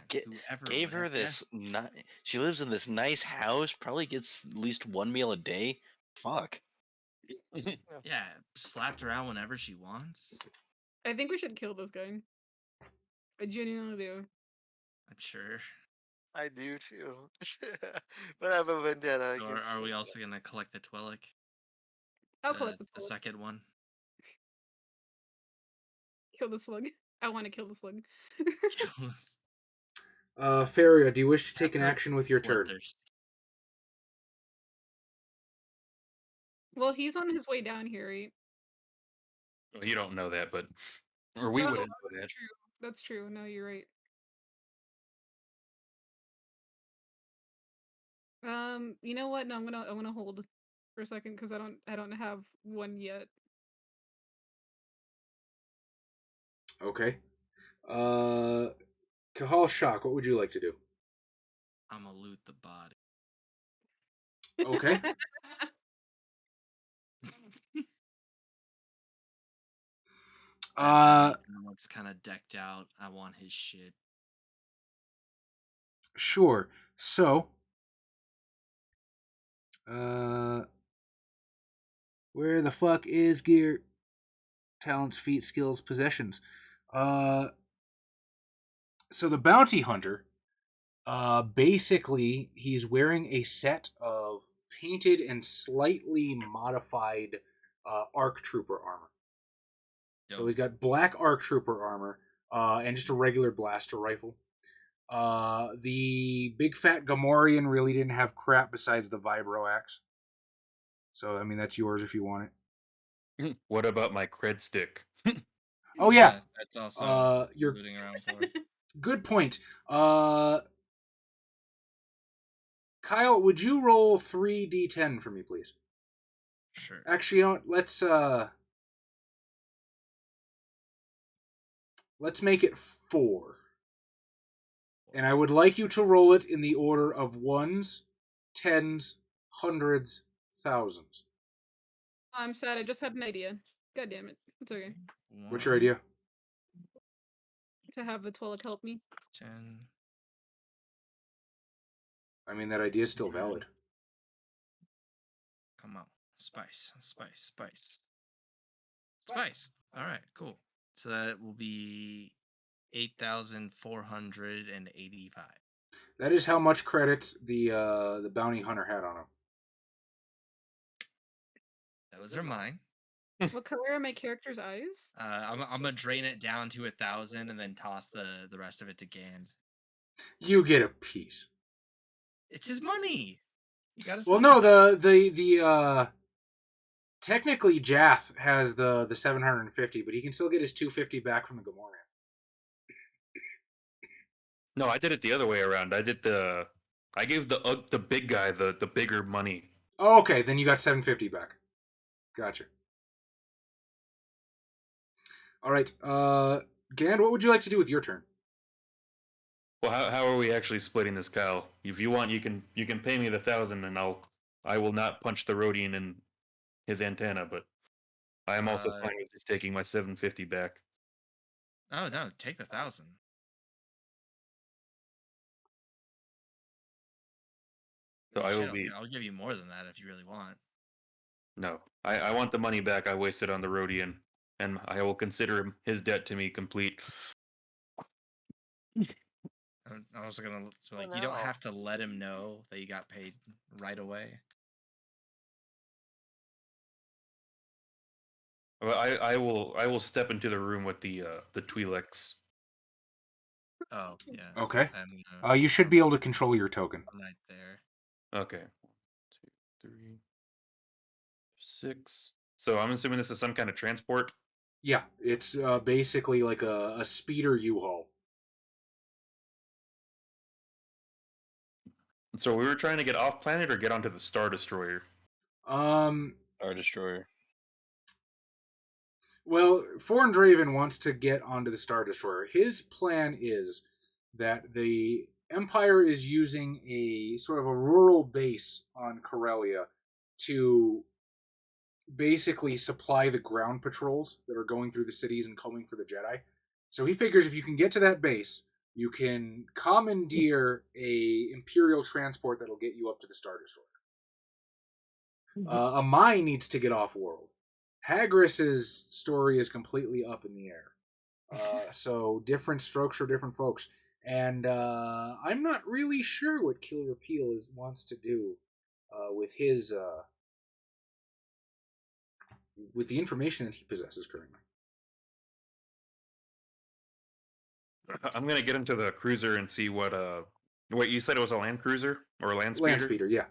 Get- whoever Gave would her have this. guessed- She lives in this nice house. Probably gets at least one meal a day. Fuck. Yeah, slapped her out whenever she wants. I think we should kill this guy. I genuinely do. I'm sure. I do too. But I have a vendetta Or against are we him. also gonna collect the Twilight? I'll collect the the slug. second one. Kill the slug. I want to kill the slug. Faria, do you wish to take an After action with your turn? bloodthirst. Well, he's on his way down here, right? Well, you don't know that, but or we Oh, wouldn't know that. that's true. That's true. No, you're right. You know what? No, I'm gonna hold for a second because I don't have one yet. Okay. Kahal Shock, what would you like to do? I'm gonna loot the body. Okay. It's kind of decked out. I want his shit. Sure. So, where the fuck is gear? Talents, feat, skills, possessions. So the bounty hunter, basically, he's wearing a set of painted and slightly modified ARC Trooper armor. So Dope. he's got black ARC Trooper armor and just a regular blaster rifle. The big fat Gamorrean really didn't have crap besides the vibro axe. So I mean that's yours if you want it. What about my cred stick? Oh yeah, that's also you're looting around for. good point. Kyle, would you roll 3d10 for me, please? Sure. Actually, you know what? Let's make it 4. And I would like you to roll it in the order of ones, tens, hundreds, thousands. I'm sad. I just had an idea. God damn it. It's okay. What's your idea? To have the Twilight help me. 10. I mean, that idea is still valid. Come on. Spice. All right, cool. So that will be 8,485. That is how much credits the bounty hunter had on him. Those are mine. What color are my character's eyes? I'm gonna drain it down to 1,000 and then toss the rest of it to Gand. You get a piece. It's his money. You gotta. Well, spend no, it. the Technically, Jath has the 750, but he can still get his 250 back from the Gamorrean. No, I did it the other way around. I gave the big guy the bigger money. Oh, okay, then you got 750 back. Gotcha. All right, Gand, what would you like to do with your turn? Well, how are we actually splitting this, Kyle? If you want, you can pay me the 1,000, and I will not punch the Rhodian in his antenna, but I am also fine with just taking my 750 back. Oh no, take the 1,000. So I Shit, will be I'll give you more than that if you really want. no. I want the money back I wasted on the Rhodian, and I will consider his debt to me complete. I was gonna like, you no. don't have to let him know that you got paid right away. Well, I will step into the room with the Twi'leks. Oh yeah. Okay. So You should be able to control your token. right there. Okay. 1, 2, 3, 6. So I'm assuming this is some kind of transport. Yeah, it's basically like a speeder U-Haul. So we were trying to get off planet or get onto the Star Destroyer. Star Destroyer. Well, Foreign Draven wants to get onto the Star Destroyer. His plan is that the Empire is using a sort of a rural base on Corellia to basically supply the ground patrols that are going through the cities and combing for the Jedi. So he figures if you can get to that base, you can commandeer a Imperial transport that'll get you up to the Star Destroyer. Amai needs to get off world. Hagris's story is completely up in the air. So different strokes for different folks. And I'm not really sure what Kill Repeal wants to do with his with the information that he possesses currently. I'm gonna get into the cruiser and see what wait, you said it was a land cruiser or a land speeder? Land speeder, yeah.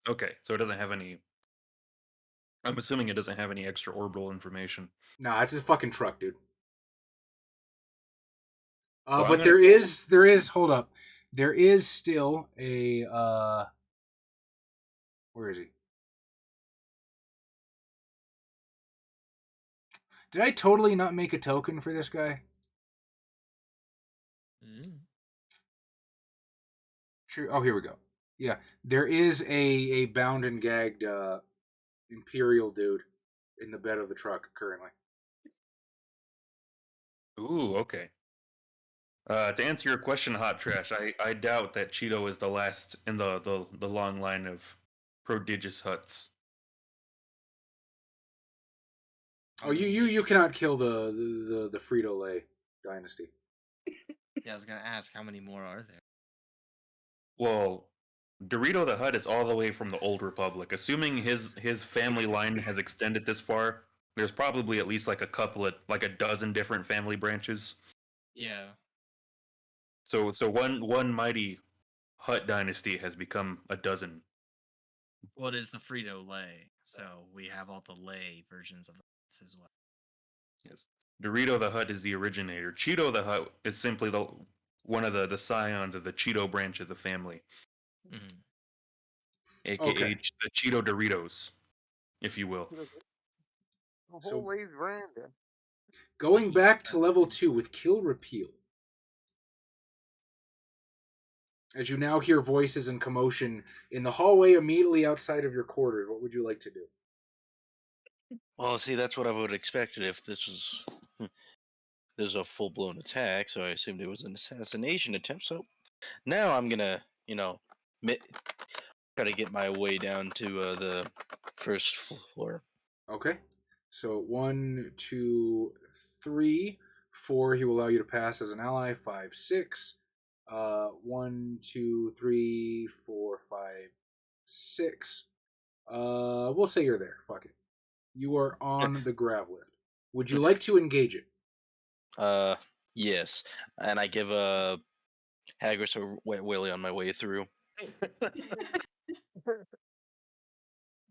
Okay, so it doesn't have any. I'm assuming it doesn't have any extra orbital information. Nah, it's a fucking truck, dude. Well, but there is hold up. There is still a where is he? Did I totally not make a token for this guy? Sure. Oh, here we go. Yeah, there is a bound and gagged Imperial dude in the bed of the truck currently. Ooh, okay. To answer your question, Hot Trash, I doubt that Cheeto is the last in the long line of prodigious huts. Oh, you cannot kill the Frito-Lay dynasty. Yeah, I was gonna ask how many more are there? Well, Dorito the Hutt is all the way from the Old Republic. Assuming his family line has extended this far, there's probably at least like a dozen different family branches. Yeah. So one mighty Hutt dynasty has become a dozen. What is the Frito-Lay? So we have all the lay versions of this as well. Yes. Dorito the Hutt is the originator. Cheeto the Hutt is simply one of the scions of the Cheeto branch of the family. Mm-hmm. AKA Okay. the Cheeto Doritos, if you will. The whole So- Lay's brand. Going back to level 2 with Kill Repeal. As you now hear voices and commotion in the hallway immediately outside of your quarters, what would you like to do? Well, see, that's what I would have expected if this was there's a full blown attack. So I assumed it was an assassination attempt. So now I'm gonna, try to get my way down to the first floor. Okay. So 1, 2, 3, 4. He will allow you to pass as an ally. 5, 6. 1, 2, 3, 4, 5, 6. We'll say you're there. Fuck it. You are on the grav lift. Would you like to engage it? Yes, and I give Hagris a wet willy on my way through.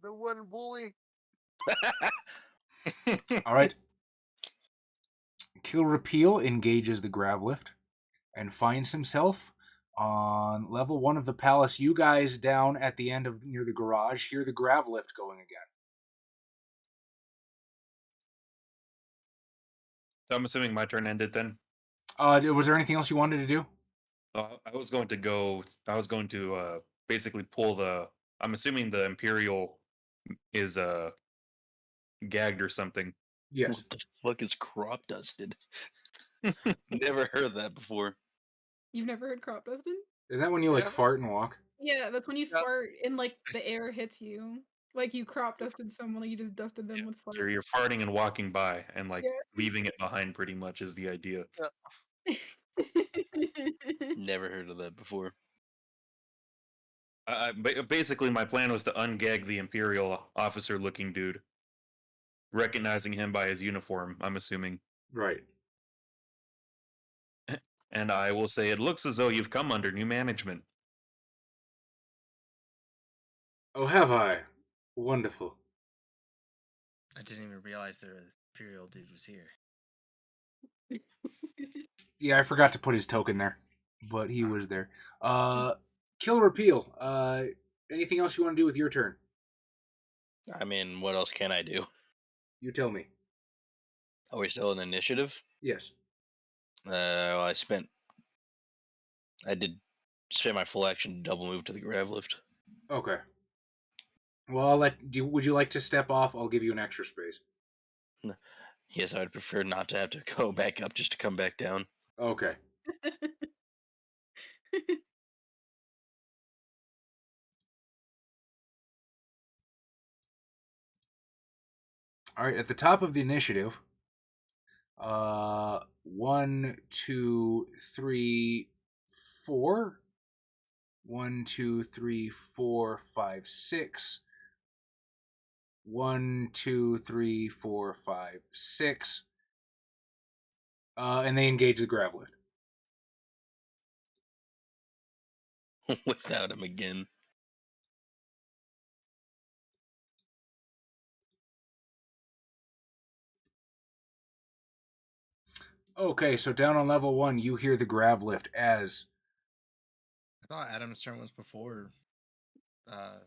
The one bully. All right. Kill Repeal engages the grav lift and finds himself on level 1 of the palace. You guys down at the end of near the garage hear the grav lift going again. So I'm assuming my turn ended then. Was there anything else you wanted to do? I was going to basically pull the. I'm assuming the Imperial is gagged or something. Yes. What the fuck is crop dusted? Never heard that before. You've never heard crop dusted? Is that when you like Yeah. fart and walk? Yeah, that's when you Yeah. fart and like the air hits you. Like you crop dusted someone, like you just dusted them with fart. So you're farting and walking by and like Yeah. leaving it behind. Pretty much is the idea. Never heard of that before. Basically, my plan was to ungag the Imperial officer-looking dude, recognizing him by his uniform. I'm assuming, Right. and I will say, it looks as though you've come under new management. Oh, have I? Wonderful. I didn't even realize the Imperial dude was here. Yeah, I forgot to put his token there, but he was there. Kill Repeal. Anything else you want to do with your turn? I mean, what else can I do? You tell me. Are we still in initiative? Yes. Well, I did spend my full action to double move to the grav lift. Okay. Well, would you like to step off? I'll give you an extra space. Yes, I'd prefer not to have to go back up just to come back down. Okay. All right, at the top of the initiative, 1, 2, 3, 4. 1, 2, 3, 4, 5, 6. 1, 2, 3, 4, 5, 6. And they engage the grav lift. Without him again. Okay, so down on level 1, you hear the grav lift as I thought Adam's turn was before the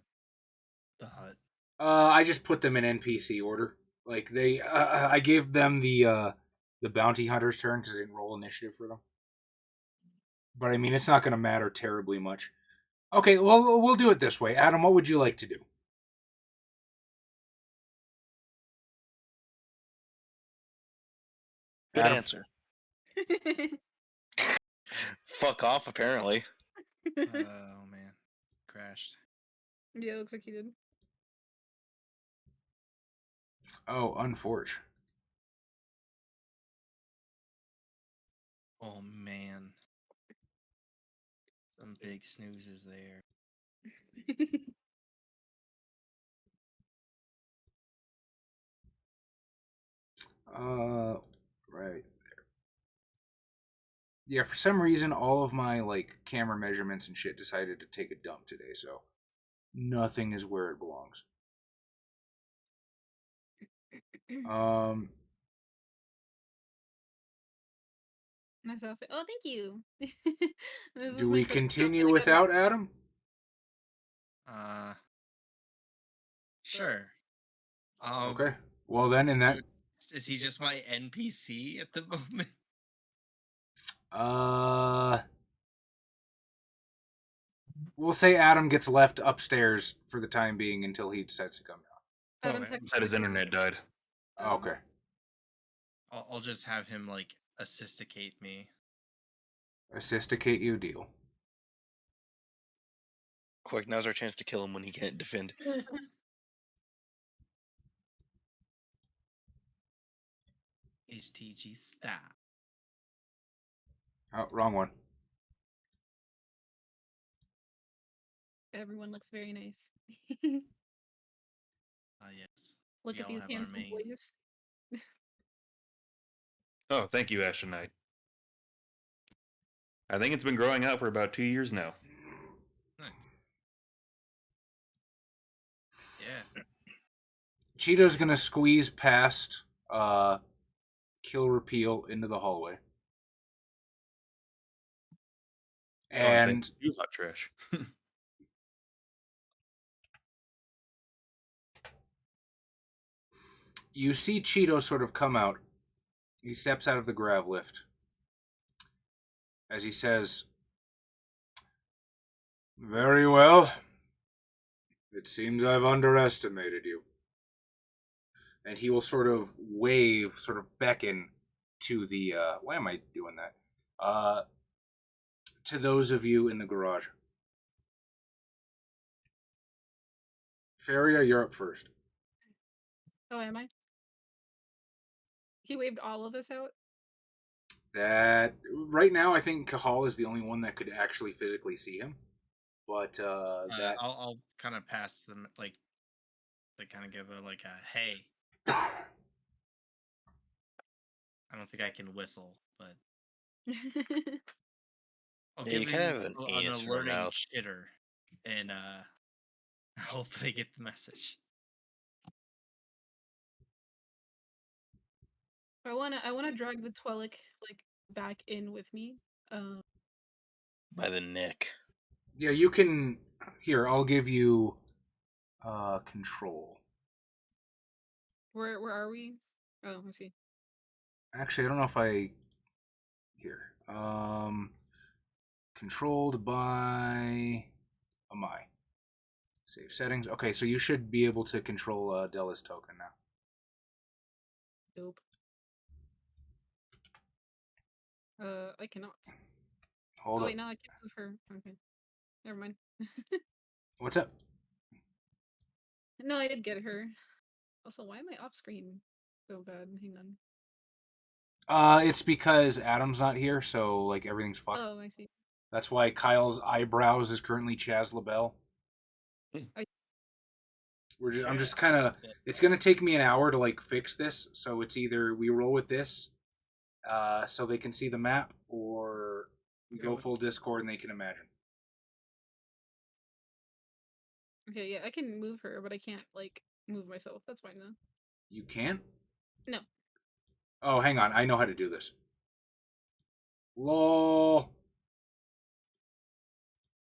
hut. I just put them in NPC order. Like they, I gave them the bounty hunter's turn because I didn't roll initiative for them. But I mean, it's not going to matter terribly much. Okay, well, we'll do it this way. Adam, what would you like to do? Good Adam? answer. Fuck off, apparently. Oh man, crashed. Yeah, it looks like he did. Oh, unforge. Oh man, some big snoozes there. Right. Yeah, for some reason, all of my like camera measurements and shit decided to take a dump today, so nothing is where it belongs. Nice outfit. Oh, thank you. This is Do my we first continue outfit I got. without Adam? Sure. Okay. Well, then, in that, Is he just my NPC at the moment? we'll say Adam gets left upstairs for the time being until he decides to come down. Adam Okay. He said his internet died. Okay. I'll just have him like assisticate me. Assisticate you, deal. Quick, now's our chance to kill him when he can't defend. HTG stop. Oh, wrong one. Everyone looks very nice. Yes. Look We at all these have our handsome main. boys. Oh, thank you, Ashton Knight. I think it's been growing out for about 2 years now. Yeah. Cheeto's gonna squeeze past Kill Repeal into the hallway. And you hot trash. you see Cheeto sort of come out. He steps out of the grav lift. As he says, "Very well. It seems I've underestimated you." And he will sort of wave, sort of beckon to the, why am I doing that? To those of you in the garage. Faria, you're up first. Oh, am I? He waved all of us out? That, right now, I think Kahal is the only one that could actually physically see him. But, that... I'll kind of pass them, like, to kind of give a, like, a, hey. I don't think I can whistle, but I'll Yeah, give you kind of have an an anus in your alerting mouth. chitter, and hopefully get the message. I wanna drag the Twilight like back in with me. By the neck. Yeah, you can... Here, I'll give you control. Where are we? Oh, I see. Actually, I don't know if I... Here. Controlled by... Amai. Save settings. Okay, so you should be able to control Della's token now. Dope. I cannot. Hold Oh up. wait, no, I can't move her. Okay. Never mind. What's up? No, I did get her. Also, why am I off screen so bad? Hang on. It's because Adam's not here, so like everything's fucked. Oh, I see. That's why Kyle's eyebrows is currently Chaz LaBelle. I'm just kind of. It's gonna take me an hour to like fix this, so it's either we roll with this, so they can see the map, or we go full Discord and they can imagine. Okay, yeah, I can move her, but I can't like move myself. That's fine though. You can't? No. Oh, hang on. I know how to do this. Lol.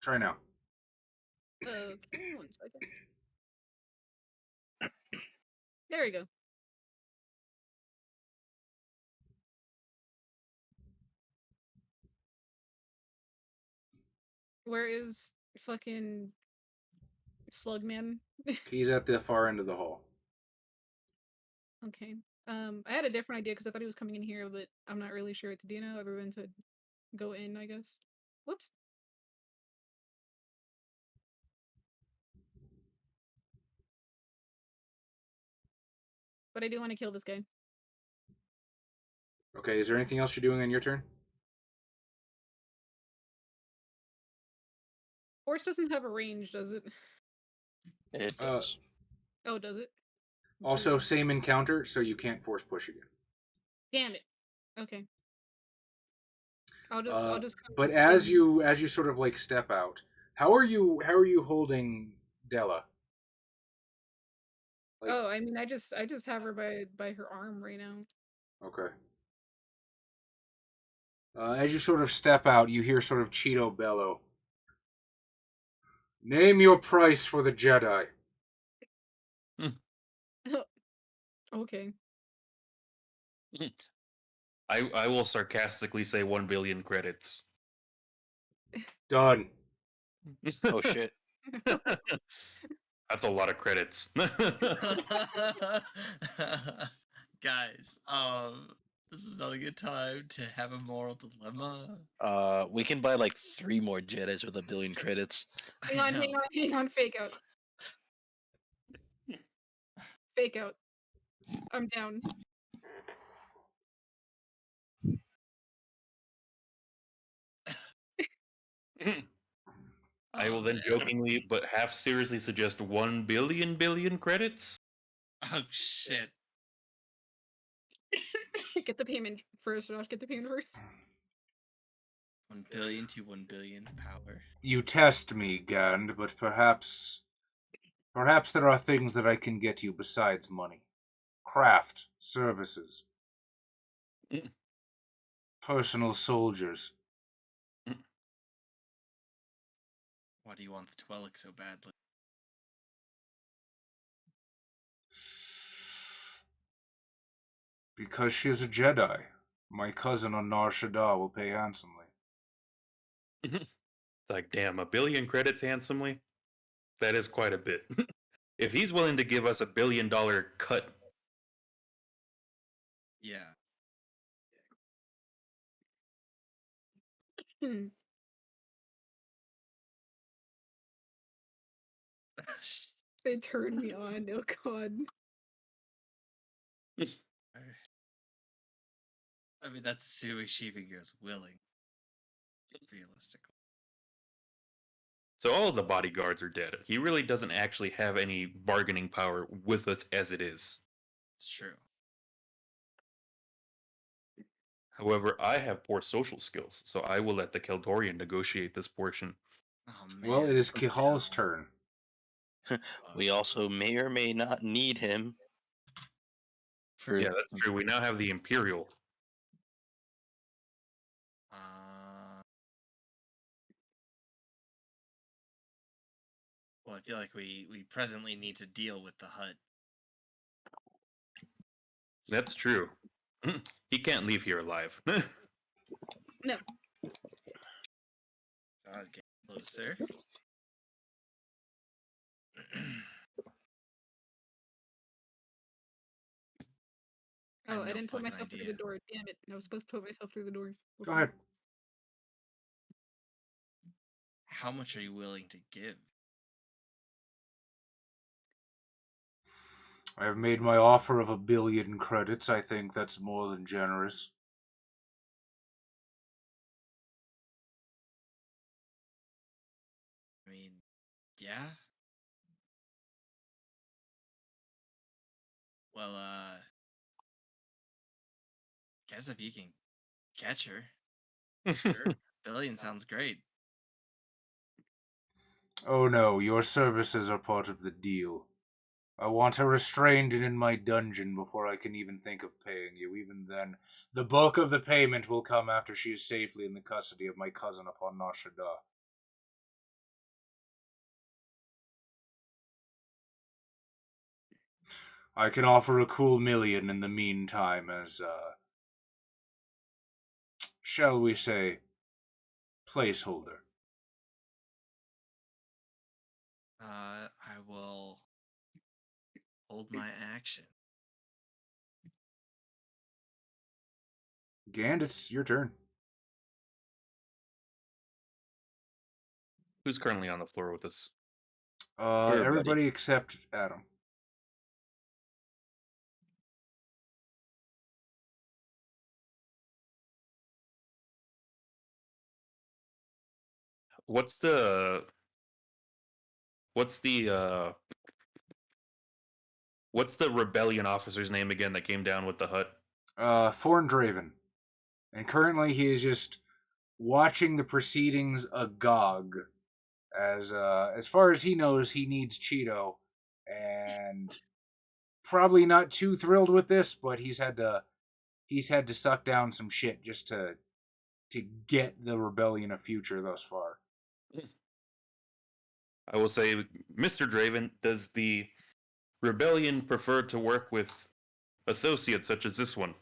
Try now. Okay, 1 second. There we go. Where is fucking Slugman? He's at the far end of the hall. Okay. I had a different idea because I thought he was coming in here, but I'm not really sure what to do now other than to go in, I guess. Whoops. But I do want to kill this guy. Okay, is there anything else you're doing on your turn? Force doesn't have a range, does it? It does. Oh, does it? Also, same encounter, so you can't force push again. Damn it. Okay. I'll just But as you sort of like step out, how are you holding Della? Like, oh, I mean, I just have her by her arm right now. okay. As you sort of step out, you hear sort of Cheeto bellow. Name your price for the Jedi. Okay. I will sarcastically say 1 billion credits. Done. Oh shit. That's a lot of credits. Guys, this is not a good time to have a moral dilemma. We can buy like 3 more Jedis with 1 billion credits. Hang on, fake out. Fake out. I'm down. I will then jokingly but half seriously suggest 1 billion credits. Oh shit. Get the payment first, Josh. Get the payment first. 1 billion to 1 billion power. You test me, Gand, but perhaps Perhaps there are things that I can get you besides money. Craft, services, Mm. personal soldiers. Why do you want the Dwellic so badly? Because she is a Jedi. My cousin on Nar Shaddaa will pay handsomely. It's like, damn, 1,000,000,000 credits handsomely? That is quite a bit. If he's willing to give us $1,000,000,000 cut, Yeah. Hmm. They turned me on. Oh god. I mean, that's assuming she even goes willing. Realistically. so all of the bodyguards are dead. He really doesn't actually have any bargaining power with us as it is. It's true. However, I have poor social skills, so I will let the Keldorian negotiate this portion. Oh man. Well, it is Kihal's turn. We also may or may not need him. For Yeah, that's true. We now have the Imperial. Well, I feel like we presently need to deal with the hut. That's true. He can't leave here alive. No. God, get closer. I Oh, have I no didn't put fucking myself through idea. the door. Damn it. I was supposed to put myself through the door. Go ahead. How much are you willing to give? I have made my offer of 1,000,000,000 credits. I think that's more than generous. I mean, yeah. Well, guess if you can catch her. Sure. Billion sounds great. Oh no, your services are part of the deal. I want her restrained and in my dungeon before I can even think of paying you. Even then, the bulk of the payment will come after she is safely in the custody of my cousin upon Nar Shaddaa. I can offer a cool 1,000,000 in the meantime as, shall we say, placeholder. I will hold my action. Gand, it's your turn. Who's currently on the floor with us? Everybody except Adam. What's the what's the what's the rebellion officer's name again that came down with the hut? Thorndraven. And currently he is just watching the proceedings agog. As far as he knows, he needs Cheeto. And probably not too thrilled with this, but he's had to suck down some shit just to get the rebellion a future thus far. I will say, Mr. Draven, does the rebellion prefer to work with associates such as this one?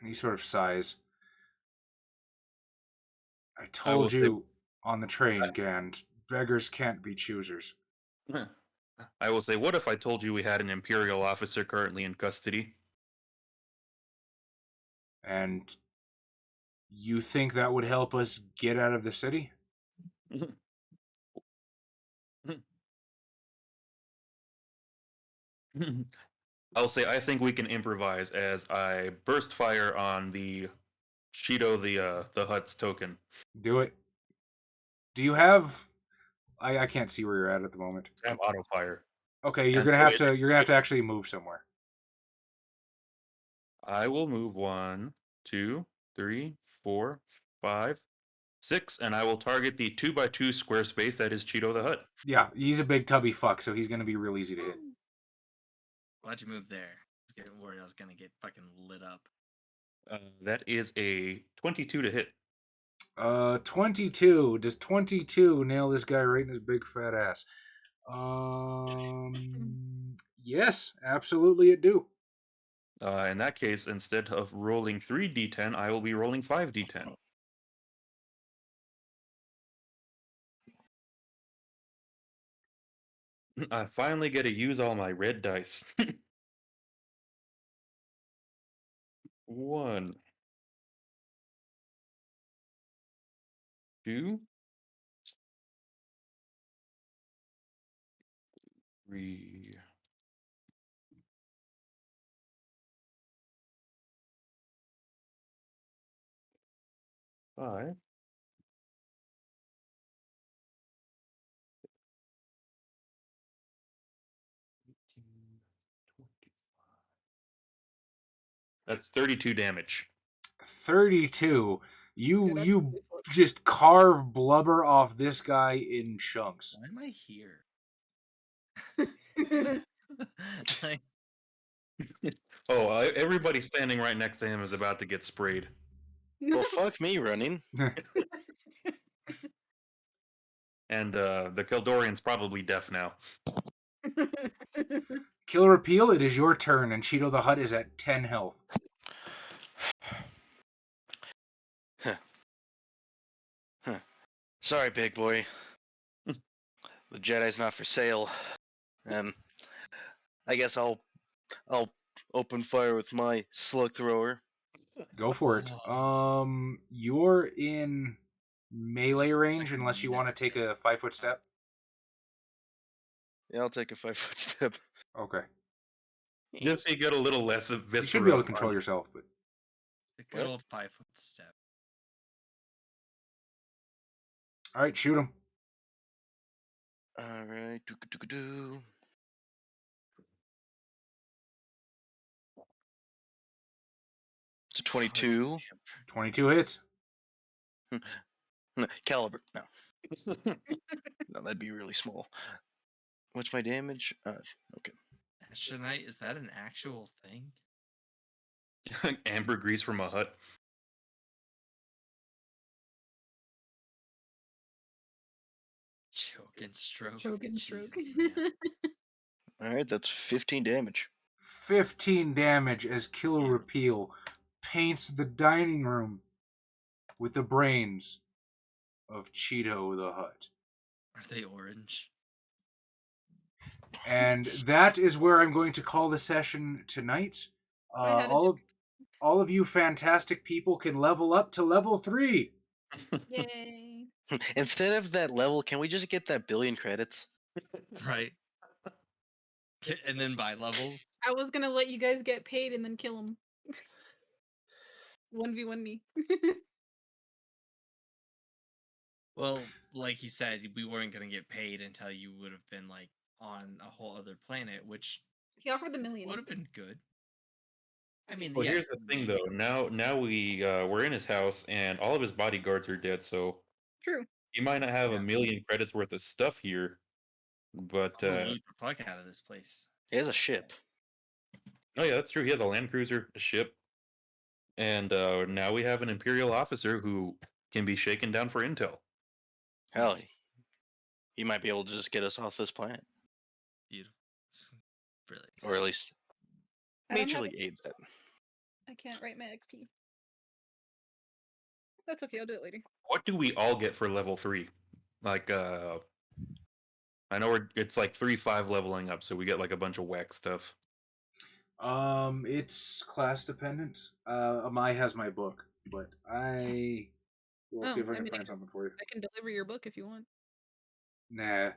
He sort of sighs. I will told say- you on the train, Gand, beggars can't be choosers. I will say, what if I told you we had an Imperial officer currently in custody? And you think that would help us get out of the city? I'll say I think we can improvise as I burst fire on the Shido the Hut's token. Do it. Do you have? I can't see where you're at the moment. I have auto fire. Okay, you're And gonna so have it- to. You're gonna have to actually move somewhere. I will move 1, 2, 3, 4, 5. 6, and I will target the 2x2 square space that is Cheeto the Hut. Yeah, he's a big tubby fuck, so he's going to be real easy to hit. Glad you moved there. I was getting worried I was gonna get fucking lit up. That is a 22 to hit. 22. Does 22 nail this guy right in his big fat ass? Yes, absolutely it do. In that case, instead of rolling 3d10, I will be rolling 5d10. I finally get to use all my red dice. 1, 2, 3, 5. That's 32 damage. 32. You Dude, you just carve blubber off this guy in chunks. Why am I here? that's Like, Oh, everybody standing right next to him is about to get sprayed. Well, fuck me running. And the Keldorian's probably deaf now. Killer Appeal, it is your turn, and Cheeto the Hut is at 10 health. Sorry, big boy. The Jedi's not for sale. I guess I'll open fire with my slug thrower. Go for it. You're in melee range unless you want to take a 5-foot step. Yeah, I'll take a 5-foot step. Okay. Just so you get a little less of You visceral. should be able to control yourself, but the good old 5-foot step. all right, shoot him. All right, do. It's a 22. 22 hits. Caliber. No. No, that'd be really small. What's my damage? Okay. Ashenite, is that an actual thing? Ambergris from a hut. Choke and stroke. Choke and stroke. Jesus, man. All right, that's 15 damage. 15 damage as Killer Repeal paints the dining room with the brains of Cheeto the Hut. Are they orange? And that is where I'm going to call the session tonight. All of you fantastic people can level up to level 3. Yay. Instead of that level, can we just get that billion credits? Right. And then by levels. I was gonna let you guys get paid and then kill him. 1v1 me. Well, like he said, we weren't gonna get paid until you would have been like on a whole other planet, which He offered the million. would have been good. I mean, Well, yes, here's the thing, maybe. though. Now we're in his house, and all of his bodyguards are dead. So True. he might not have Yeah. a million credits worth of stuff here, but I'm gonna loot the fuck out of this place. He has a ship. oh yeah, that's true. He has a land cruiser, a ship, and now we have an Imperial officer who can be shaken down for intel. Hell, he might be able to just get us off this planet, Beautiful. It's really or at least I don't have majorly aid that. I can't write my XP. That's okay, I'll do it later. What do we all get for level 3? Like, I know it's like 3-5 leveling up, so we get like a bunch of whack stuff. It's class dependent. Amai has my book, but I will see if I can find something for you. I can deliver your book if you want. Nah.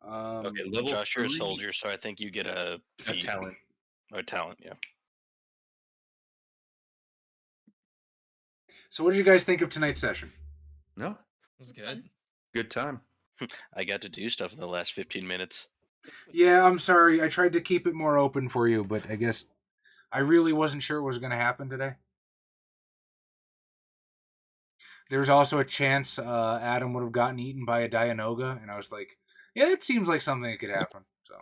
Okay, level Josh, you're a 3 soldier, so I think you get a feat. talent. Or talent, yeah. So what did you guys think of tonight's session? No, it was good. good time. I got to do stuff in the last 15 minutes. Yeah, I'm sorry. I tried to keep it more open for you, but I guess I really wasn't sure what was going to happen today. There's also a chance Adam would have gotten eaten by a Dianoga, and I was like, yeah, it seems like something that could happen. So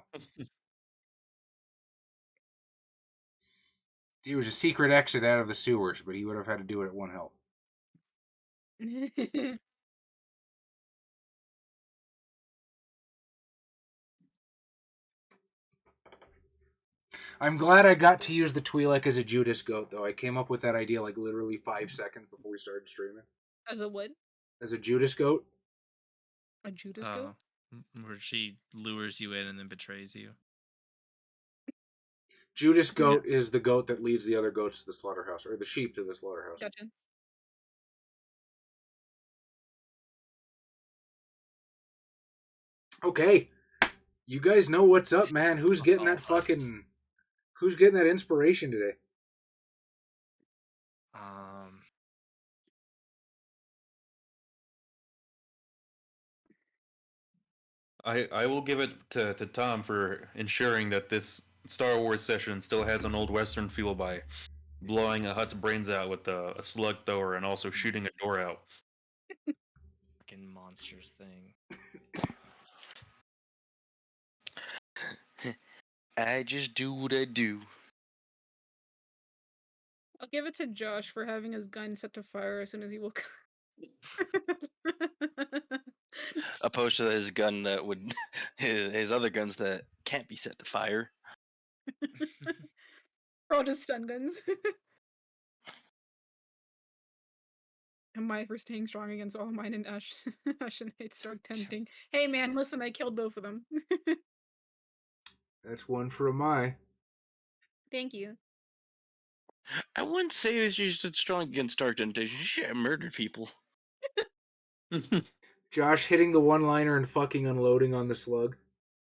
there was a secret exit out of the sewers, but he would have had to do it at 1 health. I'm glad I got to use the Twi'lek as a Judas goat, though. I came up with that idea like literally 5 seconds before we started streaming. As a what? As a Judas goat? A Judas goat? Where she lures you in and then betrays you. Judas goat is the goat that leads the other goats to the slaughterhouse, or the sheep to the slaughterhouse. Gotcha. Okay. You guys know what's up, man. Who's getting that Who's getting that inspiration today? I will give it to Tom for ensuring that this Star Wars session still has an old Western feel by blowing a Hutt's brains out with a slug thrower and also shooting a door out. Fucking monsters thing. I just do what I do. I'll give it to Josh for having his gun set to fire as soon as he woke up. Opposed to his gun that would, his other guns that can't be set to fire. All just stun guns. Am I for staying strong against all mine and Ashenite Stark tempting? Hey man, listen, I killed both of them. That's one for a my. Thank you. I wouldn't say that you stood strong against Stark temptation. You should have murdered people. Josh hitting the one-liner and fucking unloading on the slug.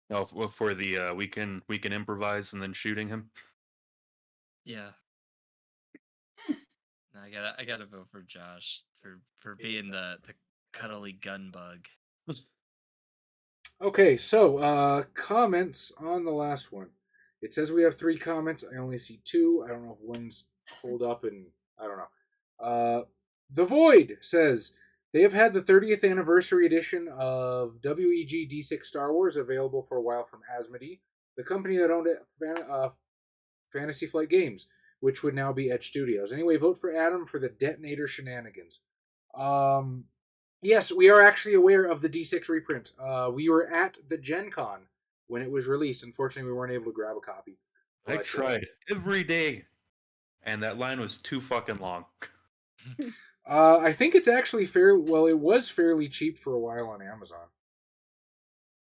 No, for the we can improvise and then shooting him. Yeah. No, I gotta vote for Josh for being the cuddly gun bug. Okay, so comments on the last one. It says we have 3 comments. I only see 2. I don't know if one's pulled up, and I don't know. The Void says they have had the 30th anniversary edition of WEG D6 Star Wars available for a while from Asmodee, the company that owned Fantasy Flight Games, which would now be Edge Studios. Anyway, vote for Adam for the detonator shenanigans. Yes, we are actually aware of the D6 reprint. We were at the Gen Con when it was released. Unfortunately, we weren't able to grab a copy. I tried every day, and that line was too fucking long. I think it's actually it was fairly cheap for a while on Amazon.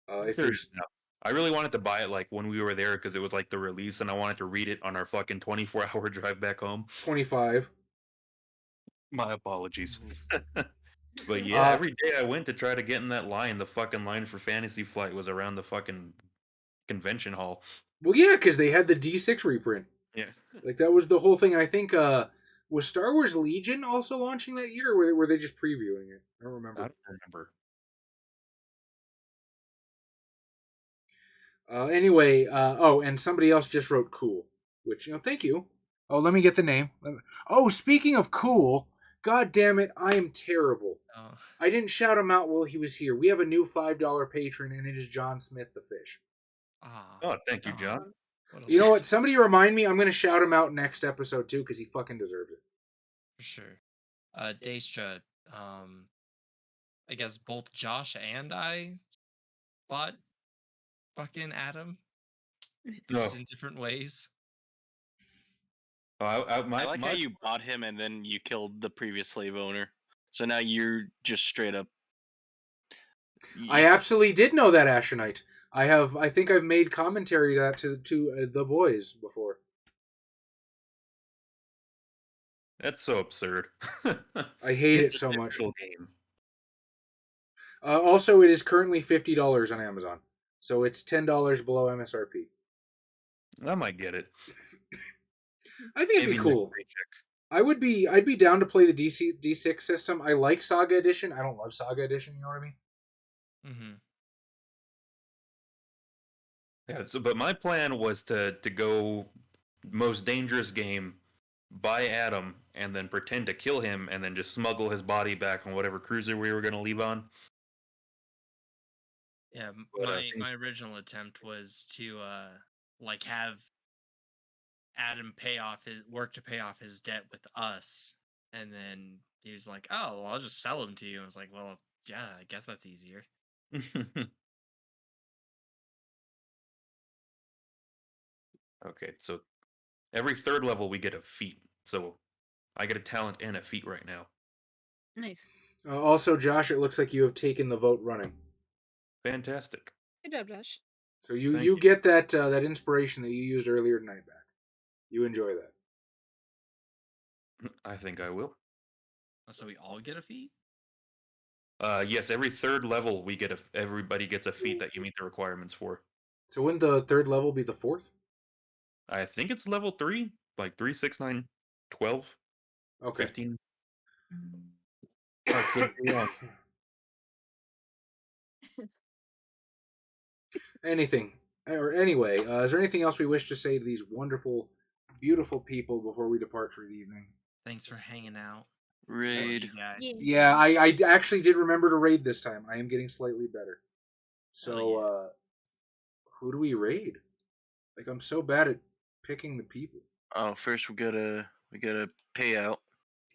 I really wanted to buy it like when we were there because it was like the release, and I wanted to read it on our fucking 24-hour drive back home. 25. My apologies. But yeah, every day I went to try to get in that line. The fucking line for Fantasy Flight was around the fucking convention hall. Well, yeah, because they had the D6 reprint. Yeah. Like, that was the whole thing. And I think, was Star Wars Legion also launching that year, or were they just previewing it? I don't remember. I don't remember. Anyway, and somebody else just wrote cool, which, thank you. Oh, let me get the name. Oh, speaking of cool, god damn it, I am terrible. Oh. I didn't shout him out while he was here. We have a new $5 patron, and it is John Smith the Fish. Oh, thank you, John. You know what? Somebody remind me. I'm going to shout him out next episode, too, because he fucking deserves it. For sure. Daestra, I guess both Josh and I bought fucking Adam. Just in different ways. I like how you bought him and then you killed the previous slave owner. So now you're just straight up. I absolutely did know that, Ashenite. I think I've made commentary to the boys before. That's so absurd. I hate it so much. Game. Also, it is currently $50 on Amazon, so it's $10 below MSRP. I might get it. I think it'd be cool. I'd be down to play the D6 system. I like Saga Edition. I don't love Saga Edition. You know what I mean? Mm-hmm. Yeah. So, but my plan was to go most dangerous game by Adam and then pretend to kill him and then just smuggle his body back on whatever cruiser we were going to leave on. Yeah, But, my original attempt was to like have Adam work to pay off his debt with us, and then he was like, "Oh, well, I'll just sell him to you." I was like, "Well, yeah, I guess that's easier." Okay, so every third level we get a feat. So I get a talent and a feat right now. Nice. Also, Josh, it looks like you have taken the vote running. Fantastic. Good job, Josh. So you Thank you you. get that that inspiration that you used earlier tonight back. You enjoy that. I think I will. Oh, so we all get a feat? Yes, every third level we get everybody gets a feat that you meet the requirements for. So wouldn't the third level be the fourth? I think it's level 3, like 3, 6, 9, 12, Okay. 15. I could be wrong. Anything or anyway, is there anything else we wish to say to these wonderful, beautiful people before we depart for the evening? Thanks for hanging out. Raid. You guys. Yeah, I actually did remember to raid this time. I am getting slightly better. So, Hell who do we raid? Like, I'm so bad at picking the people. Oh, first we gotta pay out.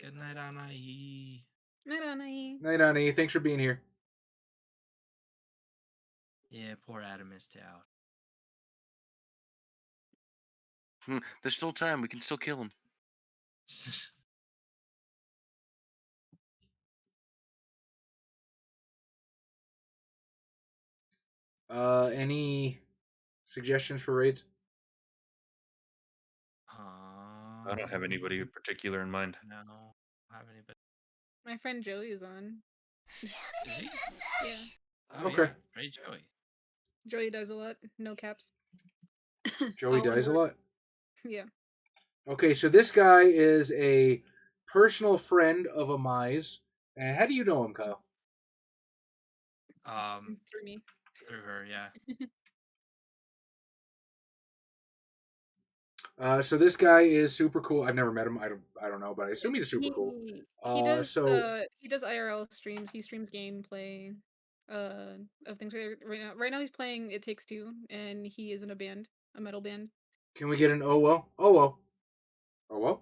Good night, Anai. Night, Anai. Night, Annie. Thanks for being here. Yeah, poor Adam missed out. There's still time. We can still kill him. Any suggestions for raids? I don't have anybody in particular in mind. No, I don't have anybody. My friend Joey is on. Is he? Yeah. Oh, Okay. Yeah. Great, Joey. Joey does a lot. No caps. Joey All one dies a word. lot. Yeah. Okay, so this guy is a personal friend of Amai's. And how do you know him, Kyle? Through me. Through her, yeah. So this guy is super cool. I've never met him. I don't know, but I assume he's super cool. He does So he does IRL streams. He streams gameplay of things right now. Right now he's playing It Takes Two, and he is in a band, a metal band. can we get an OO? OO. OO?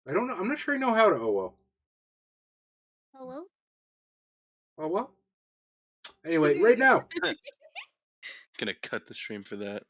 I don't know. I'm not sure I know how to OO. Hello? OO? Anyway, right now. Gonna cut the stream for that.